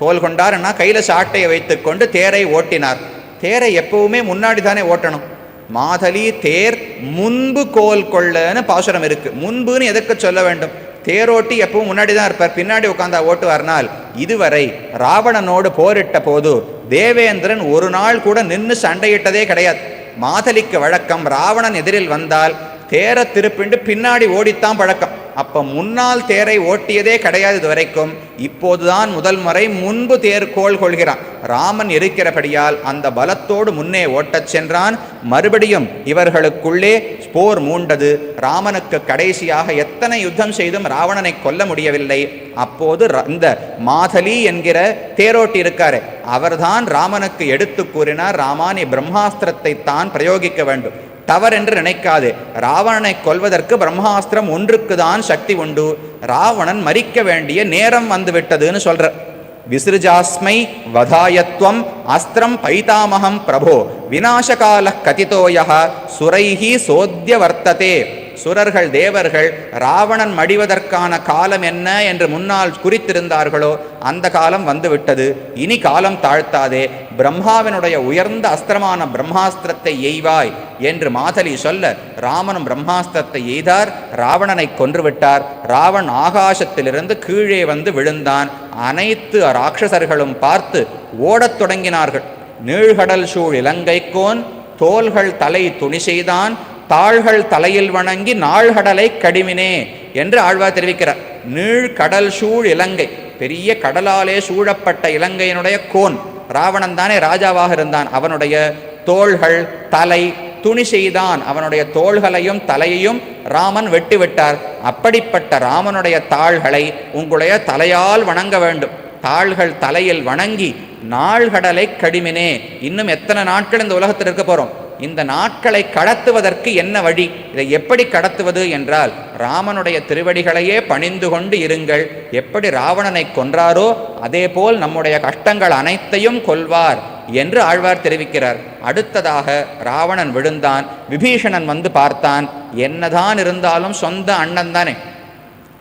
Speaker 1: கோல் கொண்டார்னா கையில சாட்டையை வைத்துக் கொண்டு தேரை ஓட்டினார். தேரை எப்பவுமே முன்னாடி தானே ஓட்டணும். மாதலி தேர் முன்பு கோல் கொள்ளன்னு பாசுரம் இருக்கு. முன்புன்னு எதற்கு சொல்ல வேண்டும்? தேரோட்டி எப்பவும் முன்னாடி தான் இருப்பார், பின்னாடி உட்கார்ந்தா ஓட்டுவார்னால். இதுவரை ராவணனோடு போரிட்ட போது தேவேந்திரன் ஒரு நாள் கூட நின்று சண்டையிட்டதே கிடையாது. மாதலிக்கு வழக்கம் ராவணன் எதிரில் வந்தால் தேரை திருப்பிண்டு பின்னாடி ஓடித்தான் பழக்கம். அப்ப முன்னால் தேரை ஓட்டியதே கிடையாது இது வரைக்கும். இப்போதுதான் முதல் முறை முன்பு தேர் கோல் கொள்கிறான். ராமன் இருக்கிறபடியால் அந்த பலத்தோடு முன்னே ஓட்டச் சென்றான். மறுபடியும் இவர்களுக்குள்ளே போர் மூண்டது. ராமனுக்கு கடைசியாக எத்தனை யுத்தம் செய்தும் ராவணனை கொல்ல முடியவில்லை. அப்போது இந்த மாதலி என்கிற தேரோட்டி இருக்காரு, அவர்தான் ராமனுக்கு எடுத்து கூறினார், ராமா, நீ பிரம்மாஸ்திரத்தை தான் பிரயோகிக்க வேண்டும். தவறென்று நினைக்காது. ராவணனை கொல்வதற்கு பிரம்மாஸ்திரம் ஒன்றுக்கு தான் சக்தி உண்டு. ராவணன் மரிக்க வேண்டிய நேரம் வந்துவிட்டதுன்னு சொல்ற. விசிருஜாஸ்மை வதாயத்வம் அஸ்திரம் பைதாமகம் பிரபோ விநாசகால கதிதோய சுரைஹி சோத்ய வர்த்ததே. சுரர்கள் தேவர்கள் ராவணன் மடிவதற்கான காலம் என்ன என்று முன்னால் குறித்திருந்தார்களோ அந்த காலம் வந்துவிட்டது. இனி காலம் தாழ்த்தாதே, பிரம்மாவினுடைய உயர்ந்த அஸ்திரமான பிரம்மாஸ்திரத்தை எய்வாய் என்று மாதலி சொல்ல ராமனும் பிரம்மாஸ்திரத்தை எய்தார். ராவணனை கொன்றுவிட்டார். ராவன் ஆகாசத்திலிருந்து கீழே வந்து விழுந்தான். அனைத்து ராட்சசர்களும் பார்த்து ஓடத் தொடங்கினார்கள். நீழ்கடல் சூழ் இலங்கைக்கோன் தோள்கள் தலை துணி செய்தான் தாள்கள் தலையில் வணங்கி நாள்கடலை கடிமினே என்று ஆழ்வார் தெரிவிக்கிறார். நீழ்கடல் சூழ் இலங்கை, பெரிய கடலாலே சூழப்பட்ட இலங்கையினுடைய கோன் ராவணன் தானே ராஜாவாக இருந்தான். அவனுடைய தோள்கள் தலை துணி செய்தான். அவனுடைய தோள்களையும் தலையையும் ராமன் வெட்டிவிட்டார். அப்படிப்பட்ட ராமனுடைய தாள்களை உங்களுடைய தலையால் வணங்க வேண்டும். தாள்கள் தலையில் வணங்கி நாள்கடலை கடிமினே. இன்னும் எத்தனை நாட்கள் இந்த உலகத்தில் இருக்க போறோம்? இந்த நாட்களை கடத்துவதற்கு என்ன வழி? இதை எப்படி கடத்துவது என்றால் ராமனுடைய திருவடிகளையே பணிந்து கொண்டு இருங்கள். எப்படி ராவணனை கொன்றாரோ அதே போல் நம்முடைய கஷ்டங்கள் அனைத்தையும் கொல்வார் என்று ஆழ்வார் தெரிவிக்கிறார். அடுத்ததாக ராவணன் விழுந்தான். விபீஷணன் வந்து பார்த்தான். என்னதான் இருந்தாலும் சொந்த அண்ணன் தானே.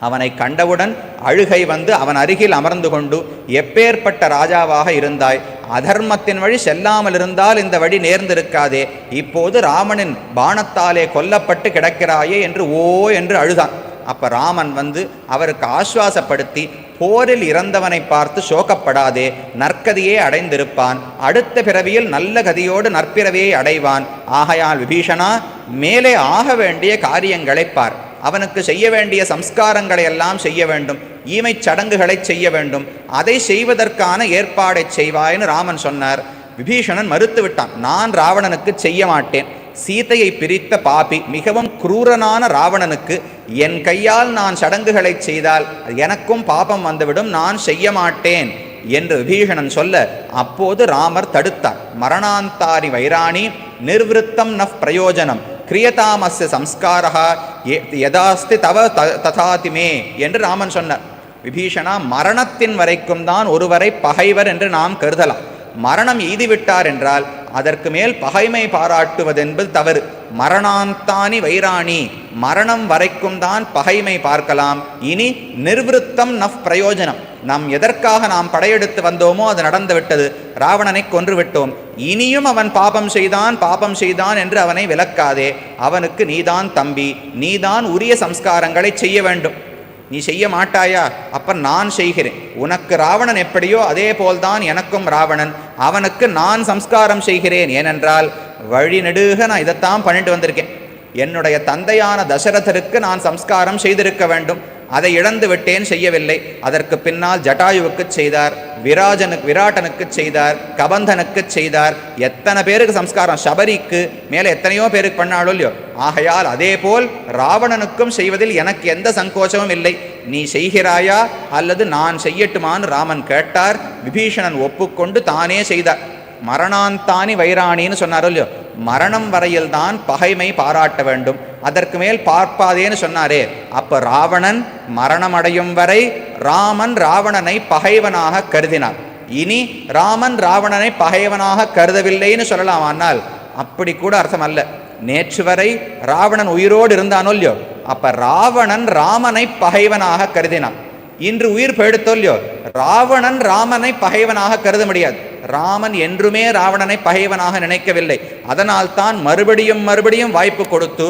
Speaker 1: அவனை கண்டவுடன் அழுகை வந்து அவன் அருகில் அமர்ந்து கொண்டு, எப்பேற்பட்ட ராஜாவாக இருந்தாய், அதர்மத்தின் வழி செல்லாமல் இருந்தால் இந்த வழி நேர்ந்திருக்காதே, இப்போது ராமனின் பாணத்தாலே கொல்லப்பட்டு கிடக்கிறாயே என்று ஓ என்று அழுதான். அப்ப ராமன் வந்து அவருக்கு ஆசுவாசப்படுத்தி, போரில் இறந்தவனை பார்த்து சோகப்படாதே, நற்கதியே அடைந்திருப்பான், அடுத்த பிறவியில் நல்ல கதியோடு நற்பிறவியை அடைவான். ஆகையால் விபீஷணா, மேலே ஆக வேண்டிய காரியங்களை பார். அவனுக்கு செய்ய வேண்டிய சம்ஸ்காரங்களை எல்லாம் செய்ய வேண்டும், ஈமைச் சடங்குகளை செய்ய வேண்டும். அதை செய்வதற்கான ஏற்பாடை செய்வாய்னு ராமன் சொன்னார். விபீஷணன் மறுத்து விட்டான். நான் ராவணனுக்கு செய்ய மாட்டேன். சீதையை பிரித்த பாபி, மிகவும் குரூரனான ராவணனுக்கு என் கையால் நான் சடங்குகளை செய்தால் எனக்கும் பாபம் வந்துவிடும், நான் செய்ய மாட்டேன் என்று விபீஷணன் சொல்ல, அப்போது ராமர் தடுத்தார். மரணாந்தாரி வைராணி நிர்விருத்தம் ந பிரயோஜனம் கிரியதாமஸ்ய சம்ஸ்காரா யதாஸ்தி தவ ததாதிமே என்று ராமன் சொன்னார். விபீஷணா, மரணத்தின் வரைக்கும் தான் ஒருவரை பகைவர் என்று நாம் கருதலாம். மரணம் எய்துவிட்டார் என்றால் அதற்கு மேல் பகைமை பாராட்டுவதென்பது தவறு. மரணாந்தானி வைராணி, மரணம் வரைக்கும் தான் பகைமை பார்க்கலாம். இனி நிர்விருத்தம் நஃப் பிரயோஜனம், நாம் எதற்காக நாம் படையெடுத்து வந்தோமோ அது நடந்துவிட்டது. ராவணனை கொன்று விட்டோம். இனியும் அவன் பாபம் செய்தான் என்று அவனை விலக்காதே. அவனுக்கு நீதான் தம்பி, நீதான் உரிய சம்ஸ்காரங்களை செய்ய வேண்டும். நீ செய்ய மாட்டாயா? அப்ப நான் செய்கிறேன். உனக்கு ராவணன் எப்படியோ அதே போல்தான் எனக்கும் ராவணன். அவனுக்கு நான் சம்ஸ்காரம் செய்கிறேன். ஏனென்றால் வழி நெடுக நான் இதைத்தான் பண்ணிட்டு வந்திருக்கேன். என்னுடைய தந்தையான தசரதருக்கு நான் சம்ஸ்காரம் செய்திருக்க வேண்டும். அதை இழந்து விட்டேன், செய்யவில்லை. அதற்கு பின்னால் ஜட்டாயுவுக்கு செய்தார். விராட்டனுக்கு செய்தார், கபந்தனுக்கு செய்தார், எத்தனை பேருக்கு சம்ஸ்காரம், சபரிக்கு மேலே எத்தனையோ பேருக்கு பண்ணாலும் இல்லையோ. ஆகையால் அதே போல் ராவணனுக்கும் செய்வதில் எனக்கு எந்த சங்கோச்சமும் இல்லை, நீ செய்கிறாயா அல்லது நான் செய்யட்டுமான்னு ராமன் கேட்டார். விபீஷணன் ஒப்புக்கொண்டு தானே செய்தார். மரணாந்தானி வைராணின்னு சொன்னாரோ இல்லையோ, மரணம் வரையில் தான் பகைமை பாராட்ட வேண்டும், அதற்கு மேல் பார்ப்பாதேன்னு சொன்னாரே. அப்ப ராவணன் மரணமடையும் வரை ராமன் ராவணனை பகைவனாக கருதினார். இனி ராமன் ராவணனை பகைவனாக கருதவில்லைன்னு சொல்லலாம். ஆனால் அப்படி கூட அர்த்தம் அல்ல. நேற்று வரை ராவணன் உயிரோடு இருந்தானோ இல்லையோ, அப்ப ராவணன் ராமனை பகைவனாக கருதினான். இன்று உயிர் போயிடுத்தோ இல்லையோ, ராவணன் ராமனை பகைவனாக கருத முடியாது. ராமன் என்றுமே ராவணனை பகைவனாக நினைக்கவில்லை. அதனால் தான் மறுபடியும் வாய்ப்பு கொடுத்து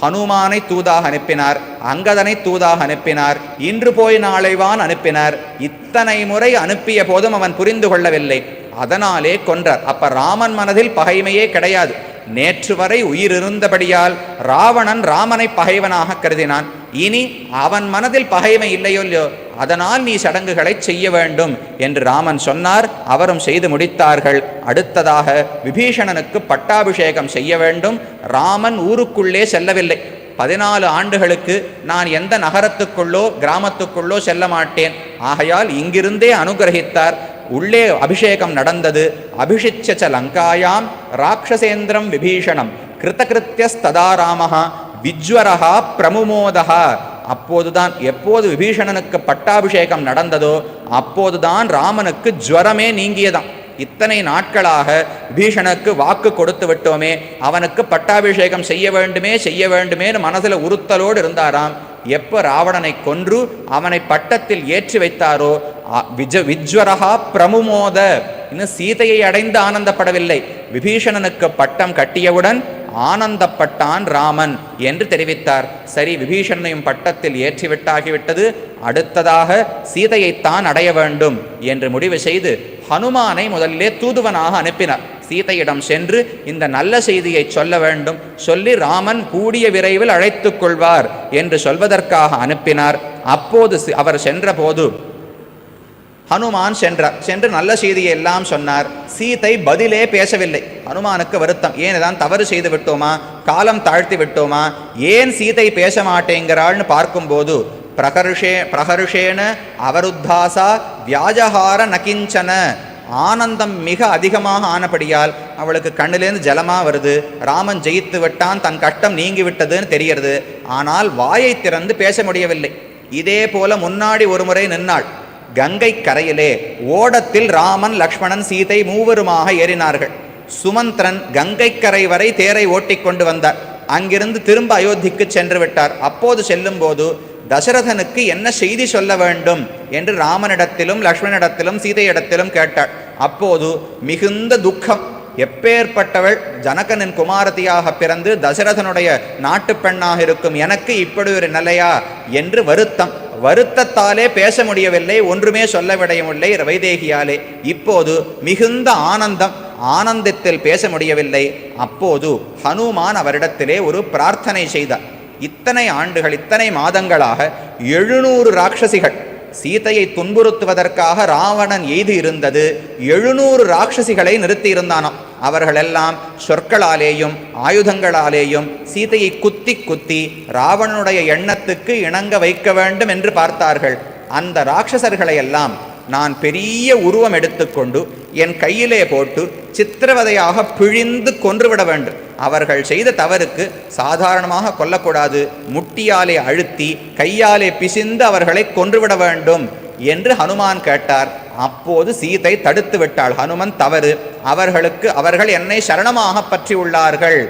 Speaker 1: ஹனுமானை தூதாக அனுப்பினார், அங்கதனை தூதாக அனுப்பினார், இன்று போய் நாளைவான் அனுப்பினார். இத்தனை முறை அனுப்பிய போதும் அவன் புரிந்து கொள்ளவில்லை, அதனாலே கொன்றார். அப்ப ராமன் மனதில் பகைமையே கிடையாது. நேற்று வரை உயிர் இருந்தபடியால் ராவணன் ராமனை பகைவனாக கருதினான். இனி அவன் மனதில் பகைமை இல்லையோ இல்லையோ, அதனால் நீ சடங்குகளை செய்ய வேண்டும் என்று ராமன் சொன்னார். அவரும் செய்து முடித்தார்கள். அடுத்ததாக விபீஷணனுக்கு பட்டாபிஷேகம் செய்ய வேண்டும். ராமன் ஊருக்குள்ளே செல்லவில்லை. 14 ஆண்டுகளுக்கு நான் எந்த நகரத்துக்குள்ளோ கிராமத்துக்குள்ளோ செல்ல மாட்டேன். ஆகையால் இங்கிருந்தே அனுகிரகித்தார். உள்ளே அபிஷேகம் நடந்தது. அபிஷிச்ச லங்காயாம் ராட்சசேந்திரம் விபீஷணம் கிருத்தகிருத்தியஸ்ததா ராமஹா விஜ்வரஹா பிரமுமோதஹா. அப்போதுதான், எப்போது விபீஷணனுக்கு பட்டாபிஷேகம் நடந்ததோ அப்போதுதான் ராமனுக்கு ஜுவரமே நீங்கியதாம். இத்தனை நாட்களாக விபீஷணனுக்கு வாக்கு கொடுத்து விட்டோமே, அவனுக்கு பட்டாபிஷேகம் செய்ய வேண்டுமேன்னு மனதில் உறுத்தலோடு இருந்தாராம். எப்போ ராவணனை கொன்று அவனை பட்டத்தில் ஏற்றி வைத்தாரோ விஜ்வரஹா பிரமுமோத, இன்னும் சீதையை அடைந்து ஆனந்தப்படவில்லை, விபீஷணனுக்கு பட்டம் கட்டியவுடன் ஆனந்தப்பட்டான் ராமன் என்று தெரிவித்தார். சரி, விபீஷணனையும் பட்டத்தில் ஏற்றிவிட்டாகிவிட்டது, அடுத்ததாக சீதையைத்தான் அடைய வேண்டும் என்று முடிவு செய்து ஹனுமானை முதலிலே தூதுவனாக அனுப்பினார். சீதையிடம் சென்று இந்த நல்ல செய்தியை சொல்ல வேண்டும், சொல்லி ராமன் கூடிய விரைவில் அழைத்துக் கொள்வார் என்று சொல்வதற்காக அனுப்பினார். அப்போது அவர் சென்ற போது ஹனுமான் சென்று நல்ல செய்தியை எல்லாம் சொன்னார். சீதை பதிலே பேசவில்லை. ஹனுமானுக்கு வருத்தம், ஏன் தவறு செய்து விட்டோமா, காலம் தாழ்த்தி விட்டோமா, ஏன் சீதை பேச மாட்டேங்கிறாள்னு பார்க்கும்போது பிரகர்ஷேன அவருத்தாசா வியாஜஹார நகிஞ்சன, ஆனந்தம் மிக அதிகமாக ஆனபடியால் அவளுக்கு கண்ணிலேருந்து ஜலமா வருது. ராமன் ஜெயித்து விட்டான், தன் கஷ்டம் நீங்கிவிட்டதுன்னு தெரிகிறது. ஆனால் வாயை திறந்து பேச முடியவில்லை. இதே போல முன்னாடி ஒரு முறை நின்னாள். கங்கை கரையிலே ஓடத்தில் ராமன் லக்ஷ்மணன் சீதை மூவருமாக ஏறினார்கள். சுமந்திரன் கங்கை கரை வரை தேரை ஓட்டிக்கொண்டு வந்தார். அங்கிருந்து திரும்ப அயோத்திக்கு சென்று விட்டார். அப்போது செல்லும் போது தசரதனுக்கு என்ன செய்தி சொல்ல வேண்டும் என்று ராமனிடத்திலும் லக்ஷ்மணனிடத்திலும் சீதையிடத்திலும் கேட்டாள். அப்போது மிகுந்த துக்கம். எப்பேற்பட்டவள், ஜனகனின் குமாரதியாக பிறந்து தசரதனுடைய நாட்டு பெண்ணாக இருக்கும் எனக்கு இப்படி ஒரு நிலையா என்று வருத்தத்தாலே பேச முடியவில்லை, ஒன்றுமே சொல்ல விடையவில்லை வைதேகியாலே. இப்போது மிகுந்த ஆனந்தத்தில் பேச முடியவில்லை. அப்போது ஹனுமான் அவரிடத்திலே ஒரு பிரார்த்தனை செய்தார். இத்தனை ஆண்டுகள், இத்தனை மாதங்களாக 700 ராட்சசிகள் சீதையை துன்புறுத்துவதற்காக ராவணன் எய்து இருந்தது. 700 ராட்சசிகளை நிறுத்தி இருந்தானாம். அவர்களெல்லாம் சொற்களாலேயும் ஆயுதங்களாலேயும் சீதையை குத்தி ராவணனுடைய எண்ணத்துக்கு இணங்க வைக்க வேண்டும் என்று பார்த்தார்கள். அந்த ராட்சசர்களை எல்லாம் நான் பெரிய உருவம் எடுத்துக்கொண்டு என் கையிலே போட்டு சித்திரவதையாக பிழிந்து கொன்றுவிட வேண்டும். அவர்கள் செய்த தவறுக்கு சாதாரணமாக கொல்லக்கூடாது, முட்டியாலே அழுத்தி கையாலே பிசிந்து அவர்களை கொன்றுவிட வேண்டும் என்று ஹனுமான் கேட்டார். அப்போது சீதை தடுத்து விட்டாள். ஹனுமன் தவறு, அவர்கள் என்னை சரணமாக பற்றி உள்ளார்கள்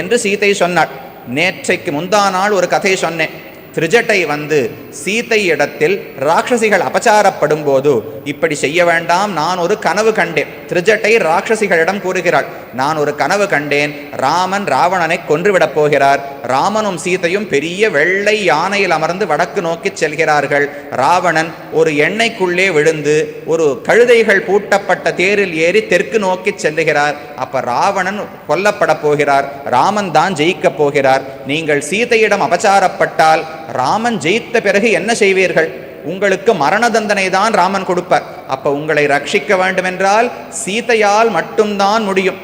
Speaker 1: என்று சீதை சொன்னாள். நேற்றைக்கு முந்தா நாள் ஒரு கதை சொன்னேன். திரிஜட்டை வந்து சீதை இடத்தில் ராட்சசிகள் அபச்சாரப்படும் போது இப்படி செய்ய வேண்டாம், நான் ஒரு கனவு கண்டேன். திரிஜட்டை ராட்சசிகளிடம் கூறுகிறாள், நான் ஒரு கனவு கண்டேன், ராமன் ராவணனை கொன்றுவிடப் போகிறார். ராமனும் சீதையும் பெரிய வெள்ளை யானையில் அமர்ந்து வடக்கு நோக்கி செல்கிறார்கள். ராவணன் ஒரு எண்ணெய்க்குள்ளே விழுந்து ஒரு கழுதைகள் பூட்டப்பட்ட தேரில் ஏறி தெற்கு நோக்கி செல்லுகிறார். அப்ப ராவணன் கொல்லப்பட போகிறார், ராமன் தான் ஜெயிக்கப் போகிறார். நீங்கள் சீதையிடம் அபச்சாரப்பட்டால் ராமன் ஜெயித்த பிறகு என்ன செய்வீர்கள்? உங்களுக்கு மரண தண்டனை தான் ராமன் கொடுப்பார். அப்ப உங்களை ரட்சிக்க வேண்டுமென்றால் சீதையால் மட்டும்தான் முடியும்.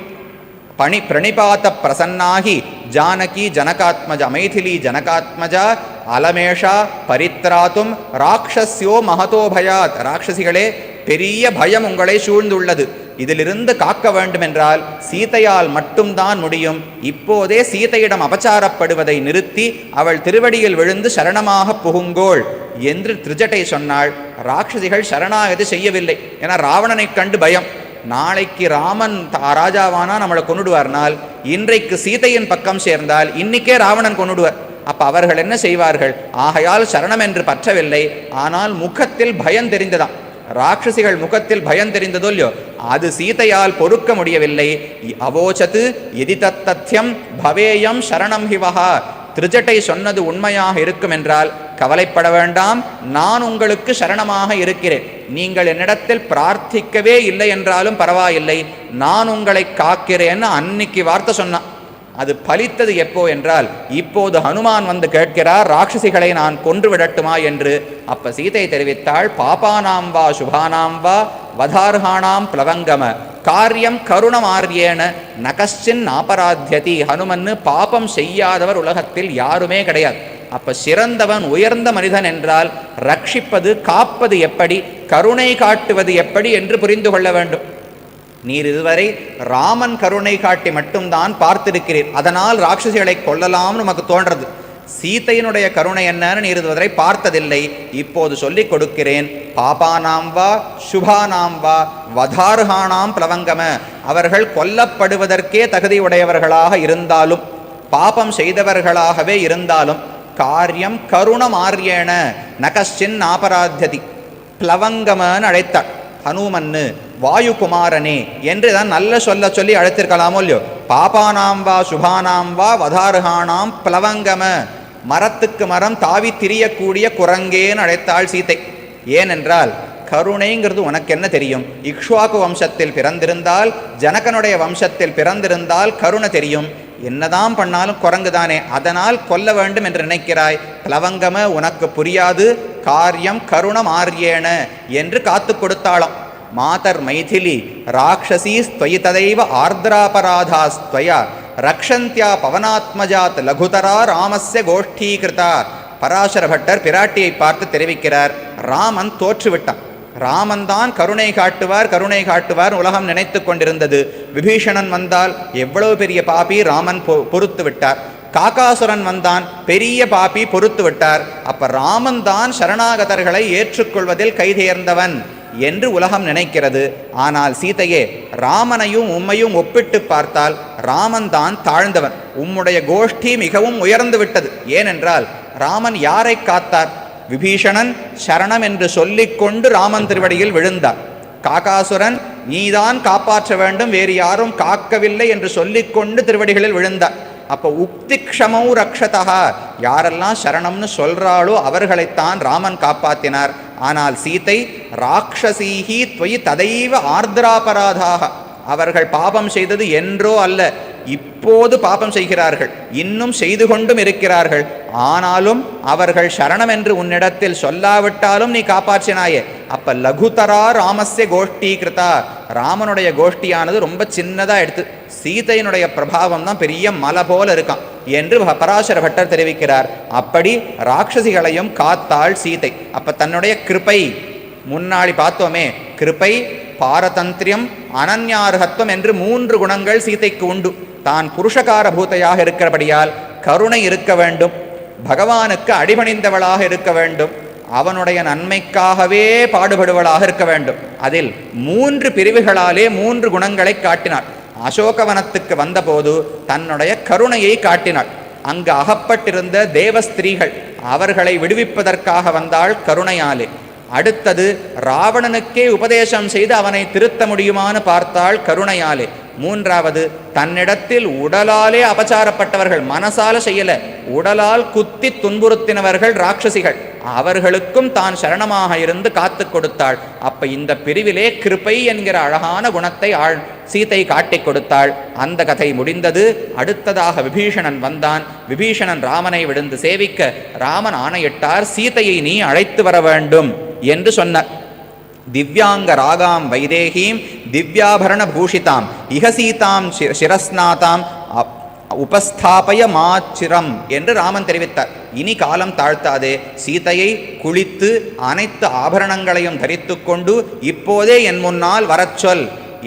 Speaker 1: பிரணிபாத பிரசன்னாகி ஜானகி ஜனகாத்மஜா மைதிலி ஜனகாத்மஜா அலமேஷா பரித்ராத்தும் ராட்சஸ்யோ மகதோ பயாத். ராட்சசிகளே, பெரிய பயம் உங்களை சூழ்ந்துள்ளது. இதிலிருந்து காக்க வேண்டுமென்றால் சீதையால் மட்டும்தான் முடியும். இப்போதே சீதையிடம் அபச்சாரப்படுவதை நிறுத்தி அவள் திருவடியில் விழுந்து சரணமாக புகுங்கோள் என்று திருஜட்டை சொன்னாள். ராட்சசிகள் சரணாகதி செய்யவில்லை. ஏன்னா ராவணனை கண்டு பயம். நாளைக்கு ராமன் ராஜாவானா நம்மளை கொண்டுடுவார்னால், இன்றைக்கு சீதையின் பக்கம் சேர்ந்தால் இன்னைக்கே ராவணன் கொண்டுடுவார். அப்ப அவர்கள் என்ன செய்வார்கள்? ஆகையால் சரணம் என்று பற்றவில்லை. ஆனால் முகத்தில் பயம் தெரிந்ததாம். ராட்சசிகள் முகத்தில் பயம் தெரிந்ததோ இல்லையோ, அது சீதையால் பொறுக்க முடியவில்லை. அவோச்சத்து எதி தத்தத்யம் பவேயம் சரணம் ஹிவஹா. திருஜட்டை சொன்னது உண்மையாக இருக்கும் என்றால் கவலைப்பட வேண்டாம், நான் உங்களுக்கு சரணமாக இருக்கிறேன். நீங்கள் என்னிடத்தில் பிரார்த்திக்கவே இல்லை என்றாலும் பரவாயில்லை, நான் உங்களை காக்கிறேன்னு அன்னைக்கு வார்த்தை சொன்னான். அது பலித்தது எப்போ என்றால், இப்போது ஹனுமான் வந்து கேட்கிறார், ராட்சசிகளை நான் கொன்று விடட்டுமா என்று. அப்ப சீதை தெரிவித்தாள், பாபானாம் வா சுபானாம் வா வதார்ஹானாம் பிளவங்கம காரியம் கருணமாரியேன நகஸ்சின் ஆபராத்தியதி. ஹனுமன்னு பாபம் செய்யாதவர் உலகத்தில் யாருமே கிடையாது. அப்ப சிறந்தவன் உயர்ந்த மனிதன் என்றால் ரட்சிப்பது காப்பது எப்படி, கருணை காட்டுவது எப்படி என்று புரிந்து கொள்ள வேண்டும். நீர் இதுவரை ராமன் கருணை காட்டி மட்டும்தான் பார்த்திருக்கிறீர். அதனால் ராட்சசிகளை கொல்லலாம்னு நமக்கு தோன்றது. சீதையினுடைய கருணை என்னன்னு நீர் இதுவரை பார்த்ததில்லை. இப்போது சொல்லிக் கொடுக்கிறேன். பாபானாம் வா சுபானாம் வா வதார்ஹானாம் பிளவங்கம. அவர்கள் கொல்லப்படுவதற்கே தகுதியுடையவர்களாக இருந்தாலும், பாபம் செய்தவர்களாகவே இருந்தாலும், காரியம் கருணமாரியேன நகஸ்சின் ஆபராத்தியதி. பிளவங்கமன்னு அழைத்தாள். ஹனுமன்னு வாயுகுமாரனே என்று தான் நல்ல சொல்ல சொல்லி அழைத்திருக்கலாமோ இல்லையோ. பாபானாம் வா சுபானாம் வா வதார்ஹானாம் பிளவங்கம. மரத்துக்கு மரம் தாவி திரியக்கூடிய குரங்கேன்னு அழைத்தாள் சீதை. ஏனென்றால் கருணைங்கிறது உனக்கு என்ன தெரியும்? இக்ஷ்வாக்கு வம்சத்தில் பிறந்திருந்தால், ஜனகனுடைய வம்சத்தில் பிறந்திருந்தால் கருணை தெரியும். என்னதான் பண்ணாலும் குரங்குதானே, அதனால் கொல்ல வேண்டும் என்று நினைக்கிறாய். பிளவங்கம உனக்கு புரியாது, காரியம் கருணமாரியேன என்று காத்து கொடுத்தாளாம். மாதர் மைதிலி ராட்சசி ஸ்வயி ததைவ ஆர்திராபராதாஸ்த்வயா ரக்ஷந்தியா பவனாத்மஜாத் லகுதரா ராமஸ்ய கோஷ்டீகிருதா. பராசர பட்டர் பிராட்டியை பார்த்து தெரிவிக்கிறார், ராமன் தோற்றுவிட்டான். ராமன் தான் கருணை காட்டுவார் கருணை காட்டுவார் உலகம் நினைத்து கொண்டிருந்தது. விபீஷணன் வந்தால் எவ்வளவு பெரிய பாபி, ராமன் பொறுத்து விட்டார். காகாசுரன் வந்தான், பெரிய பாபி, பொறுத்து விட்டார். அப்ப ராமன் தான் சரணாகதர்களை ஏற்றுக்கொள்வதில் கைதேர்ந்தவன் என்று உலகம் நினைக்கிறது. ஆனால் சீதையே, ராமனையும் உம்மையும் ஒப்பிட்டு பார்த்தால் ராமன் தான் தாழ்ந்தவன். உம்முடைய கோஷ்டி மிகவும் உயர்ந்து விட்டது. ஏனென்றால் ராமன் யாரை காத்தார்? விபீஷணன் சரணம் என்று சொல்லிக்கொண்டு ராமன் திருவடியில் விழுந்தார். காகாசுரன் நீதான் காப்பாற்ற வேண்டும், வேறு யாரும் காக்கவில்லை என்று சொல்லிக்கொண்டு திருவடிகளில் விழுந்தார். அப்போ உக்தி க்ஷமௌ ரக்ஷதா, யாரெல்லாம் சரணம்னு சொல்றாளோ அவர்களைத்தான் ராமன் காப்பாற்றினார். ஆனால் சீதை ராட்சசீஹி த்வயி ததைவ ஆர்திராபராதாக. அவர்கள் பாபம் செய்தது என்றோ அல்ல, இப்போது பாபம் செய்கிறார்கள், இன்னும் செய்து கொண்டும் இருக்கிறார்கள். ஆனாலும் அவர்கள் சரணம் என்று உன்னிடத்தில் சொல்லாவிட்டாலும் நீ காப்பாற்றினாயே. அப்ப லகுதரா ராமஸ்ய கோஷ்டீகிருதா. ராமனுடைய கோஷ்டியானது ரொம்ப சின்னதா எடுத்து, சீதையினுடைய பிரபாவம் தான் பெரிய மலை போல இருக்கான் என்று பராசர பட்டர் தெரிவிக்கிறார். அப்படி ராட்சசிகளையும் காத்தாள் சீதை. அப்ப தன்னுடைய கிருபை, முன்னாடி பார்த்தோமே, கிருபை, பாரதந்திரியம், அனன்யார்ஹத்துவம் என்று 3 குணங்கள் சீதைக்கு உண்டு. தான் புருஷகார பூத்தையாக இருக்கிறபடியால் கருணை இருக்க வேண்டும், பகவானுக்கு அடிபணிந்தவளாக இருக்க வேண்டும், அவனுடைய நன்மைக்காகவே பாடுபடுவளாக இருக்க வேண்டும். அதில் 3 பிரிவுகளாலே 3 குணங்களை காட்டினாள். அசோகவனத்துக்கு வந்தபோது தன்னுடைய கருணையை காட்டினாள். அங்கு அகப்பட்டிருந்த தேவஸ்திரீகள், அவர்களை விடுவிப்பதற்காக வந்தாள் கருணையாலே. அடுத்தது ராவணனுக்கே உபதேசம் செய்து அவனை திருத்த முடியுமான்னு பார்த்தாள் கருணையாலே. 3வது தன்னிடத்தில் உடலாலே அபச்சாரப்பட்டவர்கள், மனசால செய்யல, உடலால் குத்தி துன்புறுத்தினவர்கள் ராட்சசிகள், அவர்களுக்கும் தான் சரணமாக இருந்து காத்து கொடுத்தாள். அப்ப இந்த பிரிவிலே கிருபை என்கிற அழகான குணத்தை சீதை காட்டிக் கொடுத்தாள். அந்த கதை முடிந்தது. அடுத்ததாக விபீஷணன் வந்தான். விபீஷணன் ராமனை விழுந்து சேவிக்க ராமன் ஆணையிட்டார், சீதையை நீ அழைத்து வர வேண்டும் என்று சொன்னார். திவ்யாங்க ராகாம் வைதேகீம் திவ்யாபரண பூஷிதாம் இகசீதாம் சிரஸ்நாதாம் உபஸ்தாபய மாச்சிரம் என்று ராமன் தெரிவித்தார். இனி காலம் தாழ்த்தாதே, சீதையை குளித்து அனைத்து ஆபரணங்களையும் தரித்து கொண்டு இப்போதே என் முன்னால் வரச்சொல்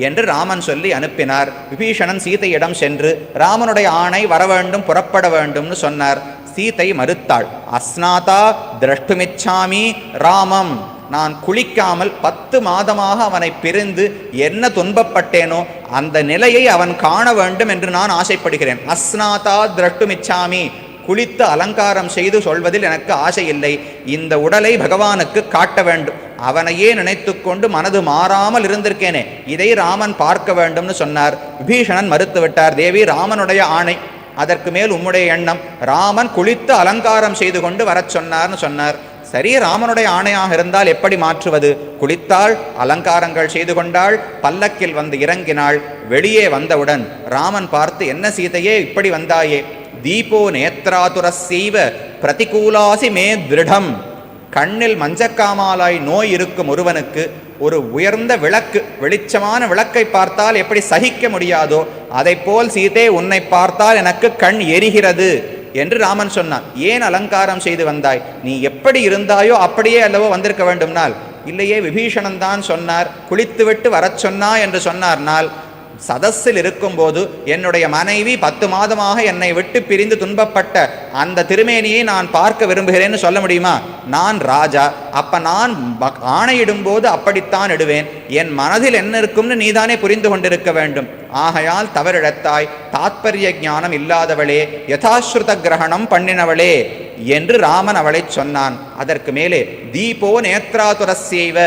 Speaker 1: என்று ராமன் சொல்லி அனுப்பினார். விபீஷணன் சீதையிடம் சென்று ராமனுடைய ஆணை வர வேண்டும், புறப்பட வேண்டும்னு சொன்னார். சீதை மறுத்தாள். அஸ்நாதா திரஷ்டுமிச்சாமி ராமம், நான் குளிக்காமல் 10 மாதமாக அவனை பிரிந்து என்ன துன்பப்பட்டேனோ அந்த நிலையை அவன் காண வேண்டும் என்று நான் ஆசைப்படுகிறேன். அஸ்நாதா திரஷ்டுமிச்சாமி, குளித்து அலங்காரம் செய்து சொல்வதில் எனக்கு ஆசை இல்லை. இந்த உடலை பகவானுக்கு காட்ட வேண்டும். அவனையே நினைத்து கொண்டு மனது மாறாமல் இருந்திருக்கேனே, இதை ராமன் பார்க்க வேண்டும்னு சொன்னார். விபீஷணன் மறுத்துவிட்டார். தேவி, ராமனுடைய ஆணை, அதற்கு மேல் உம்முடைய எண்ணம். ராமன் குளித்து அலங்காரம் செய்து கொண்டு வரச் சொன்னார்னு சொன்னார். சரி, ராமனுடைய ஆணையாக இருந்தால் எப்படி மாற்றுவது? குளித்தாள், அலங்காரங்கள் செய்து கொண்டாள், பல்லக்கில் வந்து இறங்கினாள். வெளியே வந்தவுடன் ராமன் பார்த்து, என்ன சீதையே இப்படி வந்தாயே? தீபோ நேத்ராதுரசீவ பிரதிகூலாசி மே திருடம். கண்ணில் மஞ்சக்காமாலாய் நோய் இருக்கும் ஒருவனுக்கு ஒரு உயர்ந்த விளக்கு, வெளிச்சமான விளக்கை பார்த்தால் எப்படி சகிக்க முடியாதோ அதை போல் சீதை உன்னை பார்த்தால் எனக்கு கண் எரிகிறது என்று ராமன் சொன்னான். ஏன் அலங்காரம் செய்து வந்தாய்? நீ எப்படி இருந்தாயோ அப்படியே அல்லவோ வந்திருக்க வேண்டும்னால். இல்லையே, விபீஷணன் தான் சொன்னார், குளித்துவிட்டு வரச் சொன்னா என்று சொன்னார்னால், சதஸில் இருக்கும்போது என்னுடைய மனைவி 10 மாதமாக என்னை விட்டு பிரிந்து துன்பப்பட்ட அந்த திருமேனியை நான் பார்க்க விரும்புகிறேன்னு சொல்ல முடியுமா? நான் ராஜா, அப்ப நான் ஆணையிடும் போது அப்படித்தான் இடுவேன். என் மனதில் என்ன இருக்கும்னு நீதானே புரிந்து கொண்டிருக்க வேண்டும். ஆகையால் தவறிழத்தாய், தாத்பரிய ஞானம் இல்லாதவளே, யதாஸ்ருத கிரகணம் பண்ணினவளே என்று ராமன் அவளை சொன்னான். அதற்கு மேலே, தீபோ நேத்ராதுரஸ்யைவ,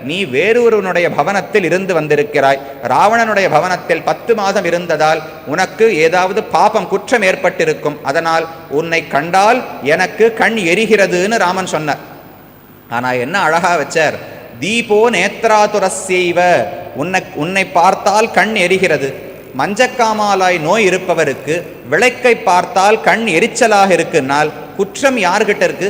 Speaker 1: நீ வேறொருவனுடைய பவனத்தில் இருந்து வந்திருக்கிறாய். ராவணனுடைய பவனத்தில் 10 மாதம் இருந்ததால் உனக்கு ஏதாவது பாபம், குற்றம் ஏற்பட்டிருக்கும். அதனால் உன்னை கண்டால் எனக்கு கண் எரிகிறதுன்னு ராமன் சொன்னார். ஆனா என்ன அழகா வச்சார், தீபோ நேத்ராதுரஸ்யைவ, உன்னை பார்த்தால் கண் எரிகிறது. மஞ்சக்காமாலாய் நோய் இருப்பவருக்கு விளக்கை பார்த்தால் கண் எரிச்சலாக இருக்குன்னால் குற்றம் யார்கிட்ட இருக்கு?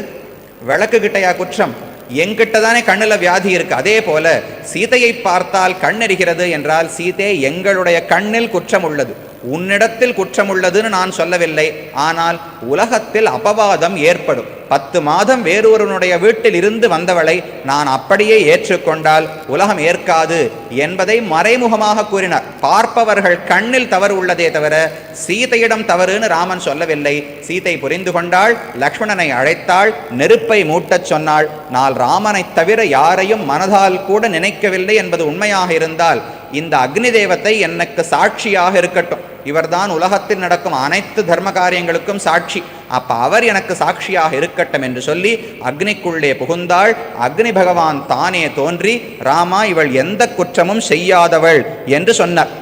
Speaker 1: விளக்கு கிட்டையா குற்றம்? எங்கிட்ட தானே கண்ணில் வியாதி இருக்கு. அதே போல சீதையை பார்த்தால் கண் எரிகிறது என்றால் சீதை எங்களுடைய கண்ணில் குற்றம் உள்ளது, உன்னிடத்தில் குற்றம் உள்ளதுன்னு நான் சொல்லவில்லை. ஆனால் உலகத்தில் அபவாதம் ஏற்படும். 10 மாதம் வேறொருவனுடைய வீட்டில் இருந்து வந்தவளை நான் அப்படியே ஏற்றுக்கொண்டால் உலகம் ஏற்காது என்பதை மறைமுகமாக கூறினார். பார்ப்பவர்கள் கண்ணில் தவறு உள்ளதே தவிர சீதையிடம் தவறுன்னு ராமன் சொல்லவில்லை. சீதை புரிந்து கொண்டாள். லக்ஷ்மணனை அழைத்தாள், நெருப்பை மூட்டச் சொன்னாள். நான் ராமனை தவிர யாரையும் மனதால் கூட நினைக்கவில்லை என்பது உண்மையாக இருந்தால் இந்த அக்னி தேவத்தை எனக்கு சாட்சியாக இருக்கட்டும். இவர்தான் உலகத்தில் நடக்கும் அனைத்து தர்ம காரியங்களுக்கும் சாட்சி. அப்ப அவர் எனக்கு சாட்சியாக இருக்கட்டும் என்று சொல்லி அக்னிக்குள்ளே புகுந்தாள். அக்னி பகவான் தானே தோன்றி, ராமா, இவள் எந்த குற்றமும் செய்யாதவள் என்று சொன்னார்.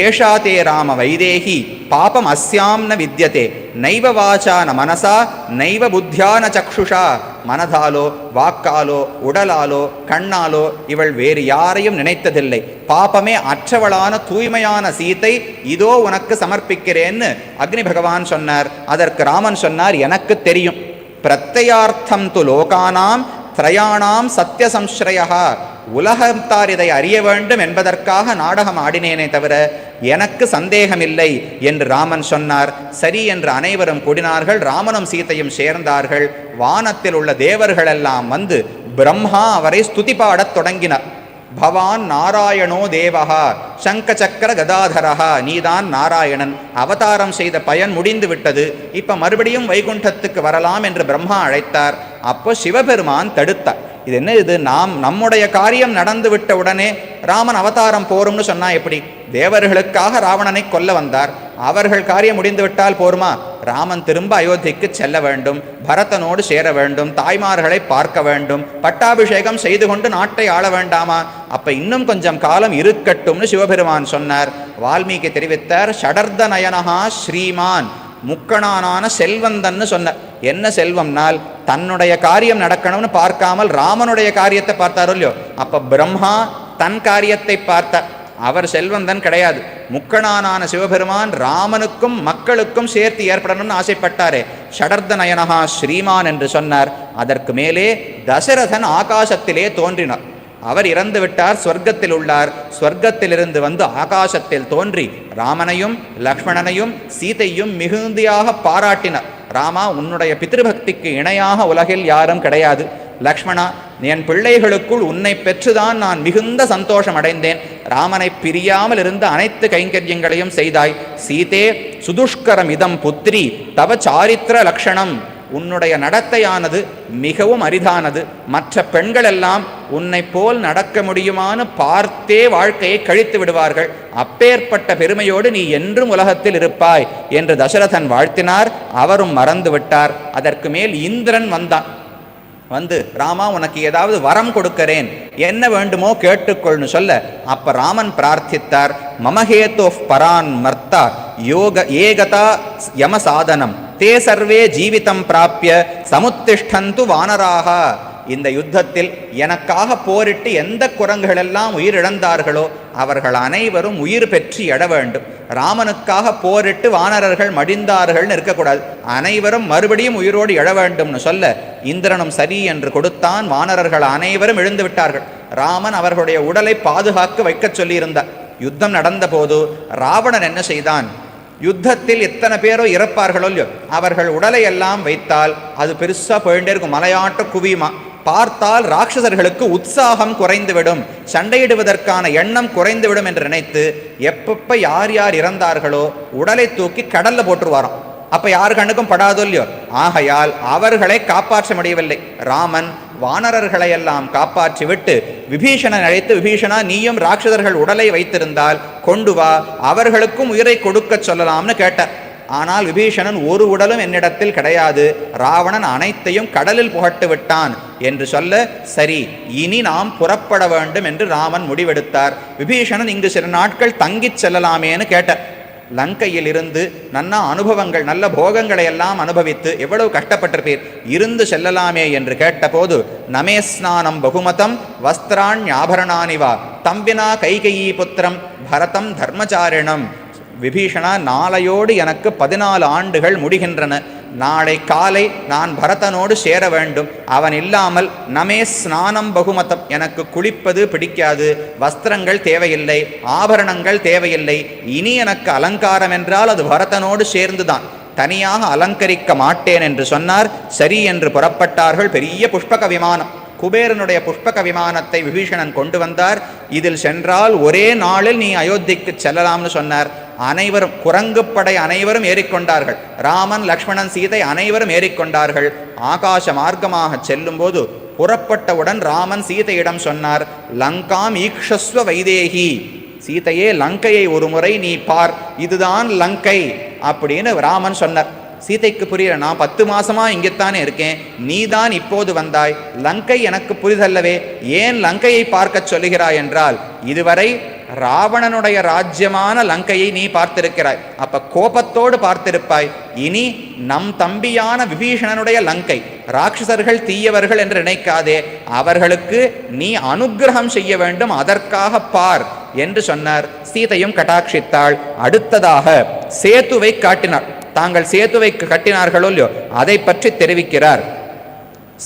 Speaker 1: ஏஷா தே ராம வைதேகி பாபம் அஸ்யாம் ந வித்யதே நைவ வாசா ந மனசா நைவ புத்தியா ந சக்ஷுஷா. மனதாலோ வாக்காலோ உடலாலோ கண்ணாலோ இவள் வேறு யாரையும் நினைத்ததில்லை. பாபமே அற்றவளான தூய்மையான சீதை இதோ உனக்கு சமர்ப்பிக்கிறேன்னு அக்னி பகவான் சொன்னார். அதற்கு ராமன் சொன்னார், எனக்கு தெரியும். பிரத்யார்த்தம் து லோகானாம் திரயாணாம் சத்திய சம்ஸ்ரயா. உலகத்தார் இதை அறிய வேண்டும் என்பதற்காக நாடகம் ஆடினேனே தவிர எனக்கு சந்தேகமில்லை என்று ராமன் சொன்னார். சரி என்று அனைவரும் கூடினார்கள். ராமனும் சீதையும் சேர்ந்தார்கள். வானத்தில் உள்ள தேவர்கள் எல்லாம் வந்து பிரம்மா அவரை ஸ்துதி பாடத் தொடங்கினார். பவான் நாராயணோ தேவஹா சங்க சக்கர கதாதரஹா, நீதான் நாராயணன், அவதாரம் செய்த பயன் முடிந்து விட்டது, இப்ப மறுபடியும் வைகுண்டத்துக்கு வரலாம் என்று பிரம்மா அழைத்தார். அப்போ சிவபெருமான் தடுத்தார். இது என்ன, இது நம்முடைய காரியம் நடந்து விட்ட உடனே ராமன் அவதாரம் போரும்னு சொன்னா எப்படி? தேவர்களுக்காக ராவணனை கொல்ல வந்தார், அவர்கள் காரியம் முடிந்து விட்டால் போருமா? ராமன் திரும்ப அயோத்திக்கு செல்ல வேண்டும், பரதனோடு சேர வேண்டும், தாய்மார்களை பார்க்க வேண்டும், பட்டாபிஷேகம் செய்து கொண்டு நாட்டை ஆள வேண்டாமா? அப்ப இன்னும் கொஞ்சம் காலம் இருக்கட்டும்னு சிவபெருமான் சொன்னார். வால்மீகி தெரிவித்தார், ஷடர்த நயனஹா ஸ்ரீமான், முக்கணான செல்வந்தன்னு சொன்னார். என்ன செல்வம்னால் தன்னுடைய காரியம் நடக்கணும்னு பார்க்காமல் ராமனுடைய காரியத்தை பார்த்தாரோ இல்லையோ. அப்ப பிரம்மா தன் காரியத்தை பார்த்தார். அவர் செல்வந்தன் கிடையாது. முக்கணானான சிவபெருமான் ராமனுக்கும் மக்களுக்கும் சேர்த்து ஏற்படணும்னு ஆசைப்பட்டாரே. ஷடர்த நயனஹா ஸ்ரீமான் என்று சொன்னார். அதற்கு மேலே தசரதன் ஆகாசத்திலே தோன்றினார். அவர் இறந்து விட்டார், ஸ்வர்க்கத்தில் உள்ளார். ஸ்வர்க்கத்திலிருந்து வந்து ஆகாசத்தில் தோன்றி ராமனையும் லக்ஷ்மணனையும் சீதையும் மிகுந்தியாக பாராட்டினார். ராமா, உன்னுடைய பித்ருபக்திக்கு இணையாக உலகில் யாரும் கிடையாது. லக்ஷ்மணா, என் பிள்ளைகளுக்குள் உன்னை பெற்றுதான் நான் மிகுந்த சந்தோஷம் அடைந்தேன். ராமனை பிரியாமல் இருந்த அனைத்து கைங்கரியங்களையும் செய்தாய். சீதே, சுதுஷ்கரம் இதம் புத்திரி தவ சாரித்திர லக்ஷணம். உன்னுடைய நடத்தையானது மிகவும் அரிதானது. மற்ற பெண்கள் எல்லாம் உன்னை போல் நடக்க முடியுமான்னு பார்த்தே வாழ்க்கையை கழித்து விடுவார்கள். அப்பேற்பட்ட பெருமையோடு நீ என்றும் உலகத்தில் இருப்பாய் என்று தசரதன் வாழ்த்தினார். அவரும் மறந்து விட்டார். அதற்கு மேல் இந்திரன் வந்தான். வந்து, ராமா, உனக்கு ஏதாவது வரம் கொடுக்கிறேன், என்ன வேண்டுமோ கேட்டுக்கொள்னு சொல்ல, அப்ப ராமன் பிரார்த்தித்தார். மமஹேதோ பரான் மர்த்தா யோக ஏகதா யம சாதனம் தே சர்வே ஜீவிதம் பிராப்பிய சமுத்திஷ்டந்து வானராக. இந்த யுத்தத்தில் எனக்காக போரிட்டு எந்த குரங்குகளெல்லாம் உயிரிழந்தார்களோ அவர்கள் அனைவரும் உயிர் பெற்று எழ வேண்டும். ராமனுக்காக போரிட்டு வானரர்கள் மடிந்தார்கள்னு இருக்கக்கூடாது. அனைவரும் மறுபடியும் உயிரோடு எழ வேண்டும்னு சொல்ல இந்திரனும் சரி என்று கொடுத்தான். வானரர்கள் அனைவரும் எழுந்து விட்டார்கள். ராமன் அவர்களுடைய உடலை பாதுகாக்க வைக்க சொல்லியிருந்தார். யுத்தம் நடந்த போது ராவணன் என்ன செய்தான்? யுத்தத்தில் எத்தனை பேரோ இறப்பார்களோ இல்லையோ, அவர்கள் உடலை எல்லாம் வைத்தால் அது பெருசா போயிட்டே இருக்கும், மலையாட்ட குவியுமா. பார்த்தால் ராட்சசர்களுக்கு உற்சாகம் குறைந்துவிடும், சண்டையிடுவதற்கான எண்ணம் குறைந்துவிடும் என்று நினைத்து எப்பப்ப யார் யார் இறந்தார்களோ உடலை தூக்கி கடல்ல போட்டுருவாராம். அப்ப யாரு கண்ணுக்கும் படாதோ இல்லையோ. ஆகையால் அவர்களை காப்பாற்ற முடியவில்லை. ராமன் வானரர்களை எல்லாம் காப்பாற்றி விட்டு விபீஷணன் அழைத்து, விபீஷணா, நீயும் ராட்சசர்கள் உடலை வைத்திருந்தால் கொண்டு வா, அவர்களுக்கும் உயிரை கொடுக்க சொல்லலாம்னு கேட்டார். ஆனால் விபீஷணன், ஒரு உடலும் என்னிடத்தில் கிடையாது, ராவணன் அனைத்தையும் கடலில் புகட்டு விட்டான் என்று சொல்ல, சரி, இனி நாம் புறப்பட வேண்டும் என்று ராமன் முடிவெடுத்தார். விபீஷணன் இங்கு சில நாட்கள் தங்கிச் செல்லலாமேன்னு கேட்டார். லங்கையில் இருந்து நல்ல அனுபவங்கள், நல்ல போகங்களை எல்லாம் அனுபவித்து எவ்வளவு கஷ்டப்பட்டிருப்பீர், இருந்து செல்லலாமே என்று கேட்டபோது, நமே ஸ்நானம் பகுமதம் வஸ்திராண்யாபரணானிவா தம்பினா கைகயீ புத்திரம் பரதம் தர்மச்சாரிணம். விபீஷணா, நாளையோடு எனக்கு 14 ஆண்டுகள் முடிகின்றன. நாளை காலை நான் பரதனோடு சேர வேண்டும். அவன் இல்லாமல் நமே ஸ்நானம் பகுமதம், எனக்கு குளிப்பது பிடிக்காது, வஸ்திரங்கள் தேவையில்லை, ஆபரணங்கள் தேவையில்லை. இனி எனக்கு அலங்காரம் என்றால் அது பரதனோடு சேர்ந்துதான், தனியாக அலங்கரிக்க மாட்டேன் என்று சொன்னார். சரி என்று புறப்பட்டார்கள். பெரிய புஷ்பக விமானம், குபேரனுடைய புஷ்பக விமானத்தை விபீஷணன் கொண்டு வந்தார். இதில் சென்றால் ஒரே நாளில் நீ அயோத்திக்கு செல்லலாம்னு சொன்னார். அனைவரும், குரங்குப்படை அனைவரும் ஏறிக்கொண்டார்கள். ராமன், லக்ஷ்மணன், சீதை அனைவரும் ஏறிக்கொண்டார்கள். ஆகாச மார்க்கமாக செல்லும் போது புறப்பட்டவுடன் ராமன் சீதையிடம் சொன்னார், லங்காம் ஈக்ஷஸ்வ வைதேகி. சீதையே, லங்கையை ஒரு முறை நீ பார், இதுதான் லங்கை அப்படின்னு ராமன் சொன்னார். சீதைக்கு புரியல, நான் 10 மாசமா இங்கேத்தானே இருக்கேன், நீதான் இப்போது வந்தாய், லங்கை எனக்கு புரிதல்லவே, ஏன் லங்கையை பார்க்க சொல்லுகிறாய் என்றால், இதுவரை ராவணனுடைய ராஜ்யமான லங்கையை நீ பார்த்திருக்கிறாய், அப்ப கோபத்தோடு பார்த்திருப்பாய். இனி நம் தம்பியான விபீஷணனுடைய லங்கை, ராட்சசர்கள் தீயவர்கள் என்று நினைக்காதே, அவர்களுக்கு நீ அனுக்கிரகம் செய்ய வேண்டும், அதற்காக பார் என்று சொன்னார். சீதையும் கட்டாட்சித்தாள். அடுத்ததாக சேத்துவை காட்டினார். தாங்கள் சேத்துவை கட்டினார்களோ இல்லையோ, அதை பற்றி தெரிவிக்கிறார்.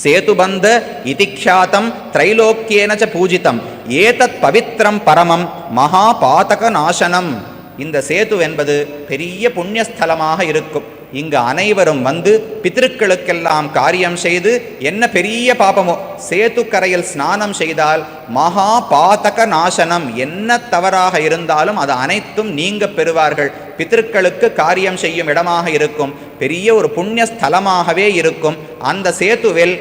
Speaker 1: சேதுபந்த இதிக்ஷாத்தம் திரைலோக்கியேன ச பூஜிதம் ஏதத் பவித்ரம் பரமம் மகாபாதக நாசனம். இந்த சேது என்பது பெரிய புண்ணியஸ்தலமாக இருக்கும். இங்கு அனைவரும் வந்து பித்திருக்களுக்கெல்லாம் காரியம் செய்து, என்ன பெரிய பாபமோ, சேது கரையில் ஸ்நானம் செய்தால் மகா பாதக நாசனம், என்ன தவறாக இருந்தாலும் அது அனைத்தும் நீங்க பெறுவார்கள். பித்திருக்களுக்கு காரியம் செய்யும் இடமாக இருக்கும், பெரிய ஒரு புண்ணியஸ்தலமாகவே இருக்கும். அந்த சேத்துவில்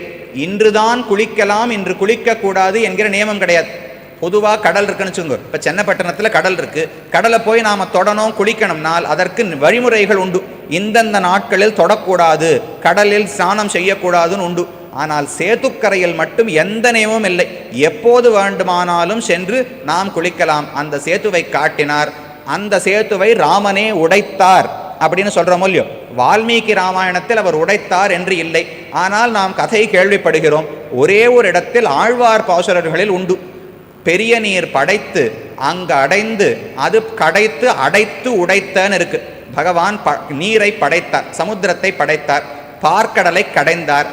Speaker 1: இன்றுதான் குளிக்கலாம், இன்று குளிக்கக்கூடாது என்கிற நியமம் கிடையாது. பொதுவாக கடல் இருக்குன்னு வச்சுக்கோங்க. இப்போ சென்னப்பட்டணத்தில் கடல் இருக்குது, கடலை போய் நாம் தொடணும் குளிக்கணும்னால் அதற்கு வழிமுறைகள் உண்டு. இந்தந்த நாட்களில் தொடக்கூடாது, கடலில் ஸ்நானம் செய்யக்கூடாதுன்னு உண்டு. ஆனால் சேத்துக்கரையில் மட்டும் எந்த நியமமும் இல்லை, எப்போது வேண்டுமானாலும் சென்று நாம் குளிக்கலாம். அந்த சேத்துவை காட்டினார். அந்த சேத்துவை ராமனே உடைத்தார் அப்படின்னு சொல்கிறோமோ இல்லையோ. வால்மீகி ராமாயணத்தில் அவர் உடைத்தார் என்று இல்லை, ஆனால் நாம் கதை கேள்விப்படுகிறோம். ஒரே ஒரு இடத்தில் ஆழ்வார் பாசுரர்களில் உண்டு. பெரிய நீர் படைத்து அங்கு அடைந்து அது கடைத்து அடைத்து உடைத்தன்னு இருக்கு. பகவான் நீரை படைத்தார், சமுத்திரத்தை படைத்தார், பார்க்கடலை கடைந்தார்,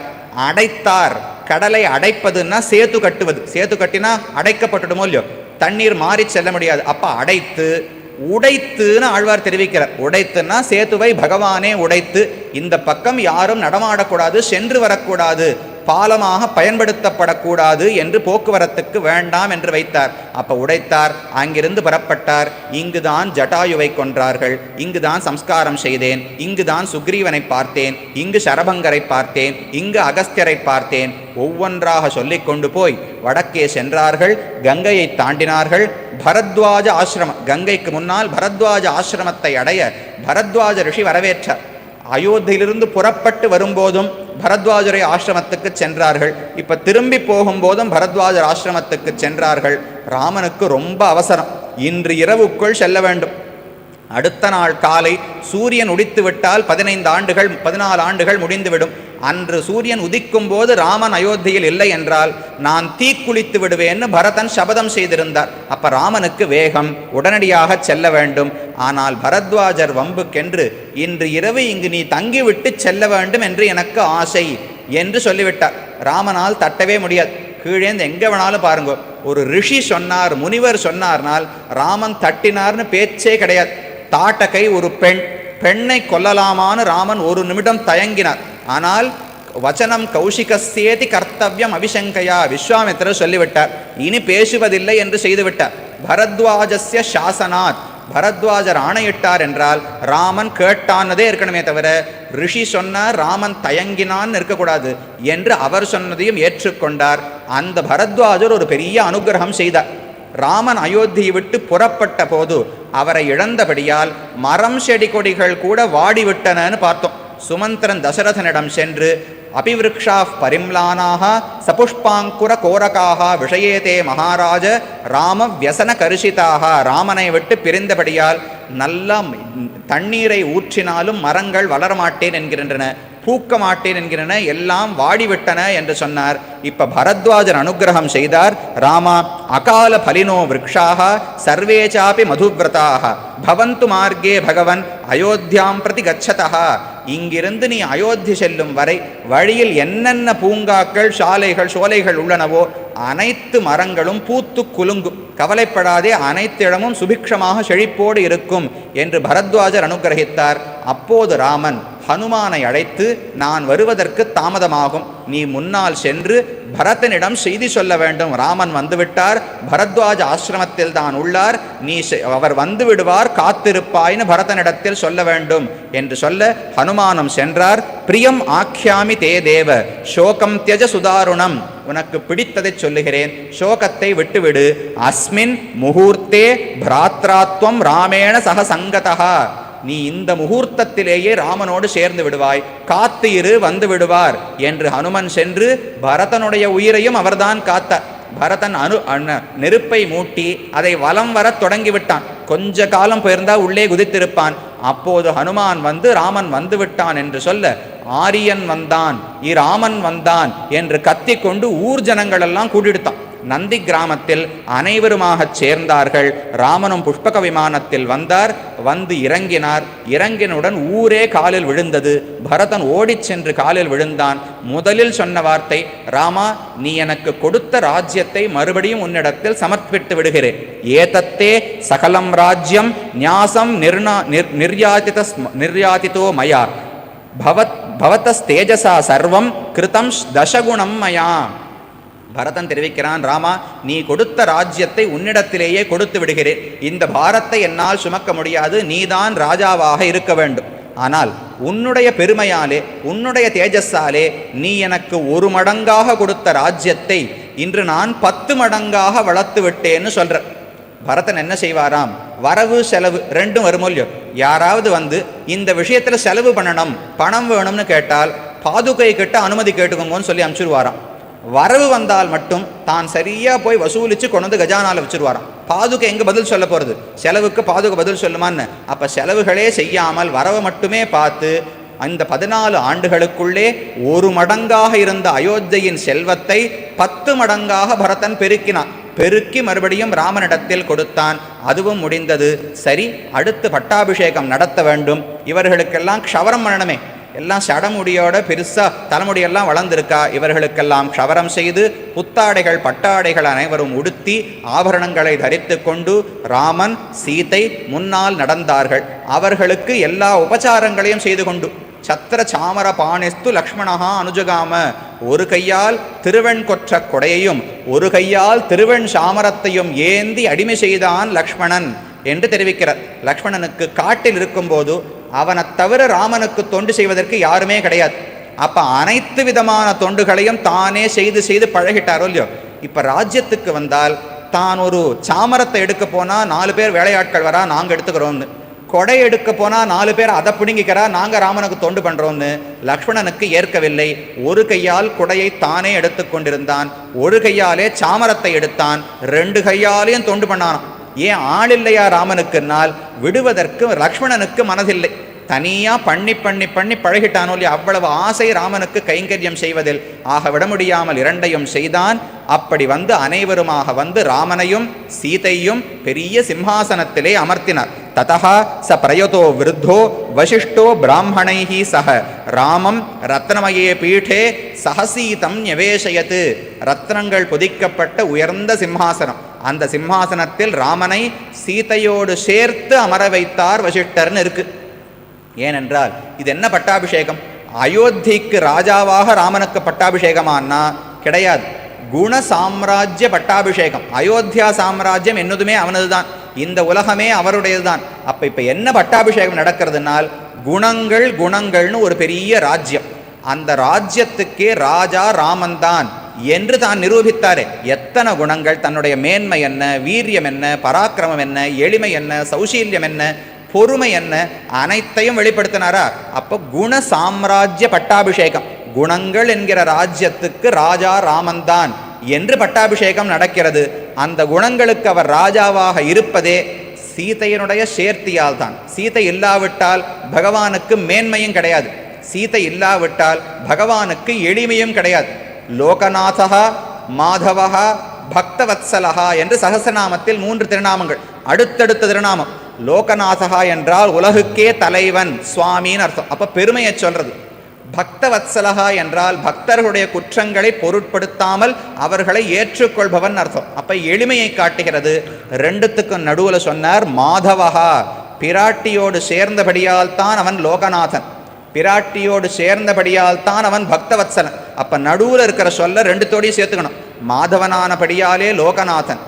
Speaker 1: அடைத்தார். கடலை அடைப்பதுன்னா சேத்து கட்டுவது. சேத்து கட்டினா அடைக்கப்பட்டுடுமோ இல்லையோ, தண்ணீர் மாறி செல்ல முடியாது. அப்ப அடைத்து உடைத்துன்னு ஆழ்வார் தெரிவிக்கிறார். உடைத்துன்னா சேத்துவை பகவானே உடைத்து, இந்த பக்கம் யாரும் நடமாடக்கூடாது, சென்று வரக்கூடாது, பாலமாக பயன்படுத்தப்படக்கூடாது என்று போக்குவரத்துக்கு வேண்டாம் என்று வைத்தார். அப்ப உடைத்தார். அங்கிருந்து புறப்பட்டார். இங்குதான் ஜட்டாயுவை கொன்றார்கள், இங்குதான் சம்ஸ்காரம் செய்தேன், இங்குதான் சுக்ரீவனை பார்த்தேன், இங்கு சரபங்கரை பார்த்தேன், இங்கு அகஸ்தியரை பார்த்தேன். ஒவ்வொன்றாக சொல்லிக் கொண்டு போய் வடக்கே சென்றார்கள். கங்கையை தாண்டினார்கள். பரத்வாஜ ஆசிரமம், கங்கைக்கு முன்னால் பரத்வாஜ ஆசிரமத்தை அடைய பரத்வாஜ ரிஷி வரவேற்றார். அயோத்தியிலிருந்து புறப்பட்டு வரும்போதும் பரத்வாஜரை ஆசிரமத்துக்கு சென்றார்கள். இப்ப திரும்பி போகும்போதும் பரத்வாஜர் ஆசிரமத்துக்கு சென்றார்கள். ராமனுக்கு ரொம்ப அவசரம், இன்று இரவுக்குள் செல்ல வேண்டும். அடுத்த நாள் காலை சூரியன் உதித்து விட்டால் 14 ஆண்டுகள் முடிந்துவிடும். அன்று சூரியன் உதிக்கும் போது ராமன் அயோத்தியில் இல்லை என்றால் நான் தீக்குளித்து விடுவேன்னு பரதன் சபதம் செய்திருந்தார். அப்ப ராமனுக்கு வேகம், உடனடியாக செல்ல வேண்டும். ஆனால் பரத்வாஜர் வம்புக்கென்று இன்று இரவு இங்கு நீ தங்கிவிட்டு செல்ல வேண்டும் என்று எனக்கு ஆசை என்று சொல்லிவிட்டார். ராமனால் தட்டவே முடியாது. கீழேந்து எங்க வேணாலும் பாருங்க, ஒரு ரிஷி சொன்னார், முனிவர் சொன்னார்னால் ராமன் தட்டினார்னு பேச்சே கிடையாது. தாட்டகை ஒரு பெண்ணை கொல்லலாமான்னு ராமன் ஒரு நிமிடம் தயங்கினார். ஆனால் வச்சனம் கௌஷிகஸ்யேதி கர்த்தவ்யம் அபிசங்கையா, விஸ்வாமித்திரர் சொல்லிவிட்டார், இனி பேசுவதில்லை என்று செய்துவிட்டார். பரத்வாஜஸ்ய சாசனாத், பரத்வாஜர் ஆணையிட்டார் என்றால் ராமன் கேட்டானதே இருக்கணுமே தவிர ரிஷி சொன்னார் ராமன் தயங்கினான் இருக்கக்கூடாது என்று அவர் சொன்னதையும் ஏற்றுக்கொண்டார். அந்த பரத்வாஜர் ஒரு பெரிய அனுகிரகம் செய்தார். ராமன் அயோத்தியை விட்டு புறப்பட்ட போது அவரை இழந்தபடியால் மரம் செடி கொடிகள் கூட வாடிவிட்டனன்னு பார்த்தோம். சுமந்திரன் தசரதனிடம் சென்று அபிவிருக்ஷா பரிம்லானாக சபுஷ்பாங்குர கோரகாக விஷயேதே மகாராஜ ராம வியசன கருஷிதாக, ராமனை விட்டு பிரிந்தபடியால் நல்லா தண்ணீரை ஊற்றினாலும் மரங்கள் வளரமாட்டேன் என்கின்றன, பூக்க மாட்டேன் என்கிறன, எல்லாம் வாடிவிட்டன என்று சொன்னார். இப்ப பரத்வாஜர் அனுகிரகம் செய்தார். ராமா அகால பலினோ விரக்ஷாக சர்வேச்சாபி மதுவிரதாக பவந்து மார்க்கே பகவன் அயோத்தியாம் பிரதி கச்சதா. இங்கிருந்து நீ அயோத்தி செல்லும் வரை வழியில் என்னென்ன பூங்காக்கள் சோலைகள் உள்ளனவோ அனைத்து மரங்களும் பூத்து குலுங்கும், கவலைப்படாதே, அனைத்து இடமும் சுபிக்ஷமாக செழிப்போடு இருக்கும் என்று பரத்வாஜர் அனுகிரகித்தார். அப்போது ராமன் ஹனுமானை அழைத்து, நான் வருவதற்கு தாமதமாகும், நீ முன்னால் சென்று பரதனிடம் செய்தி சொல்ல வேண்டும். ராமன் வந்துவிட்டார், பரத்வாஜ ஆசிரமத்தில் தான் உள்ளார், நீ அவர் வந்து விடுவார், காத்திருப்பாய்னு பரதனிடத்தில் சொல்ல வேண்டும் என்று சொல்ல ஹனுமானம் சென்றார். பிரியம் ஆக்யாமி தே தேவ சோகம் தியஜ சுதாருணம், உனக்கு பிடித்ததை சொல்லுகிறேன், சோகத்தை விட்டுவிடு. அஸ்மின் முகூர்த்தே பிராத்ராத்வம் ராமேண சக சங்கதா, நீ இந்த முகூர்த்தத்திலேயே ராமனோடு சேர்ந்து விடுவாய், காத்து இரு, வந்து விடுவார் என்று ஹனுமன் சென்று பரதனுடைய உயிரையும் அவர்தான் காத்தார். பரதன் நெருப்பை மூட்டி அதை வலம் வர தொடங்கிவிட்டான். கொஞ்ச காலம் போயிருந்தா உள்ளே குதித்திருப்பான். அப்போது ஹனுமான் வந்து ராமன் வந்து விட்டான் என்று சொல்ல, ஆரியன் வந்தான், இராமன் வந்தான் என்று கத்திக்கொண்டு ஊர் ஜனங்கள் எல்லாம் கூட்டிடுத்தான். நந்தி கிராமத்தில் அனைவருமாக சேர்ந்தார்கள். ராமனும் புஷ்பக விமானத்தில் வந்தார், வந்து இறங்கினார். இறங்கினுடன் ஊரே காலில் விழுந்தது. பரதன் ஓடிச் சென்று காலில் விழுந்தான். முதலில் சொன்ன வார்த்தை, ராமா, நீ எனக்கு கொடுத்த ராஜ்யத்தை மறுபடியும் உன்னிடத்தில் சமர்ப்பித்து விடுகிறேன். ஏதத்தே சகலம் ராஜ்யம் ஞாசம் நிர்யாதிதோ மயா பவதஸ்தேஜசா சர்வம் கிருதம் தசகுணம் மயா. பரதன் தெரிவிக்கிறான், ராமா, நீ கொடுத்த ராஜ்யத்தை உன்னிடத்திலேயே கொடுத்து விடுகிறேன். இந்த பாரத்தை என்னால் சுமக்க முடியாது, நீதான் ராஜாவாக இருக்க வேண்டும். ஆனால் உன்னுடைய பெருமையாலே, உன்னுடைய தேஜஸாலே நீ எனக்கு 1 மடங்காக கொடுத்த ராஜ்யத்தை இன்று நான் 10 மடங்காக வளர்த்து விட்டேன்னு சொல்ற. பரதன் என்ன செய்வாராம், வரவு செலவு ரெண்டும் வருமொல்லியோ. யாராவது வந்து இந்த விஷயத்துல செலவு பண்ணணும், பணம் வேணும்னு கேட்டால் பாதுகை கிட்ட அனுமதி கேட்டுக்கோங்கன்னு சொல்லி அனுப்பிச்சிருவாராம். வரவு வந்தால் மட்டும் தான் சரியா போய் வசூலிச்சு கொண்டு வந்து கஜானால வச்சிருவாராம். பாதுகை எங்க பதில் சொல்ல போறது, செலவுக்கு பாதுகை பதில் சொல்லுமான்னு. அப்ப செலவுகளே செய்யாமல் வரவு மட்டுமே பார்த்து அந்த 14 ஆண்டுகளுக்குள்ளே 1 மடங்காக இருந்த அயோத்தியின் செல்வத்தை 10 மடங்காக பரதன் பெருக்கினான். பெருக்கி மறுபடியும் ராமனிடத்தில் கொடுத்தான். அதுவும் முடிந்தது. சரி, அடுத்து பட்டாபிஷேகம் நடத்த வேண்டும். இவர்களுக்கெல்லாம் க்ஷவரம் பண்ணணுமே. எல்லாம் சடமுடியோட பெருசா தலைமுடியெல்லாம் வளர்ந்திருக்கா. இவர்களுக்கெல்லாம் க்ஷவரம் செய்து புத்தாடைகள் பட்டாடைகள் அனைவரும் உடுத்தி ஆபரணங்களை தரித்து கொண்டு ராமன் சீதை முன்னால் நடந்தார்கள். அவர்களுக்கு எல்லா உபச்சாரங்களையும் செய்து கொண்டு சத்திர சாமர பாணிஸ்து லக்ஷ்மணஹா அனுஜகாம, ஒரு கையால் திருவெண் கொற்ற கொடையையும் ஒரு கையால் திருவெண் சாமரத்தையும் ஏந்தி அடிமை செய்தான் லக்ஷ்மணன் என்று தெரிவிக்கிறார். லக்ஷ்மணனுக்கு காட்டில் இருக்கும்போது அவனை தவிர ராமனுக்கு தொண்டு செய்வதற்கு யாருமே கிடையாது. அப்ப அனைத்து விதமான தொண்டுகளையும் தானே செய்து செய்து பழகிட்டாரோ இல்லையோ. இப்ப ராஜ்யத்துக்கு வந்தால் தான் ஒரு சாமரத்தை எடுக்க போனா 4 பேர் வேலையாட்கள் வரா, நாங்க எடுத்துக்கிறோம்னு. கொடை எடுக்க போனா 4 பேர் அதை பிடுங்கிக்கிறா, நாங்க ராமனுக்கு தொண்டு பண்றோம்னு. லக்ஷ்மணனுக்கு ஏற்கவில்லை. ஒரு கையால் கொடையை தானே எடுத்து கொண்டிருந்தான், ஒரு கையாலே சாமரத்தை எடுத்தான், 2 கையாலையும் தொண்டு பண்ணானான். ஏன் ஆள் இல்லையா ராமனுக்குன்னால் விடுவதற்கு லக்ஷ்மணனுக்கு மனதில்லை. தனியா பண்ணி பண்ணி பண்ணி பழகிட்டானோ இல்லையா. அவ்வளவு ஆசை ராமனுக்கு கைங்கரியம் செய்வதில். ஆக விட முடியாமல் 2ஐயும் செய்தான். அப்படி வந்து அனைவருமாக வந்து ராமனையும் சீதையும் பெரிய சிம்ஹாசனத்திலே அமர்த்தினார். ததா ச பிரயதோ விருத்தோ வசிஷ்டோ பிராமணைஹி சக ராமம் ரத்னமயே பீഠே சஹசீதம் ஞவேஷயத்து. ரத்னங்கள் பொதிக்கப்பட்ட உயர்ந்த சிம்ஹாசனம். அந்த சிம்ஹாசனத்தில் ராமனை சீதையோடு சேர்த்து அமர வைத்தார் வசிஷ்டர்னு இருக்கு. ஏனென்றால் இது என்ன பட்டாபிஷேகம்? அயோத்திக்கு ராஜாவாக ராமனுக்கு பட்டாபிஷேகமானா கிடையாது. குண சாம்ராஜ்ய பட்டாபிஷேகம். அயோத்தியா சாம்ராஜ்யம் என்னதுமே அவனதுதான், இந்த உலகமே அவருடையதுதான். அப்ப இப்ப என்ன பட்டாபிஷேகம் நடக்கிறதுனால் குணங்கள் குணங்கள்னு ஒரு பெரிய ராஜ்யம். அந்த ராஜ்யத்துக்கே ராஜா ராமன் தான் என்று தான் நிரூபித்தாரே. எத்தனை குணங்கள், தன்னுடைய மேன்மை என்ன, வீரியம் என்ன, பராக்கிரமம் என்ன, எளிமை என்ன, சௌசீல்யம் என்ன, பொறுமை என்ன, அனைத்தையும் வெளிப்படுத்தினாரா. அப்போ குண சாம்ராஜ்ய பட்டாபிஷேகம். குணங்கள் என்கிற ராஜ்யத்துக்கு ராஜா ராமன்தான் என்று பட்டாபிஷேகம் நடக்கிறது. அந்த குணங்களுக்கு அவர் ராஜாவாக இருப்பதே சீதையினுடைய சேர்த்தியால் தான். சீதை இல்லாவிட்டால் பகவானுக்கு மேன்மையும் கிடையாது, சீதை இல்லாவிட்டால் பகவானுக்கு எளிமையும் கிடையாது. லோகநாதா மாதவா பக்தவத்சலஹா என்று சகசநாமத்தில் 3 திருநாமங்கள். அடுத்தடுத்த திருநாமம். லோகநாதகா என்றால் உலகுக்கே தலைவன், சுவாமின்னு அர்த்தம். அப்ப பெருமையை சொல்றது. பக்தவத்சலகா என்றால் பக்தர்களுடைய குற்றங்களை பொருட்படுத்தாமல் அவர்களை ஏற்றுக்கொள்பவன் அர்த்தம். அப்ப எளிமையை காட்டுகிறது. 2த்துக்கும் நடுவில் சொன்னார் மாதவகா. பிராட்டியோடு சேர்ந்தபடியால் தான் அவன் லோகநாதன், பிராட்டியோடு சேர்ந்தபடியால் தான் அவன் பக்தவத்சலன். அப்ப நடுவில் இருக்கிற சொல்ல 2தோடையும் சேர்த்துக்கணும். மாதவனானபடியாலே லோகநாதன்,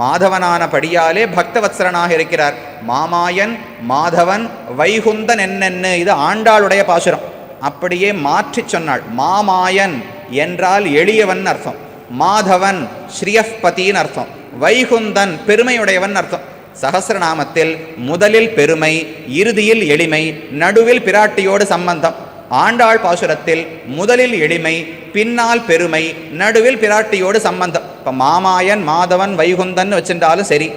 Speaker 1: மாதவனானபடியாலே பக்தவத்சலனாக இருக்கிறார். மாமாயன் மாதவன் வைகுந்தன் என்னென்னு இது ஆண்டாளுடைய பாசுரம். அப்படியே மாற்றி சொன்னாள். மாமாயன் என்றால் எளியவன் அர்த்தம், மாதவன் ஸ்ரீயப்பதின்னு அர்த்தம், வைகுந்தன் பெருமையுடையவன் அர்த்தம். சகசிரநாமத்தில் முதலில் பெருமை, இறுதியில் எளிமை, நடுவில் பிராட்டியோடு சம்பந்தம். ஆண்டாள் பாசுரத்தில் முதலில் எளிமை, பின்னால் பெருமை, நடுவில் பிராட்டியோடு சம்பந்தம். இப்போ மாமாயன் மாதவன் வைகுந்தன் வச்சிருந்தாலும் சரி,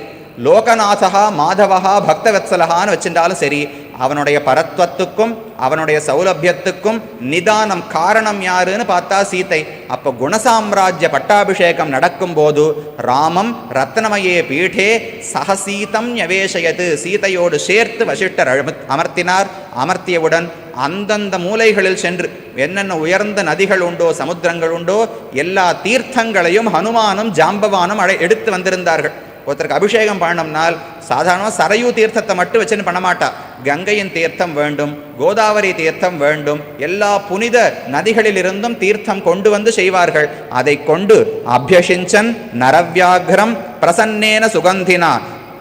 Speaker 1: லோகநாதகா மாதவகா பக்தவத்சலகான்னு வச்சிருந்தாலும் சரி, அவனுடைய பரத்வத்துக்கும் அவனுடைய சௌலபியத்துக்கும் நிதானம் காரணம் யாருன்னு பார்த்தா சீதை. அப்போ குணசாம்ராஜ்ய பட்டாபிஷேகம் நடக்கும் போது ராமம் ரத்னமயே பீഠே சகசீதம் ஞவேஷயது. சீதையோடு சேர்த்து வசிஷ்டர் அமர்த்தினார். அமர்த்தியவுடன் அந்தந்த மூலைகளில் சென்று என்னென்ன உயர்ந்த நதிகள் உண்டோ சமுத்திரங்கள் உண்டோ எல்லா தீர்த்தங்களையும் ஹனுமானும் ஜாம்பவானும் எடுத்து வந்திருந்தார்கள். ஒருத்தருக்கு அபிஷேகம் பண்ணோம்னால் சாதாரணமாக சரையூ தீர்த்தத்தை மட்டும் வச்சுன்னு பண்ண மாட்டா. கங்கையின் தீர்த்தம் வேண்டும், கோதாவரி தீர்த்தம் வேண்டும், எல்லா புனித நதிகளிலிருந்தும் தீர்த்தம் கொண்டு வந்து செய்வார்கள். அதை கொண்டு அபியசிஞ்சன் நரவியாகிரம் பிரசன்னேன சுகந்தினா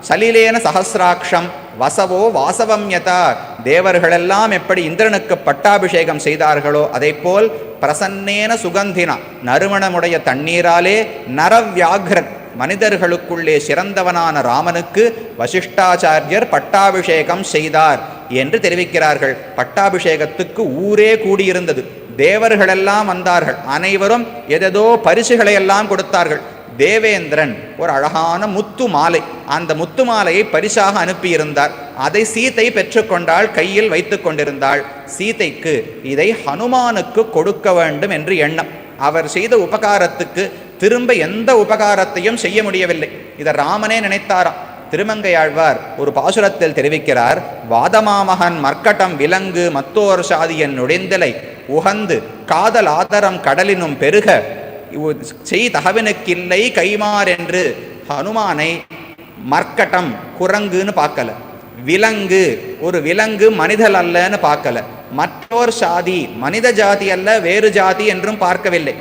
Speaker 1: சலிலேன சஹசிராட்சம் வசவோ வாசவம்யதா. தேவர்களெல்லாம் எப்படி இந்திரனுக்கு பட்டாபிஷேகம் செய்தார்களோ அதை போல் பிரசன்னேன சுகந்தினா நறுமணமுடைய தண்ணீராலே நரவியாகிரன் மனிதர்களுக்குள்ளே சிறந்தவனான ராமனுக்கு வசிஷ்டாச்சாரியர் பட்டாபிஷேகம் செய்தார் என்று தெரிவிக்கிறார்கள். பட்டாபிஷேகத்துக்கு ஊரே கூடியிருந்தது. தேவர்களெல்லாம் வந்தார்கள். அனைவரும் எதோ பரிசுகளை எல்லாம் கொடுத்தார்கள். தேவேந்திரன் ஒரு அழகான முத்து மாலை, அந்த முத்து மாலையை பரிசாக அனுப்பியிருந்தார். அதை சீதை பெற்றுக்கொண்டாள், கையில் வைத்து கொண்டிருந்தாள். சீதைக்கு இதை ஹனுமானுக்கு கொடுக்க வேண்டும் என்று எண்ணம். அவர் செய்த உபகாரத்துக்கு திரும்ப எந்த உபகாரத்தையும் செய்ய முடியவில்லை. இதை ராமனே நினைத்தாராம். திருமங்கையாழ்வார் ஒரு பாசுரத்தில் தெரிவிக்கிறார், வாதமாமகன் மர்க்கட்டம் விலங்கு மத்தோர் சாதியன் நுழைந்தலை உகந்து காதல் ஆதரம் கடலினும் பெருக செய் தகவனுக்கில்லை கைமார் என்று ஹனுமானை மர்க்கட்டம் குரங்குன்னு பார்க்கல, விலங்கு ஒரு விலங்கு மனிதல் அல்லன்னு பார்க்கல, மற்றோர் சாதி மனித ஜாதி அல்ல வேறு ஜாதி என்றும் பார்க்கவில்லை.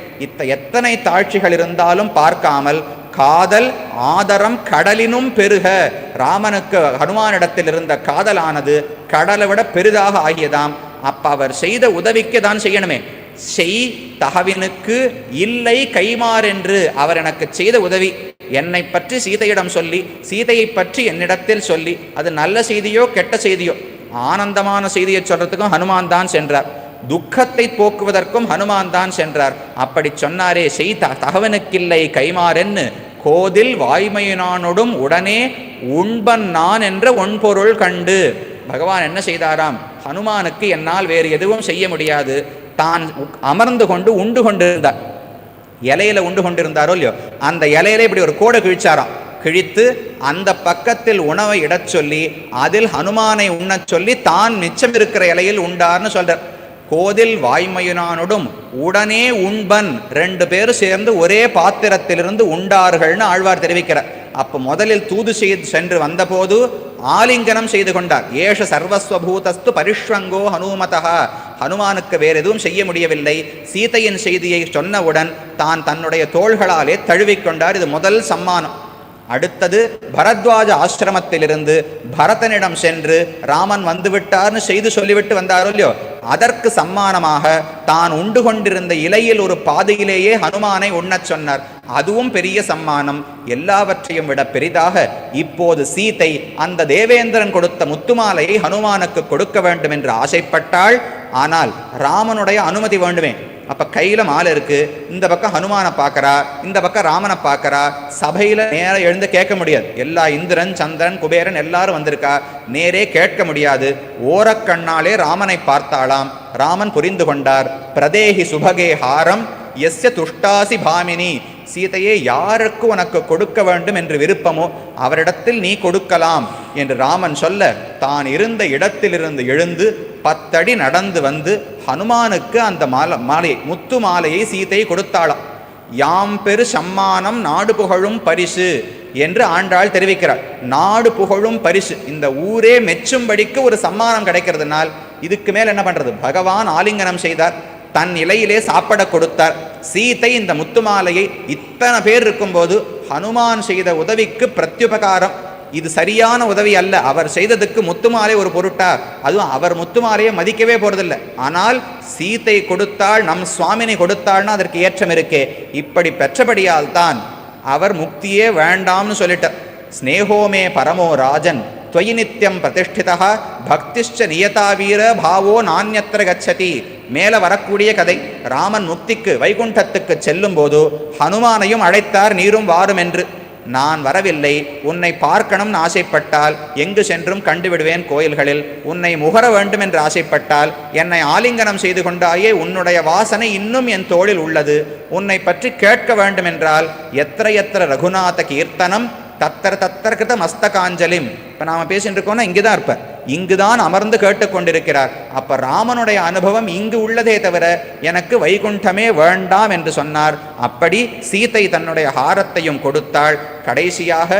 Speaker 1: எத்தனை தாட்சிகள் இருந்தாலும் பார்க்காமல் காதல் ஆதரம் கடலினும் பெருக, ராமனுக்கு ஹனுமானிடத்தில் இருந்த காதலானது கடலை விட பெரிதாக ஆகியதாம். அப்ப அவர் செய்த உதவிக்கு தான் செய்யணுமே, செய் தகவினுக்கு இல்லை கைமார் என்று அவர் எனக்கு செய்த உதவி, என்னை பற்றி சீதையிடம் சொல்லி சீதையை பற்றி என்னிடத்தில் சொல்லி, அது நல்ல செய்தியோ கெட்ட செய்தியோ, ஆனந்தமான செய்தியை சொல்றதுக்கும் ஹனுமான் தான் சென்றார், துக்கத்தை போக்குவதற்கும் ஹனுமான் தான் சென்றார். அப்படி சொன்னாரே, செய் தகவனுக்கில்லை கைமாறென்னு கோதில் வாய்மையினானோடும் உடனே உண்பன் நான் என்ற ஒன்பொருள் கண்டு. பகவான் என்ன செய்தாராம், ஹனுமானுக்கு என்னால் வேறு எதுவும் செய்ய முடியாது, தான் அமர்ந்து கொண்டு உண்டு கொண்டிருந்தார், இலையில உண்டு கொண்டிருந்தாரோ இல்லையோ, அந்த இலையில இப்படி ஒரு கோடை கிழிச்சாராம். கிழித்து அந்த பக்கத்தில் உணவை இடச் சொல்லி அதில் ஹனுமானை உண்ணச் சொல்லி தான் மிச்சம் இருக்கிற இலையில் உண்டார்னு சொல்றார். கோதில் வாய்மையினானோடும் உடனே உண்பன், ரெண்டு பேரும் சேர்ந்து ஒரே பாத்திரத்திலிருந்து உண்டார்கள்னு ஆழ்வார் தெரிவிக்கிறார். அப்போ முதலில் தூது செய்து சென்று வந்தபோது ஆலிங்கனம் செய்து கொண்டார். ஏஷ சர்வஸ்வபூதஸ்து பரிஷ்வங்கோ ஹனுமதா, ஹனுமானுக்கு வேறு எதுவும் செய்ய முடியவில்லை. சீதையின் செய்தியை சொன்னவுடன் தான் தன்னுடைய தோள்களாலே தழுவிக்கொண்டார். இது முதல் சம்மானம். அடுத்தது பரத்வாஜ ஆசிரமத்திலிருந்து பரதனிடம் சென்று ராமன் வந்துவிட்டார்னு செய்து சொல்லிவிட்டு வந்தாரோ இல்லையோ, அதற்கு சம்மானமாக தான் உண்டு கொண்டிருந்த இலையில் ஒரு பாதையிலேயே ஹனுமானை உண்ணச் சொன்னார். அதுவும் பெரிய சம்மானம். எல்லாவற்றையும் விட பெரிதாக இப்போது சீதை அந்த தேவேந்திரன் கொடுத்த முத்துமாலையை ஹனுமானுக்கு கொடுக்க வேண்டும் என்று ஆசைப்பட்டாள். ஆனால் ராமனுடைய அனுமதி வேண்டுமே. அப்ப கையில மாலை இருக்கு, இந்த பக்கம் ஹனுமானை பார்க்கறா, இந்த பக்கம் ராமனை பார்க்கறா. சபையில நேர எழுந்து கேட்க முடியாது, எல்லா இந்திரன் சந்திரன் குபேரன் எல்லாரும் வந்திருக்கா, நேரே கேட்க முடியாது. ஓரக்கண்ணாலே ராமனை பார்த்தாளாம். ராமன் புரிந்து கொண்டார். பிரதேகி சுபகே ஹாரம் எஸ்ய துஷ்டாசி பாமினி, சீதையை யாருக்கு உனக்கு கொடுக்க வேண்டும் என்று விருப்பமோ அவரிடத்தில் நீ கொடுக்கலாம் என்று ராமன் சொல்ல, தான் இருந்த இடத்திலிருந்து எழுந்து 10 அடி நடந்து வந்து ஹனுமானுக்கு அந்த மாலை முத்து மாலையை சீதை கொடுத்தாளாம். யாம் பெரு சம்மானம் நாடு புகழும் பரிசு என்று ஆண்டாள் தெரிவிக்கிறாள். நாடு புகழும் பரிசு, இந்த ஊரே மெச்சும்படிக்கு ஒரு சம்மானம் கிடைக்கிறதுனால் இதுக்கு மேல் என்ன பண்றது? பகவான் ஆலிங்கனம் செய்தார், தன் இலையிலே சாப்பிட கொடுத்தார். சீதை இந்த முத்துமாலையை இத்தனை பேர் இருக்கும்போது ஹனுமான் செய்த உதவிக்கு பிரத்யுபகாரம். இது சரியான உதவி அல்ல, அவர் செய்ததுக்கு முத்துமாலை ஒரு பொருட்டா? அதுவும் அவர் முத்துமாலையை மதிக்கவே போறதில்லை. ஆனால் சீதை கொடுத்தாள், நம் சுவாமினை கொடுத்தாள்னா அதற்கு ஏற்றம் இருக்கே. இப்படி பெற்றபடியால் தான் அவர் முக்தியே வேண்டாம்னு சொல்லிட்டார். ஸ்னேகோமே பரமோ ராஜன் துவயி நித்தியம் பிரதிஷ்டிதா பக்திஷ்ச நியதா வீர பாவோ நான்யத்திர கச்சதி. மேல வரக்கூடிய கதை, ராமன் முக்திக்கு வைகுண்டத்துக்கு செல்லும் போது ஹனுமானையும் அழைத்தார், நீரும் வாரும் என்று. நான் வரவில்லை, உன்னை பார்க்கணும்னு ஆசைப்பட்டால் எங்கு சென்றும் கண்டுவிடுவேன் கோயில்களில். உன்னை முகர வேண்டும் என்று ஆசைப்பட்டால் என்னை ஆலிங்கனம் செய்து கொண்டாயே, உன்னுடைய வாசனை இன்னும் என் தோளில் உள்ளது. உன்னை பற்றி கேட்க வேண்டும் என்றால் எத்திர எத்திர ரகுநாத கீர்த்தனம் தத்தர் தத்தர் கிருத மஸ்தகாஞ்சலிம். இப்போ நாம் பேசிட்டு இருக்கோம்னா இங்கே தான் இருப்பார், இங்குதான் அமர்ந்து கேட்டுக்கொண்டிருக்கிறார். அப்போ ராமனுடைய அனுபவம் இங்கு உள்ளதே தவிர எனக்கு வைகுண்டமே வேண்டாம் என்று சொன்னார். அப்படி சீதை தன்னுடைய ஹாரத்தையும் கொடுத்தாள். கடைசியாக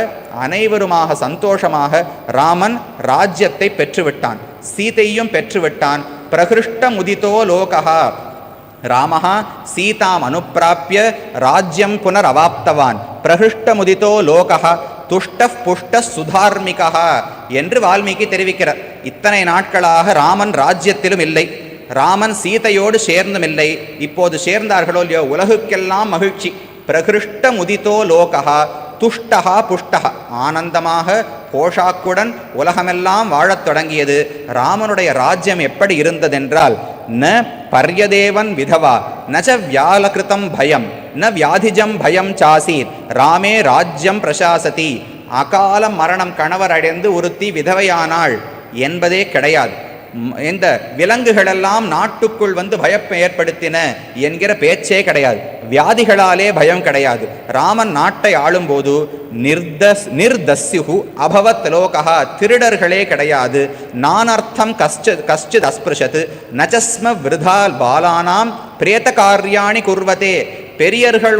Speaker 1: அனைவருமாக சந்தோஷமாக ராமன் ராஜ்யத்தை பெற்றுவிட்டான், சீதையும் பெற்றுவிட்டான். பிரகிருஷ்ட முதிதோ லோகா ராமஹ சீதாம் அனுப்பிராப்பிய ராஜ்யம் புனரவாப்தவான் பிரகிருஷ்ட முதிதோ லோகா துஷ்ட புஷ்ட சுதார்மிகா என்று வால்மீகி தெரிவிக்கிறார். இத்தனை நாட்களாக ராமன் ராஜ்யத்திலும் இல்லை, ராமன் சீதையோடு சேர்ந்தும் இல்லை. இப்போது சேர்ந்தார்களோ இல்லையோ, உலகுக்கெல்லாம் மகிழ்ச்சி. பிரகிருஷ்ட முதிதோ லோகா துஷ்டா புஷ்டா, ஆனந்தமாக போஷாக்குடன் உலகமெல்லாம் வாழத் தொடங்கியது. ராமனுடைய ராஜ்யம் எப்படி இருந்ததென்றால், ந பர்யதேவன் விதவா நச்ச வியாலகிருதம் பயம் ந வியாதிஜம் பயம் சாசீர் ராமே ராஜ்யம் பிரசாசதி. அகால மரணம் கணவர் அடைந்து ஒருத்தி விதவையானாள் என்பதே கிடையாது. இந்த விலங்குகளெல்லாம் நாட்டுக்குள் வந்து பயப்பை ஏற்படுத்தின என்கிற பேச்சே கிடையாது. வியாதிகளாலே பயம் கிடையாது. ராமன் நாட்டை ஆளும்போது நிர்தஸ்யு அபவத் லோகா, திருடர்களே கிடையாது. நானர்த்தம் கஷ்டித் அஸ்பிருஷத் நச்சஸ்ம விருதா பாலானாம் பிரேத காரியாணி குர்வதே. பெரியர்கள்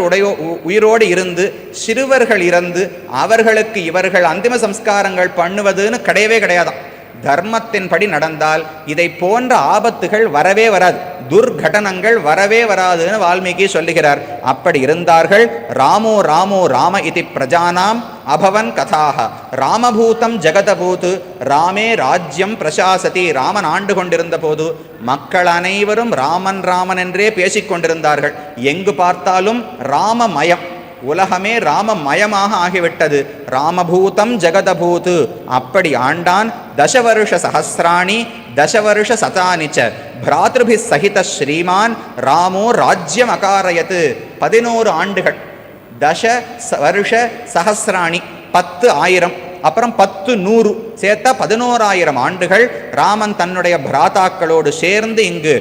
Speaker 1: உயிரோடு இருந்து சிறுவர்கள் இறந்து அவர்களுக்கு இவர்கள் அந்திம சம்ஸ்காரங்கள் பண்ணுவதுன்னு கிடையவே கிடையாதான். தர்மத்தின்படி நடந்தால் இதை போன்ற ஆபத்துகள் வரவே வராது, துர்கடனங்கள் வரவே வராதுன்னு வால்மீகி சொல்லுகிறார். அப்படி இருந்தார்கள். ராமோ ராமோ ராம இதி பிரஜானாம் அபவன் கதாக. ராமபூதம் ஜெகதபூத் ராமே ராஜ்யம் பிரசாசதி. ராமன் ஆண்டு கொண்டிருந்த போது மக்கள் அனைவரும் ராமன் ராமன் என்றே பேசிக்கொண்டிருந்தார்கள். எங்கு பார்த்தாலும் ராமமயம், உலகமே ராமமயமாக ஆகிவிட்டது. ராமபூதம் ஜெகதபூத். அப்படி ஆண்டான். தசவருஷ சஹசிராணி தசவருஷ சதானிச்ச பிராத்ருபி சகித ஸ்ரீமான் ராமோ ராஜ்யம் அகாரயத். 11 ஆண்டுகள். தச வருஷ சஹசிராணி 10,000, அப்புறம் 10,100 சேர்த்தா 11,000 ஆண்டுகள் ராமன் தன்னுடைய பிராதாக்களோடு சேர்ந்து இங்கு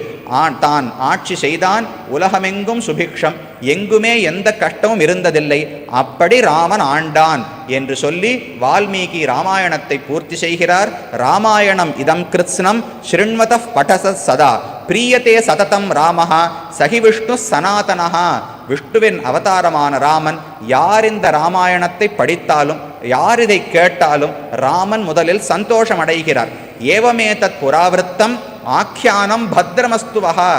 Speaker 1: தான் ஆட்சி செய்தான். உலகமெங்கும் சுபிக்ஷம், எங்குமே எந்த கஷ்டமும் இருந்ததில்லை. அப்படி ராமன் ஆண்டான் என்று சொல்லி வால்மீகி ராமாயணத்தை பூர்த்தி செய்கிறார். ராமாயணம் இதம் கிருத்ஸ்னம் ஸ்ருண்வத படசத் சதா பிரியத்தே சததம் ராமஹா சகி விஷ்ணு சனாதனஹா. விஷ்ணுவின் அவதாரமான ராமன். யார் இந்த ராமாயணத்தை படித்தாலும், யார் இதை கேட்டாலும் ராமன் முதலில் சந்தோஷம் அடைகிறார். ஏவமேதத் புராவிருத்தம் ஆக்கியானம் பத்ரமஸ்துவஹா.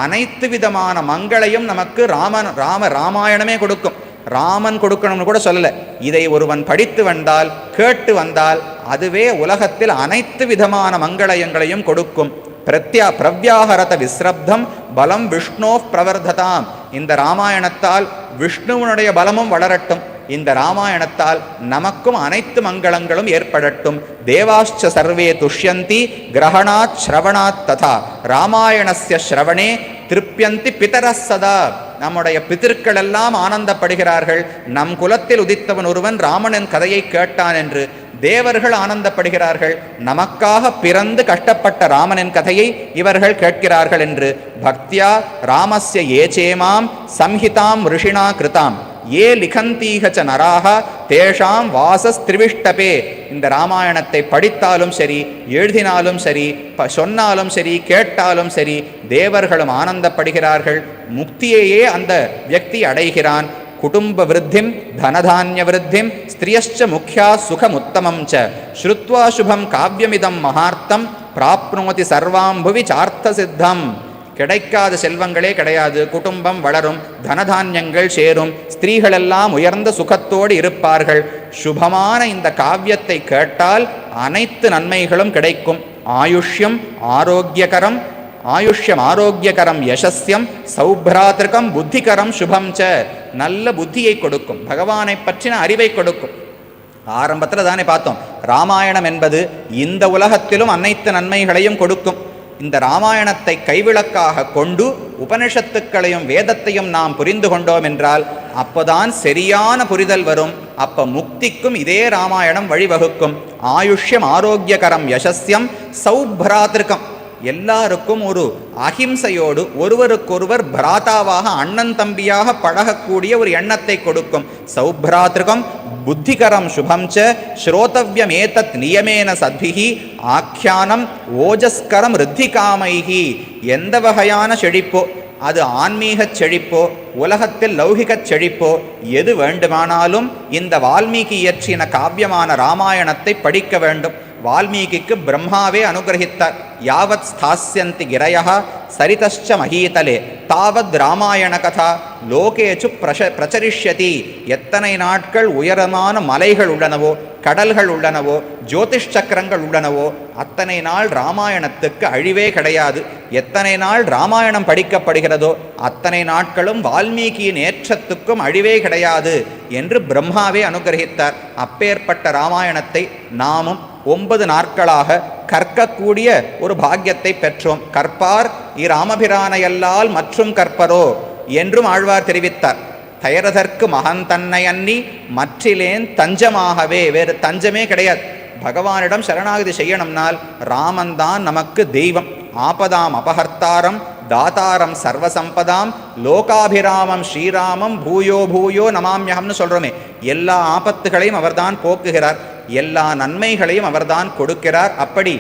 Speaker 1: அனைத்து விதமான மங்களையும் நமக்கு ராமாயணமே கொடுக்கும். ராமன் கொடுக்கணும்னு கூட சொல்லலை. இதை ஒருவன் படித்து வந்தால், கேட்டு வந்தால் அதுவே உலகத்தில் அனைத்து விதமான மங்களயங்களையும் கொடுக்கும். பிரவ்யாஹரத விஸ்ரப்தம் பலம் விஷ்ணோ பிரவர்ததாம். இந்த ராமாயணத்தால் விஷ்ணுவனுடைய பலமும் வளரட்டும். இந்த ராமாயணத்தால் நமக்கும் அனைத்து மங்களங்களும் ஏற்படட்டும். தேவாஷ்ச சர்வே துஷ்யந்தி கிரகணாத் ஸ்ரவணாத் ததா. ராமாயணஸ்ய ஸ்ரவணே திருப்யந்தி பிதரஸ் சதா. நம்முடைய பிதர்கள் எல்லாம் ஆனந்தப்படுகிறார்கள். நம் குலத்தில் உதித்தவன் ஒருவன் ராமனின் கதையை கேட்டான் என்று தேவர்கள் ஆனந்தப்படுகிறார்கள். நமக்காக பிறந்து கஷ்டப்பட்ட ராமனின் கதையை இவர்கள் கேட்கிறார்கள் என்று. பக்தியா ராமஸ்ய ஏச்சேமாம் சம்ஹிதாம் ரிஷிணா கிருதாம் ஏ லிகந்தீகச்ச நராக தேஷாம் வாசஸ்திரிவிஷ்டபே. இந்த ராமாயணத்தை படித்தாலும் சரி, எழுதினாலும் சரி, சொன்னாலும் சரி, கேட்டாலும் சரி தேவர்களும் ஆனந்தப்படுகிறார்கள். முக்தியையே அந்த வியக்தி அடைகிறான். குடும்ப விருத்திம் தனதானிய விருத்திம் ஸ்திரியச்ச முக்கியா சுகமுத்தமம் ச ஸ்ருத்வா சுபம் காவியமிதம் மகார்த்தம் பிராப்னோதி சர்வாம்புவி சார்த்த சித்தம். கிடைக்காத செல்வங்களே கிடையாது. குடும்பம் வளரும், தனதானியங்கள் சேரும், ஸ்திரீகளெல்லாம் உயர்ந்த சுகத்தோடு இருப்பார்கள். சுபமான இந்த காவியத்தை கேட்டால் அனைத்து நன்மைகளும் கிடைக்கும். ஆயுஷ்யம் ஆரோக்கியகரம் யசஸ்யம் சௌப்ராத்ருகம் புத்திகரம் சுபம் ச. நல்ல புத்தியை கொடுக்கும், பகவானை பற்றின அறிவை கொடுக்கும். ஆரம்பத்தில் தானே பார்த்தோம், ராமாயணம் என்பது இந்த உலகத்திலும் அனைத்து நன்மைகளையும் கொடுக்கும். இந்த ராமாயணத்தை கைவிளக்காக கொண்டு உபனிஷத்துக்களையும் வேதத்தையும் நாம் புரிந்து கொண்டோம் என்றால் அப்போதான் சரியான புரிதல் வரும். அப்போ முக்திக்கும் இதே ராமாயணம் வழிவகுக்கும். ஆயுஷ்யம் ஆரோக்கியகரம் யசஸ்யம் சௌப்ராத்ருகம். எல்லாருக்கும் ஒரு அஹிம்சையோடு ஒருவருக்கொருவர் பிராதாவாக அண்ணன் தம்பியாக பழகக்கூடிய ஒரு எண்ணத்தை கொடுக்கும். சௌப்ராத்ருகம் புத்திகரம் சுபம் ச ஸ்ரோதவ்யம் ஏதத் நியமேன சத்பிஹி ஆக்கியானம் ஓஜஸ்கரம் ரித்திகாமைஹி. எந்த வகையான செழிப்போ, அது ஆன்மீக செழிப்போ உலகத்தில் லௌகிக செழிப்போ எது வேண்டுமானாலும் இந்த வால்மீகி இயற்றின காவியமான ராமாயணத்தை படிக்க வேண்டும். வால்மீகிக்கு பிரம்மாவே அனுகிரகித்தார். யாவத் ஸ்தாஸ்யந்தி கிரயः சரிதश्च மஹீதலே தாவத் ராமாயண கதா லோகேச்சு பிரச்சரிஷ்யதி. எத்தனை நாட்கள் உயரமான மலைகள் உள்ளனவோ, கடல்கள் உள்ளனவோ, ஜோதிஷ் சக்கரங்கள் உள்ளனவோ அத்தனை நாள் ராமாயணத்துக்கு அழிவே கிடையாது. எத்தனை நாள் ராமாயணம் படிக்கப்படுகிறதோ அத்தனை நாட்களும் வால்மீகியின் ஏற்றத்துக்கும் அழிவே கிடையாது என்று பிரம்மாவே அனுகிரகித்தார். அப்பேற்பட்ட ராமாயணத்தை நாமும் 9 நாட்களாக கற்கக்கூடிய ஒரு பாக்கியத்தை பெற்றோம். கற்பார் இராமபிரானையல்லால் மற்றும் கற்பரோ என்றும் ஆழ்வார் தெரிவித்தார். தயரதற்கு மகன் தன்னை அன்னி மற்றிலேன் தஞ்சமாகவே. வேறு தஞ்சமே கிடையாது. பகவானிடம் சரணாகதி செய்யணும்னால் ராமன்தான் நமக்கு தெய்வம். ஆபதாம் அபஹர்த்தாரம் தாத்தாரம் சர்வசம்பதாம் லோகாபிராமம் ஸ்ரீராமம் பூயோ பூயோ நமாம்யகம்னு சொல்கிறோமே, எல்லா ஆபத்துகளையும் அவர்தான் போக்குகிறார், எல்லா நன்மைகளையும் அவர்தான் கொடுக்கிறார். அப்படி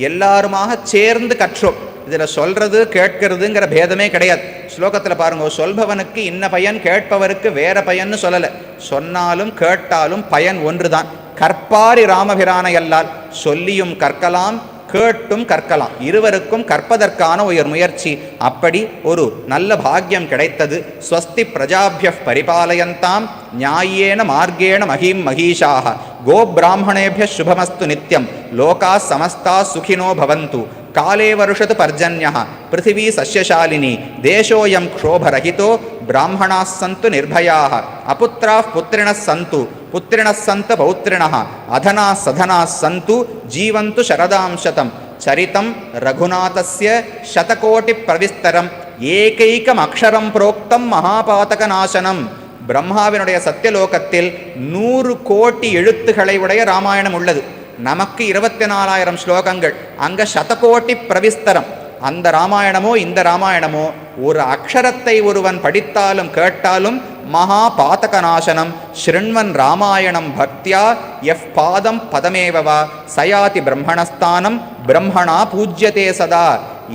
Speaker 1: எல்லாருமாக சேர்ந்து கற்றோம். இதில் சொல்றது கேட்கிறதுங்கிற பேதமே கிடையாது. ஸ்லோகத்தில் பாருங்க, சொல்பவனுக்கு இன்ன பயன், கேட்பவருக்கு வேற பயன்னு சொல்லலை. சொன்னாலும் கேட்டாலும் பயன் ஒன்றுதான். கற்பாரி ராமபிரானையல்லால் சொல்லியும் கற்கலாம் கேட்டும் கற்கலாம், இருவருக்கும் கற்பதற்கான ஒரு முயற்சி. அப்படி ஒரு நல்ல பாக்கியம் கிடைத்தது. ஸ்வஸ்தி பிரஜாபிய பரிபாலயந்தாம் நியாயேன மார்கேண மகீம் மகீஷாக கோபிராமணேபிய சுபமஸ்து நித்யம் லோகா சமஸ்தா சுகினோ பவந்து காலே வருஷத்து பர்ஜன்யः பிருத்திவி சஸ்யசாலினி தேசோயம் க்ஷோபரஹிதோ பிராமணாः சந்து நிர்பயாः அபுத்ராः புத்திரிணः சந்து புத்திரிணः சந்த பௌத்ரிணः அதனாः சதனாः சந்து ஜீவந்து சரதாம் சதம் சரிதம் ரகுநாதஸ்ய சதகோட்டி பிரவிஸ்தரம் ஏகைகம் அக்ஷரம் புரோக்தம் மகாபாதக நாசனம். பிரம்மாவினுடைய சத்தியலோகத்தில் 100 கோடி எழுத்துக்களை உடைய ராமாயணம் உள்ளது. நமக்கு 24,000 ஸ்லோகங்கள். அங்க சதகோட்டி பிரவிஸ்தரம். அந்த ராமாயணமோ இந்த ராமாயணமோ ஒரு அக்ஷரத்தை ஒருவன் படித்தாலும் கேட்டாலும் மகா பாதகநாசனம். ஸ்ருண்வன் ராமாயணம் பக்தியா எஃப் பாதம் பதமேவவா சயாதி பிரம்மணஸ்தானம் பிரம்மணா பூஜ்யதே சதா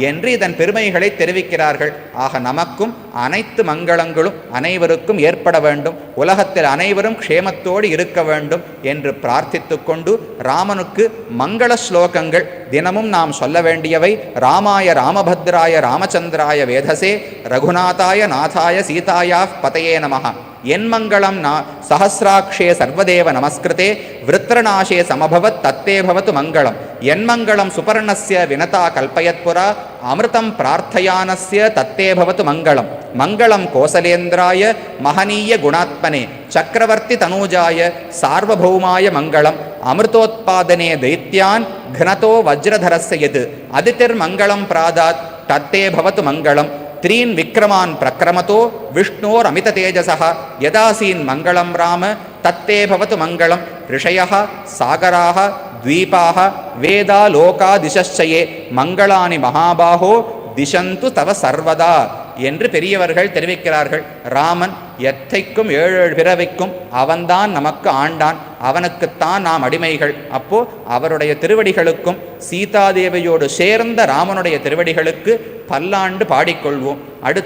Speaker 1: என்று இதன் பெருமைகளை தெரிவிக்கிறார்கள். ஆக நமக்கும் அனைத்து மங்களங்களும் அனைவருக்கும் ஏற்பட வேண்டும், உலகத்தில் அனைவரும் க்ஷேமத்தோடு இருக்க வேண்டும் என்று பிரார்த்தித்து கொண்டு ராமனுக்கு மங்கள ஸ்லோகங்கள் தினமும் நாம் சொல்ல வேண்டியவை. ராமாய ராமபத்ராய ராமச்சந்திராய வேதசே ரகுநாதாய நாதாய சீதாயா பதயே நமஹ. என் மங்களம் சஹசிராட்சே சர்வதேவ நமஸ்கிருதே விருத்ரநாசே சமபவத் தத்தே பவது மங்களம். என் மங்களம் சுபர்ணஸ்ய வினதா கல்பயத்புரா அமிர்தம் பிரார்த்தயானஸ்ய தத்தே பவது மங்களம். மங்களம் கோசலேந்திராய மகனீய குணாத்மனே சக்கரவர்த்தி தனூஜாய சார்வபௌமாய மங்களம். அமிர்தோத்பாதனே தைத்யான் घ्नतो வஜ்ரதரஸ்ய யத் அதிதிர் மங்களம் பிராதாத் தத்தே பவது மங்களம். த்ரீன் விக்ரமான் பிரக்ரமதோ விஷ்ணோர் அமித தேஜசः யதாசீன் மங்களம் ராம தத்தே பவது மங்களம். ரிஷயः சாகராः த்வீபாः வேதா லோகா திசச்சயே மங்களானி மகாபாஹோ திசந்து தவ சர்வதா என்று பெரியவர்கள் தெரிவிக்கிறார்கள். ராமன் எத்தைக்கும் 7 பிறவிக்கும் அவன்தான் நமக்கு ஆண்டான், அவனுக்குத்தான் நாம் அடிமைகள். அப்போ அவருடைய திருவடிகளுக்கும் சீதாதேவியோடு சேர்ந்த ராமனுடைய திருவடிகளுக்கு பல்லாண்டு பாடிக்கொள்வோம்.